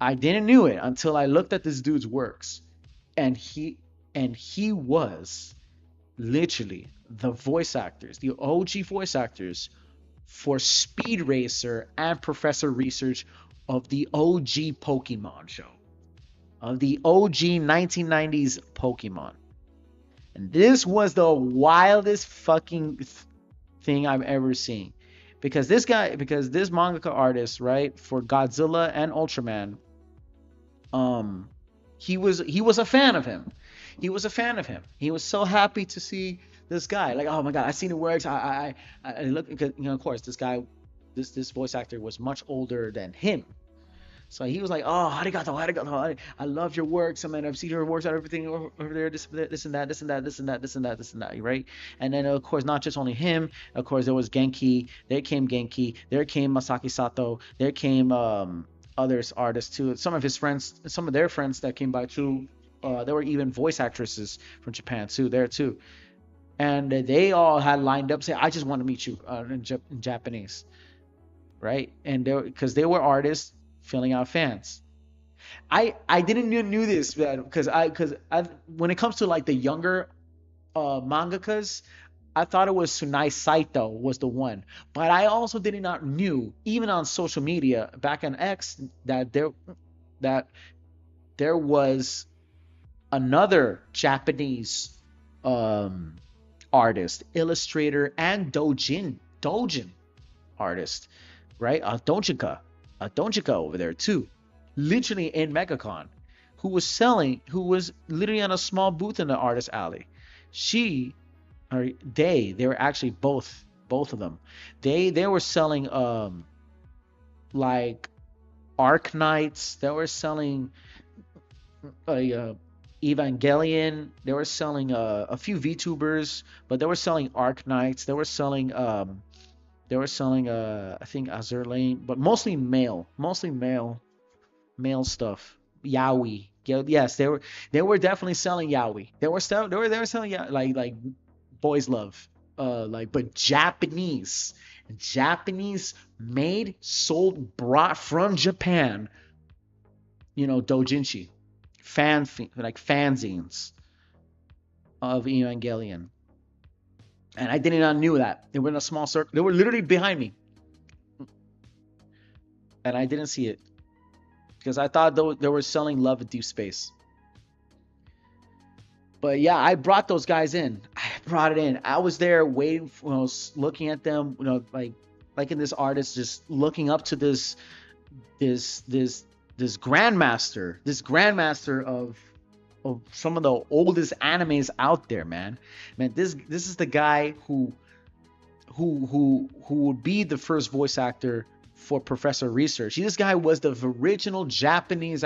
I didn't knew it until I looked at this dude's works. And he was literally the OG voice actors for Speed Racer and Professor Research of the OG Pokemon show, of the OG 1990s Pokemon. And this was the wildest fucking thing I've ever seen. Because this mangaka artist, right, for Godzilla and Ultraman, he was a fan of him. He was so happy to see this guy. Like, oh my god, I seen it works. I look, because of course this guy, this voice actor was much older than him. So he was like, "Oh, arigato, arigato. I love your works. I mean, I've seen your works and everything over there. This and that, this and that, this and that, this and that, this and that, right?" And then of course, not just only him. Of course, there was Genki. There came Genki. There came Masaki Sato. There came others artists too. Some of his friends, some of their friends that came by too. There were even voice actresses from Japan too there too, and they all had lined up say, "I just want to meet you in Japanese." Right? And because they were artists filling out fans. I didn't even knew this because I when it comes to like the younger mangakas, I thought it was Tsunai Saito was the one, but I also did not knew even on social media back on X that there was another Japanese um, artist, illustrator, and dojin artist, right? A Donjika over there too, literally in MegaCon, who was literally on a small booth in the artist alley. She or they were actually both of them. They were selling like Arc Knights. They were selling Evangelion. They were selling a few VTubers, but they were selling Arc Knights. They were selling I think Azur Lane, but mostly male stuff. Yaoi. Yes, they were definitely selling yaoi. They were selling like boys love. Like but Japanese made, sold, brought from Japan, doujinshi, like fanzines of Evangelion. And I did not knew that. They were in a small circle. They were literally behind me, and I didn't see it because I thought they were selling Love at Deep Space. But yeah, I brought those guys in. I brought it in. I was there waiting, looking at them, like in this artist, just looking up to this grandmaster of some of the oldest animes out there, man. Man, this is the guy who would be the first voice actor for Professor Research. This guy was the original Japanese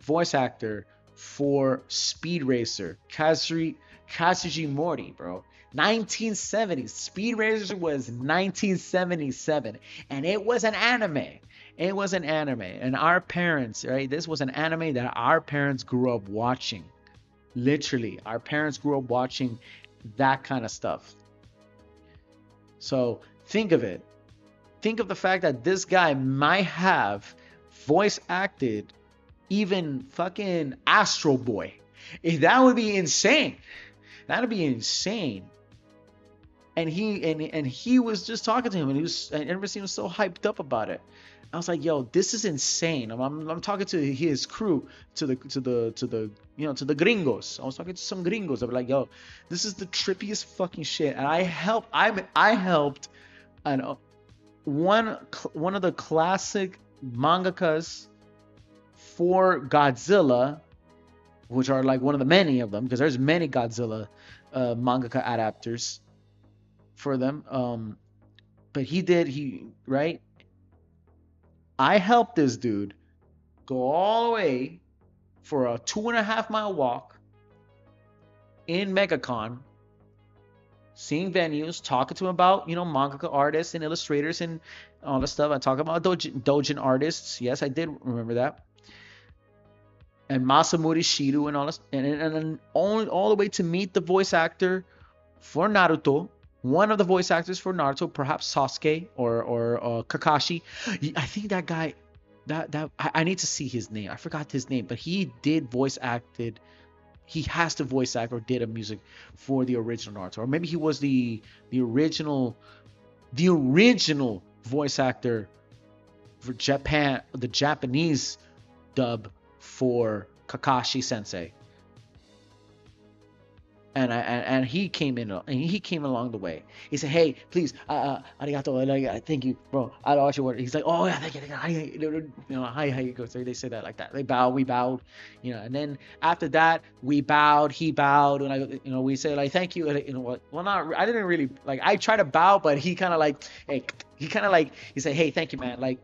voice actor for Speed Racer, Katsuji Mori, bro. 1970s. Speed Racer was 1977, and it was an anime. It was an anime, and our parents, right? This was an anime that our parents grew up watching. Literally, our parents grew up watching that kind of stuff. So think of it. Think of the fact that this guy might have voice acted even fucking Astro Boy. If that would be insane. That'd be insane. And he was just talking to him, and everybody was so hyped up about it. I was like, yo, this is insane. I'm talking to his crew, to the gringos. I was talking to some gringos. I was like, yo, this is the trippiest fucking shit. And I helped and one of the classic mangakas for Godzilla, which are like one of the many of them, because there's many Godzilla mangaka adapters for them. But right? I helped this dude go all the way for a 2.5 mile walk in MegaCon, seeing venues, talking to him about, mangaka artists and illustrators and all the stuff. I talk about doujin artists. Yes, I did remember that. And Masamune Shido and all this. And all the way to meet the voice actor for Naruto. One of the voice actors for Naruto, perhaps Sasuke or Kakashi. I think that guy, I need to see his name. I forgot his name, but he did voice acted. He has to voice act or did a music for the original Naruto, or maybe he was the original voice actor for Japan, the Japanese dub for Kakashi Sensei. And he came in and he came along the way. He said, "Hey, please, arigato, thank you, bro. I watch your work." He's like, "Oh yeah, thank you, hi, how you go?" So they say that like that. We bowed, and then after that, we bowed. He bowed, and we say like, "Thank you." And, well, not. I didn't really like. I tried to bow, but he kind of like, hey, he said, "Hey, thank you, man. Like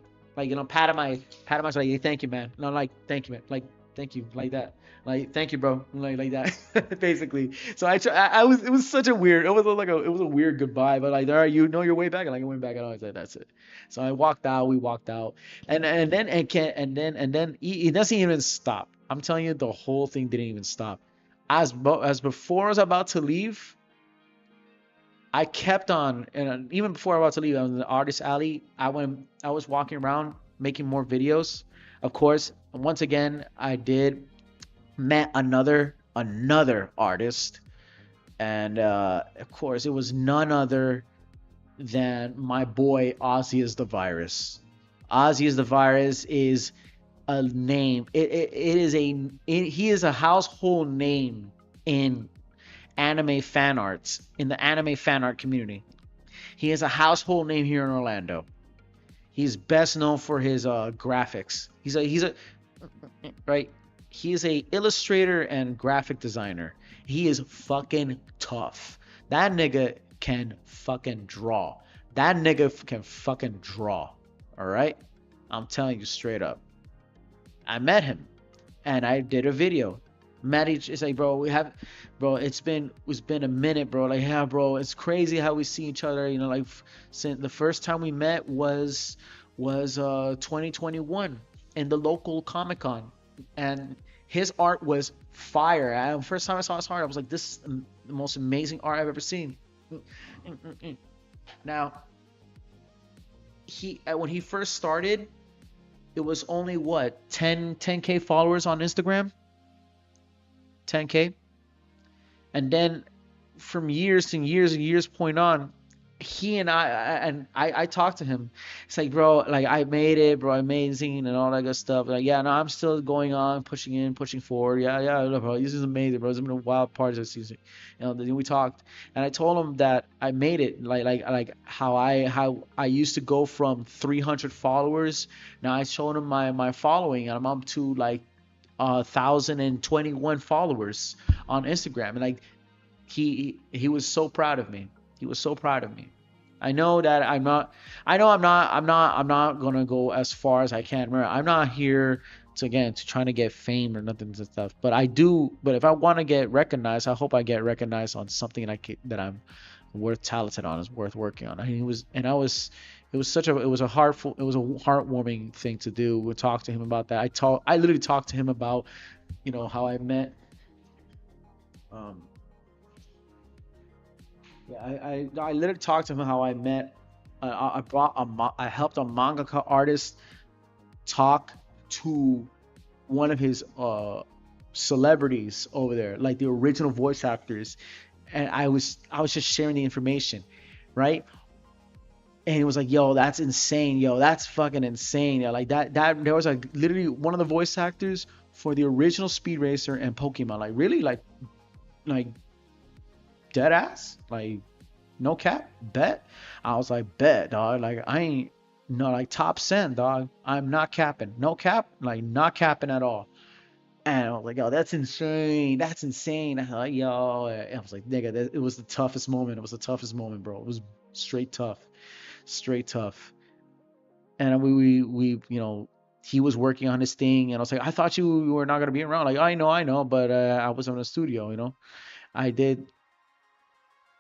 like, pat on my, like, hey, thank you, man. No, like, thank you, man. Like, thank you, like that. Like, thank you, bro. Like that, basically. So I was, it was such a weird, it was a weird goodbye, but like, all right, you know your way back, and like, I went back, and I was like, that's it. So I walked out, we walked out, and then it doesn't even stop. I'm telling you, the whole thing didn't even stop. As before I was about to leave, I kept on, and even before I was about to leave, I was in the artist alley. I was walking around making more videos. Of course, once again, I did met another artist, and of course, it was none other than my boy Ozzy is the Virus. Ozzy is the Virus is a name. It is he is a household name in anime fan arts, in the anime fan art community. He is a household name here in Orlando. He's best known for his graphics. He's a right. He is a illustrator and graphic designer. He is fucking tough. That nigga can fucking draw. That nigga can fucking draw. All right? I'm telling you straight up. I met him and I did a video. Maddie is like, bro, it's been a minute, bro. Like, yeah, bro, it's crazy how we see each other. You know, like, since the first time we met was 2021 in the local Comic Con, and his art was fire. The first time I saw his art, I was like, this is the most amazing art I've ever seen. Now, when he first started, it was only what 10K followers on Instagram. 10K, and then from years and years and years point on, I talked to him. It's like, bro, like, I made it, bro, amazing, and all that good stuff. Like, yeah, no, I'm still going on, pushing forward. Yeah, bro, this is amazing, bro. It's been a wild part this season. You know, then we talked, and I told him that I made it, like how I used to go from 300 followers. Now I showed him my following, and I'm up to like 1,021 followers on Instagram, and like he was so proud of me. He was so proud of me. I know that I'm not gonna go as far as I can. Remember, I'm not here to trying to get fame or nothing and stuff. But I do. But if I want to get recognized, I hope I get recognized on something that I'm worth talented on, is worth working on. I mean, it was a heartwarming thing to do. We talked to him about that. I literally talked to him about, you know, how I met. Yeah, I literally talked to him how I met. I helped a mangaka artist talk to one of his celebrities over there, like the original voice actors, and I was just sharing the information, right? And he was like, "Yo, that's insane. Yo, that's fucking insane. Yeah, like that there was like literally one of the voice actors for the original Speed Racer and Pokemon. Like, really, like dead ass, like no cap, bet." I was like, "Bet, dog. Like, I ain't no, like, top cent, dog. I'm not capping, no cap, like not capping at all." And I was like, "Yo, that's insane. That's insane." I was like, "Yo," I was like, "Nigga, it was the toughest moment. It was the toughest moment, bro. It was straight tough." Straight tough. And you know, he was working on his thing, and I was like, "I thought you were not gonna be around." Like, I know, but I was in the studio, you know. I did.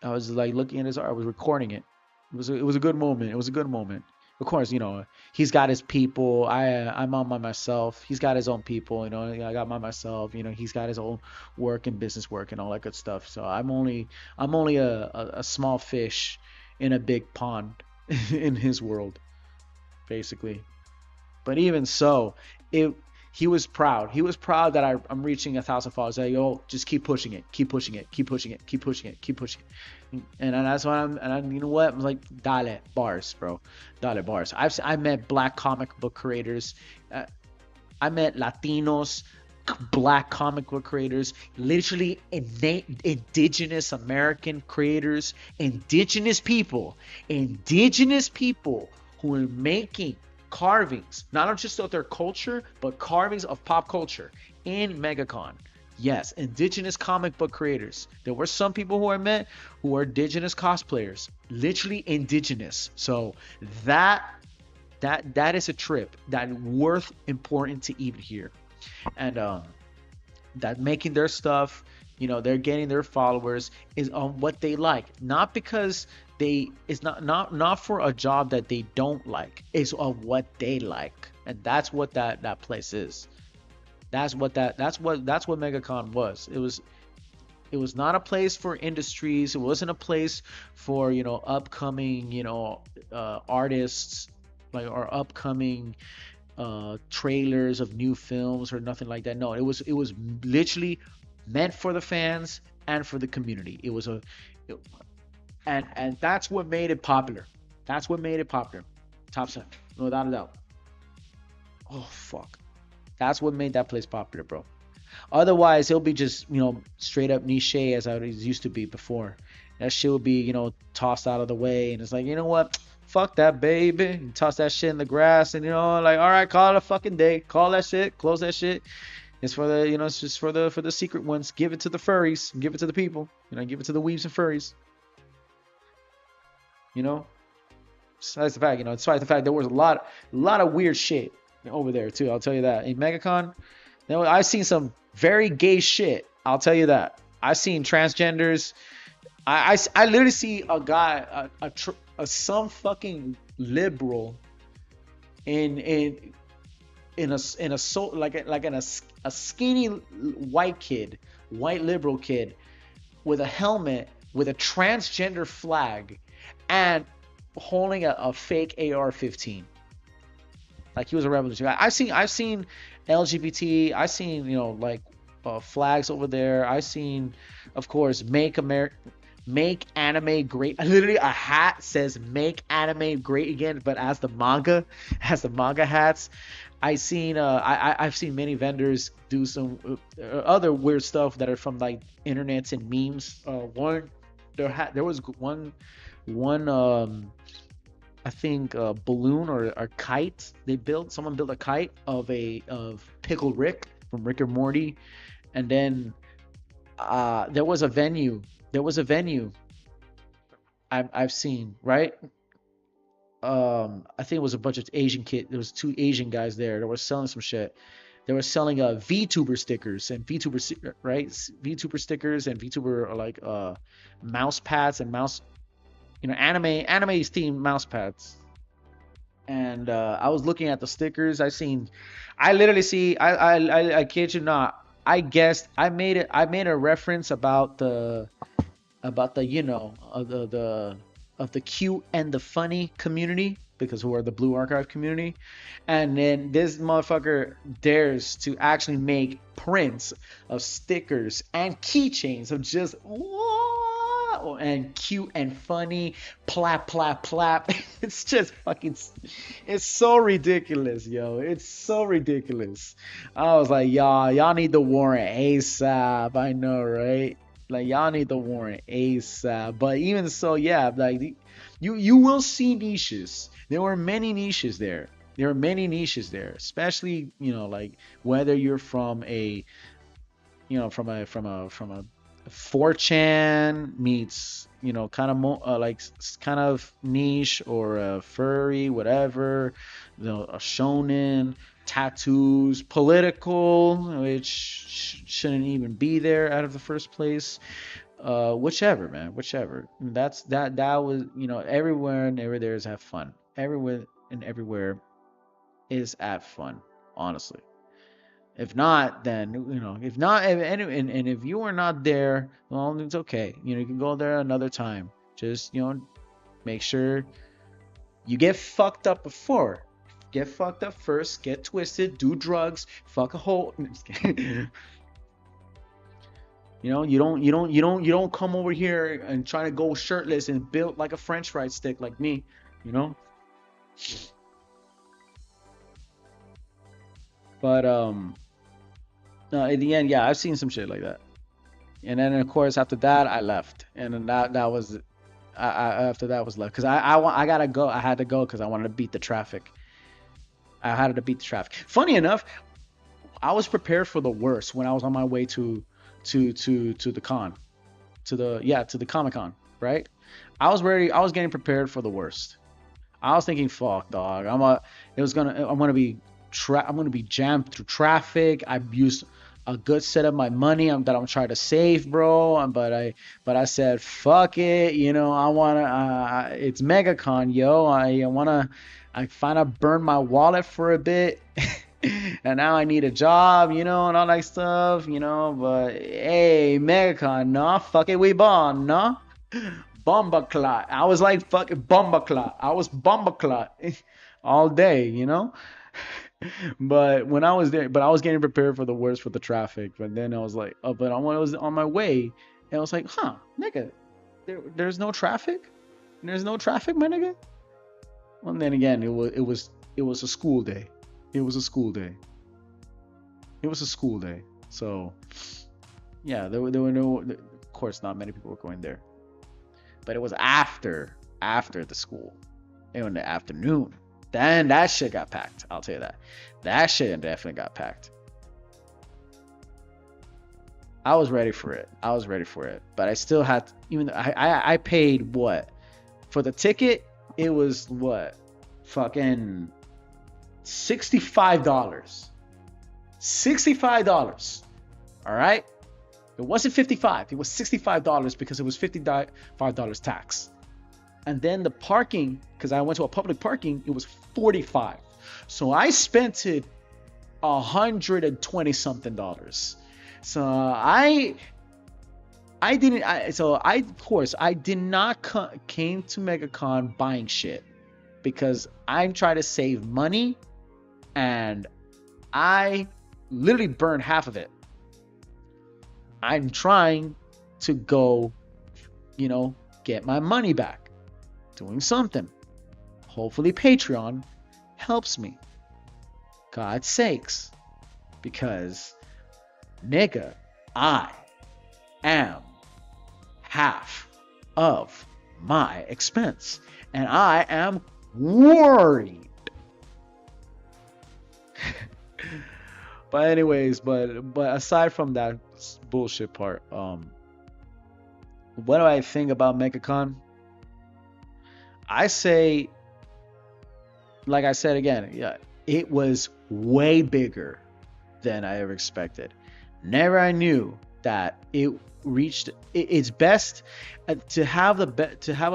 I was like looking at his art. I was recording it. It was a good moment. It was a good moment. Of course, you know, he's got his people. I'm on by myself. He's got his own people. You know, I got by myself. You know, he's got his own work and business work and all that good stuff. So I'm only a small fish in a big pond in his world, basically. But even so, it he was proud. He was proud that I'm reaching 1,000 followers. Like, yo, just keep pushing it, keep pushing it, keep pushing it, keep pushing it, keep pushing it. And that's why you know what? I'm like, dale bars, bro, dale bars. I met black comic book creators. I met Latinos, black comic book creators, literally indigenous American creators, indigenous people who are making carvings, not just of their culture, but carvings of pop culture in MegaCon. Yes, indigenous comic book creators. There were some people who I met who are indigenous cosplayers, literally indigenous. So that that is a trip that worth important to even hear. And that making their stuff, they're getting their followers is on what they like, not because they it's not for a job that they don't like. It's on what they like, and that's what that place is. That's what MegaCon was. It was not a place for industries. It wasn't a place for upcoming artists, like, or upcoming trailers of new films or nothing like that. No, it was literally meant for the fans and for the community. It- and that's what made it popular. That's what made it popular. Top 7, no without a doubt. Oh fuck, that's what made that place popular, bro. Otherwise, it'll be just straight up niche as I used to be before. That shit will be tossed out of the way, and it's like, you know what? Fuck that, baby. And toss that shit in the grass, and like, all right, call it a fucking day. Call that shit. Close that shit. It's for the it's just for the secret ones. Give it to the furries. Give it to the people. Give it to the weebs and furries. You know. Besides the fact, despite the fact there was a lot of weird shit over there too. I'll tell you that in MegaCon. I've seen some very gay shit. I'll tell you that. I've seen transgenders. I literally see a guy, some fucking liberal in a so like in a skinny white liberal kid with a helmet with a transgender flag and holding a fake AR-15. Like he was a revolutionary. I've seen LGBT. I've seen like flags over there. I've seen, of course, make anime great. Literally, a hat says "Make anime great again," but as the manga hats. I've seen many vendors do some other weird stuff that are from like internets and memes. There was one I think balloon or a kite someone built a kite of Pickle Rick from Rick and Morty. And then there was a venue I've seen, right. I think it was a bunch of Asian kids. There was two Asian guys there that were selling some shit. They were selling VTuber stickers and VTuber stickers and VTuber like mouse pads and mouse anime themed mouse pads. And I was looking at the stickers. I literally see. I kid you not. I guessed. I made a reference about the of the cute and the funny community, because who are the Blue Archive community. And then this motherfucker dares to actually make prints of stickers and keychains of just whoa and cute and funny plap plap plap. It's just fucking, it's so ridiculous, yo. It's so ridiculous. I was like, y'all need the warrant ASAP. I know, right? Like, y'all need the warrant ASAP. But even so, yeah, like you will see niches. There were many niches there. There are many niches there, especially like whether you're from a from a 4chan meets kind of like kind of niche, or a furry, whatever, a shonen, tattoos, political, which shouldn't even be there out of the first place. Whichever, man, whichever. That was everywhere and everywhere there is have fun. Everywhere and everywhere is at fun, honestly. If not, then if not, and if you are not there, well, it's okay. You can go there another time. Just make sure you get fucked up before. Get fucked up first. Get twisted. Do drugs. Fuck a hole. You don't come over here and try to go shirtless and built like a French fry stick like me. You know. But in the end, yeah, I've seen some shit like that. And then of course after that I left, and then that was after that was left because I gotta go. I had to go because I wanted to beat the traffic. I had to beat the traffic. Funny enough, I was prepared for the worst when I was on my way to the con, to the Comic Con, right? I was getting prepared for the worst. I was thinking, fuck, dog. I'm gonna be jammed through traffic. I've used a good set of my money that I'm trying to save, bro. But I said, fuck it. I wanna. It's MegaCon, yo. I finna burn my wallet for a bit. And now I need a job, and all that stuff. But hey, MegaCon, no, fuck it, we born, no? Bomba clot. I was like fucking bomba clot. I was bomba clot all day. But when I was there, but I was getting prepared for the worst for the traffic. But then I was like, oh, but when I was on my way, and I was like, huh, nigga, there's no traffic. There's no traffic, my nigga. Well, then again, it was a school day. It was a school day. It was a school day. So yeah, there were no. Of course, not many people were going there. But it was after the school, in the afternoon. Then that shit got packed. I'll tell you that. That shit definitely got packed. I was ready for it. But I still had to, even though I paid what for the ticket. It was what, fucking $65. $65. All right. It wasn't 55. It was $65 because it was $55 tax. And then the parking, because I went to a public parking, it was 45. So I spent it $120 something. So of course I did not came to MegaCon buying shit, because I'm trying to save money, and I literally burned half of it. I'm trying to go, get my money back, doing something. Hopefully Patreon helps me. God's sakes. Because, nigga, I am half of my expense. And I am worried. But anyways, but aside from that bullshit part, what do I think about MegaCon? I say, like I said again, yeah, it was way bigger than I ever expected. Never I knew that it reached its best. To have a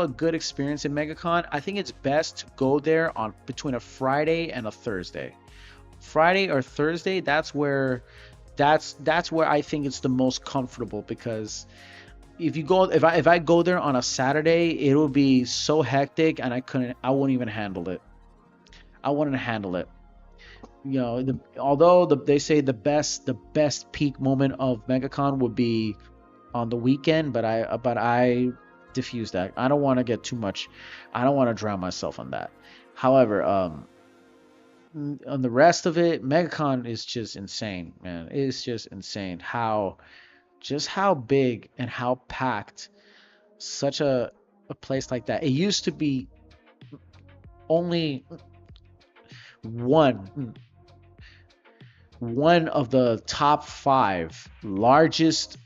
good experience in MegaCon, I think it's best to go there on between a Friday and a Thursday. Friday or Thursday, that's where I think it's the most comfortable, because if I go there on a Saturday, it will be so hectic, and I wouldn't even handle it. I wouldn't handle it. Although they say the best peak moment of MegaCon would be on the weekend, but I diffuse that. I don't want to get too much. I don't want to drown myself on that. However, on the rest of it, MegaCon is just insane, man. It's just insane how big and how packed such a place like that. It used to be only one of the top 5 largest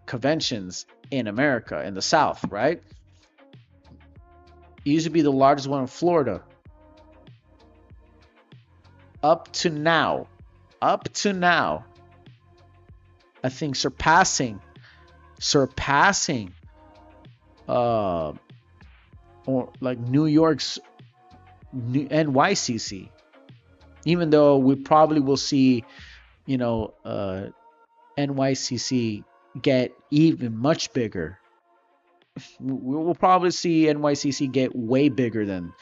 conventions in America, in the South, right? It used to be the largest one in Florida. Up to now, I think surpassing or like New York's NYCC. Even though we probably will see, NYCC get even much bigger. We will probably see NYCC get way bigger than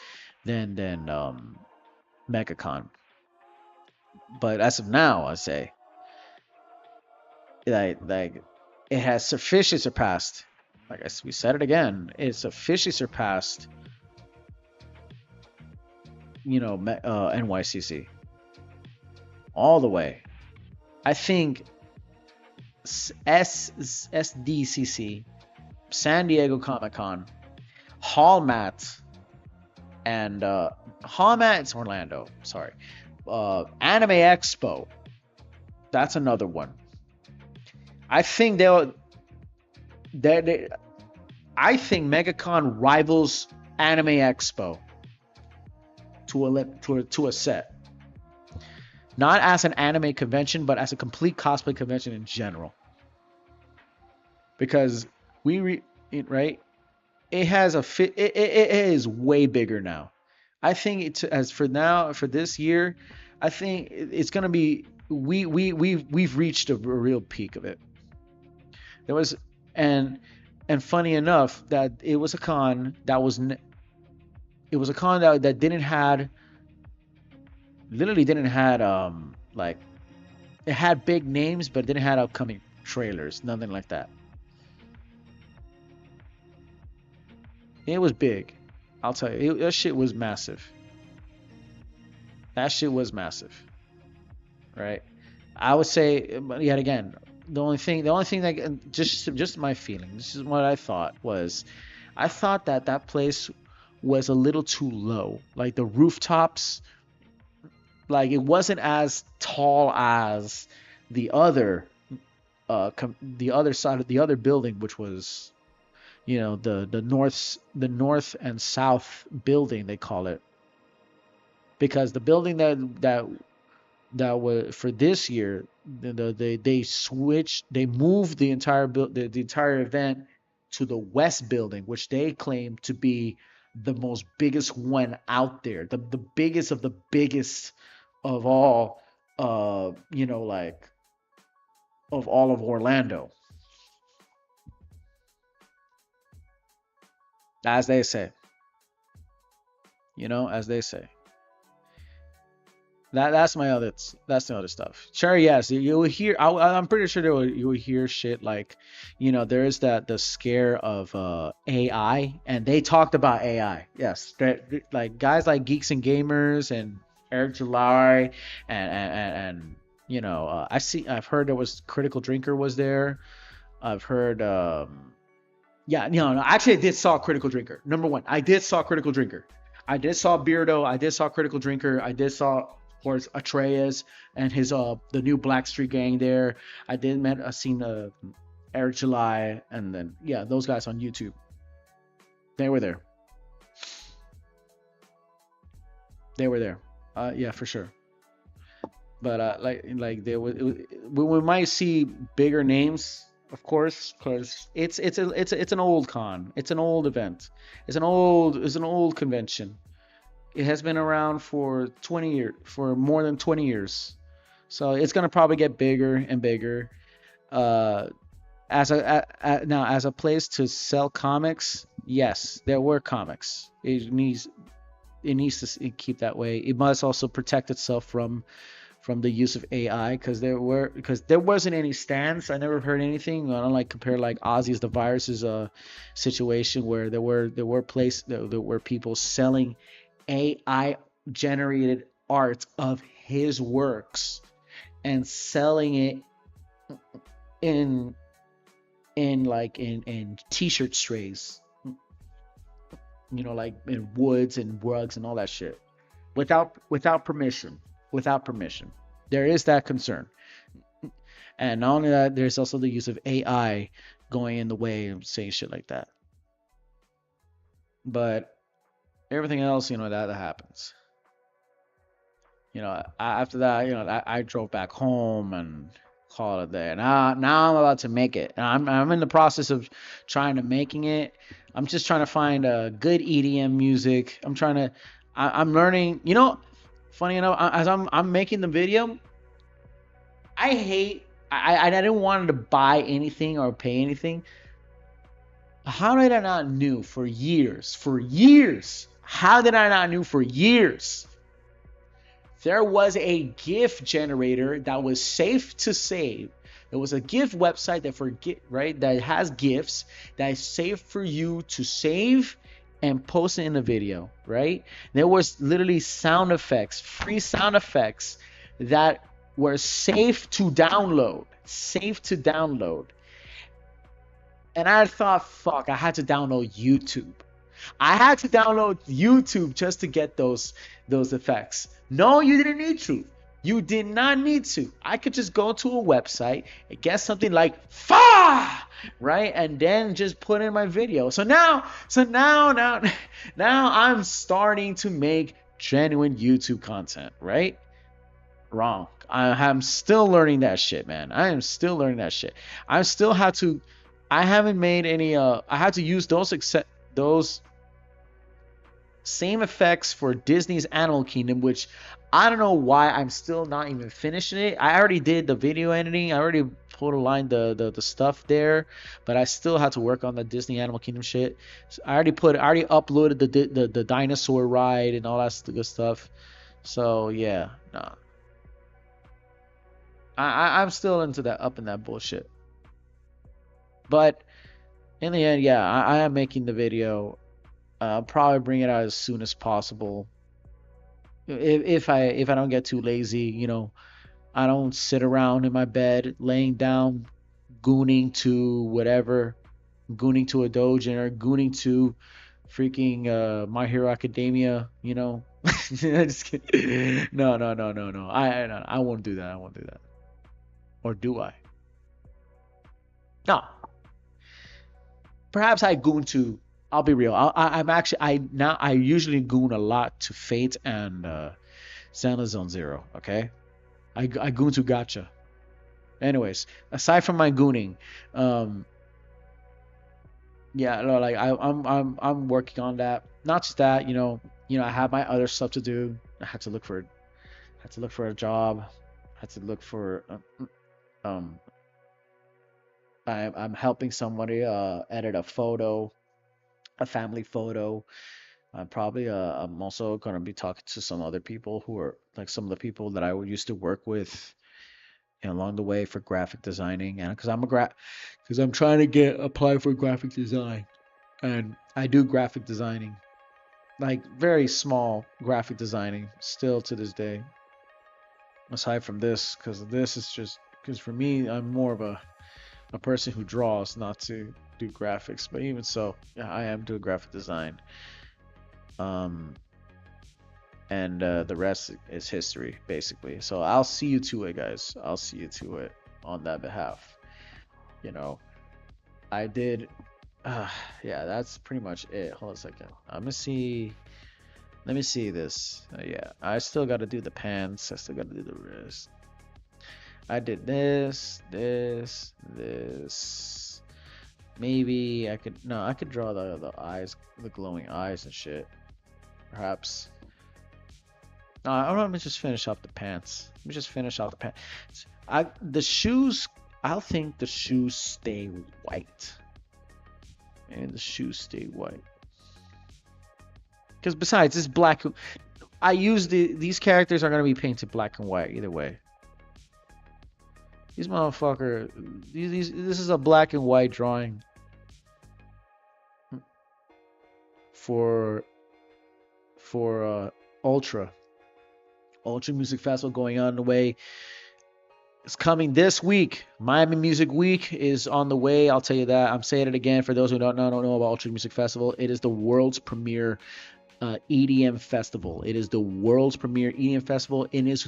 MegaCon. But as of now, I say, like it has officially surpassed. Like we said it again, it's officially surpassed. NYCC all the way. I think SDCC, San Diego Comic-Con, Hallmat, and Hallmat, it's Orlando. Sorry. Anime Expo, that's another one. I think I think MegaCon rivals Anime Expo to a set. Not as an anime convention, but as a complete cosplay convention in general. Because right, it has a fit. It is way bigger now. I think it's as for now for this year, I think it's gonna be we've reached a real peak of it. There was and and funny enough that it was a con that didn't had literally didn't had like it had big names but didn't have upcoming trailers, nothing like that. It was big. I'll tell you, that shit was massive. That shit was massive, right? I would say, but yet again, the only thing that just my feeling. This is what I thought was, I thought that that place was a little too low. Like the rooftops, like it wasn't as tall as the other, the other side of the other building, which was, you know, the north and south building they call it, because the building that was for this year, they switched, they moved the entire the entire event to the west building, which they claim to be the most biggest one out there, the biggest of the biggest of all, you know, like of all of Orlando, as they say, you know, as they say. That's the other stuff. Sure, yes, you will hear. I'm pretty sure you will hear shit like, you know, there is that the scare of AI, and they talked about AI. Yes, like guys like Geeks and Gamers and Eric July and you know, I've heard there was Critical Drinker was there. I've heard yeah, no, actually, I did saw Critical Drinker. Number one, I did saw Critical Drinker. I did saw Beardo. I did saw Critical Drinker. I did saw, of course, Atreus and his the new Black Street Gang there. I seen Eric July, and then yeah, those guys on YouTube. They were there. They were there. Yeah, for sure. But like we might see bigger names, of course, because it's an old con. It's an old event. It's an old convention. It has been around for 20 years, for more than 20 years. So it's gonna probably get bigger and bigger. Uh, now as a place to sell comics, yes, there were comics. It needs to keep that way. It must also protect itself from the use of AI, because there wasn't any stands. I never heard anything. I don't like compare like Ozzy's the Virus's situation where there were people selling AI generated art of his works and selling it in in t-shirt strays, you know, like in woods and rugs and all that shit, without permission, without permission. There is that concern, and not only that, there's also the use of AI going in the way of saying shit like that. But everything else, you know, that happens. You know, after that, you know, I drove back home and called it there. Now I'm about to make it, and I'm in the process of trying to making it. I'm just trying to find a good EDM music. I'm learning. You know, funny enough, as I'm making the video, I hate. I didn't want to buy anything or pay anything. How did I not knew for years? For years, how did I not knew for years? There was a GIF generator that was safe to save. There was a GIF website that has GIFs that is safe for you to save and post it in a video, right? There was literally sound effects, free sound effects that were safe to download. And I thought, fuck, I had to download YouTube. I had to download YouTube just to get those effects. No, you didn't need to. You did not need to. I could just go to a website and get something like FA, right? And then just put in my video. Now I'm starting to make genuine YouTube content, right? Wrong. I'm still learning that shit, man. I am still learning that shit. I still have to. I haven't made any. I had to use those same effects for Disney's Animal Kingdom, which I don't know why I'm still not even finishing it. I already did the video editing. I already put aligned the stuff there, but I still had to work on the Disney Animal Kingdom shit. So I already uploaded the dinosaur ride and all that good stuff. So yeah, no. I'm still into that up in that bullshit. But in the end, yeah, I am making the video. I'll probably bring it out as soon as possible. If I don't get too lazy, I don't sit around in my bed laying down, gooning to whatever, gooning to a Dojin or gooning to freaking My Hero Academia, Just kidding. No, no, no, no, no. I won't do that. I won't do that. Or do I? No. Perhaps I goon to. I'll be real. I'm actually I usually goon a lot to Fate and Zelda Zone Zero. Okay, I goon to Gacha. Anyways, aside from my gooning, yeah, no, like I'm working on that. Not just that, I have my other stuff to do. I had to look for a job. I had to look for um I'm helping somebody edit a photo, a family photo. I'm also gonna be talking to some other people who are like some of the people that I used to work with along the way for graphic designing, and because I'm trying to apply for graphic design, and I do graphic designing, like very small graphic designing, still to this day. Aside from this, because this is just because for me, I'm more of a person who draws, not to do graphics. But even so, yeah, I am doing graphic design. Um, and the rest is history, basically. So I'll see you to it, guys. I'll see you to it on that behalf. You know, I did. Yeah, that's pretty much it. Hold on a second. I'm gonna see. Let me see this. Yeah, I still got to do the pants. I still got to do the wrist. I did this, this, this. Maybe I could. No, I could draw the eyes, the glowing eyes and shit. Perhaps. No, let me just finish off the pants. Let me just finish off the pants. The shoes. I'll think the shoes stay white. And the shoes stay white. Because besides, this black. I use these characters are gonna be painted black and white either way. These motherfucker. This is a black and white drawing. For Ultra Music Festival going on the way. It's coming this week. Miami Music Week is on the way. I'll tell you that. I'm saying it again for those who don't know about Ultra Music Festival. It is the world's premier EDM festival. It is the world's premier EDM festival. It is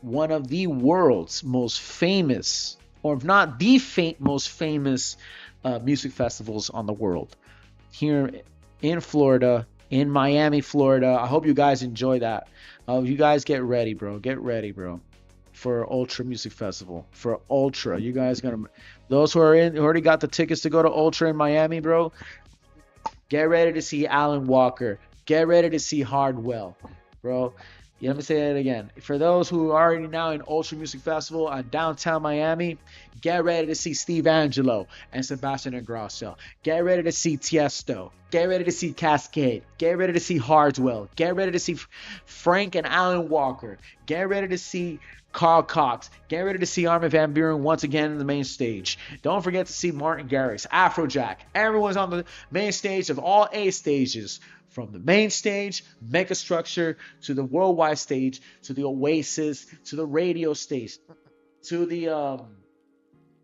one of the world's most famous, or if not the most famous music festivals on the world. Here in Florida, in Miami, Florida. I hope you guys enjoy that. You guys get ready, bro. Get ready, bro, for Ultra Music Festival. For Ultra, you guys those who already got the tickets to go to Ultra in Miami, bro. Get ready to see Alan Walker. Get ready to see Hardwell, bro. Let me say that again. For those who are already now in Ultra Music Festival at downtown Miami, get ready to see Steve Angelo and Sebastian Ingrosso. Get ready to see Tiesto. Get ready to see Cascade. Get ready to see Hardwell. Get ready to see Frank and Alan Walker. Get ready to see Carl Cox. Get ready to see Armin van Buuren once again in the main stage. Don't forget to see Martin Garrix, Afrojack. Everyone's on the main stage of all 8 stages. From the main stage, Megastructure, to the worldwide stage, to the Oasis, to the radio stage, to the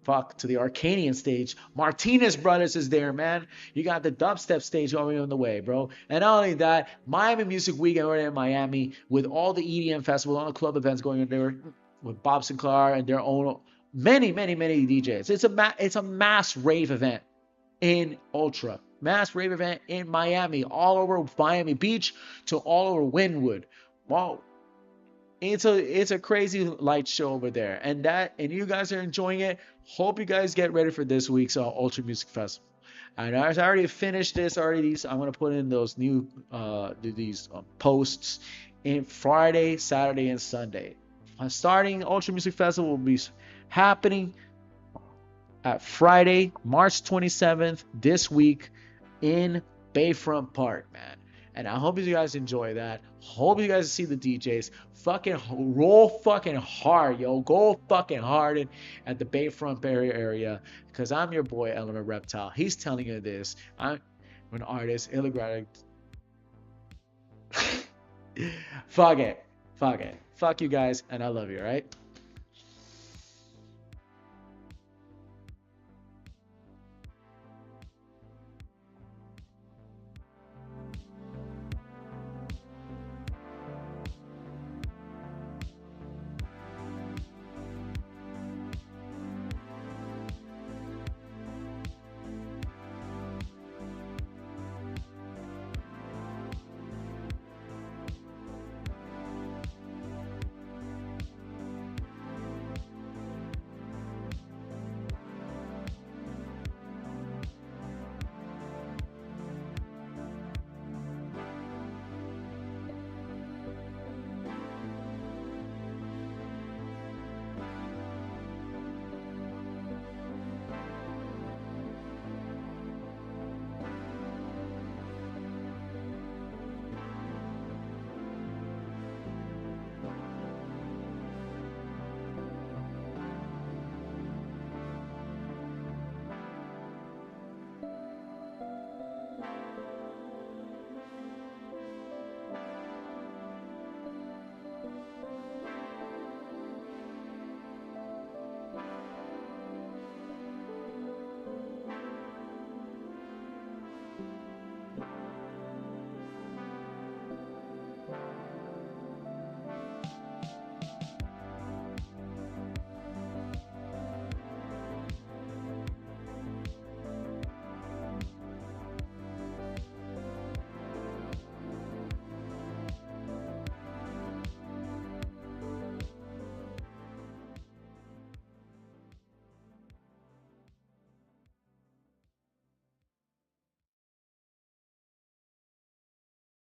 fuck, to the Arcadian stage. Martinez Brothers is there, man. You got the dubstep stage already on the way, bro. And not only that, Miami Music Weekend already in Miami with all the EDM festival, all the club events going on there with Bob Sinclair and their own many, many, many DJs. It's a mass rave event in Ultra. Mass rave event in Miami, all over Miami Beach to all over Wynwood. Wow, it's a crazy light show over there, and you guys are enjoying it. Hope you guys get ready for this week's Ultra Music Festival. And I already finished this already. I'm gonna put in those new these posts in Friday, Saturday, and Sunday. Starting Ultra Music Festival will be happening at Friday, March 27th this week in Bayfront Park, man. And I hope you guys enjoy that. Hope you guys see the DJs. Fucking roll fucking hard, yo. Go fucking hard at the Bayfront area. Because I'm your boy, Element Reptile. He's telling you this. I'm an artist, illegally. Fuck it. Fuck it. Fuck you guys, and I love you, right?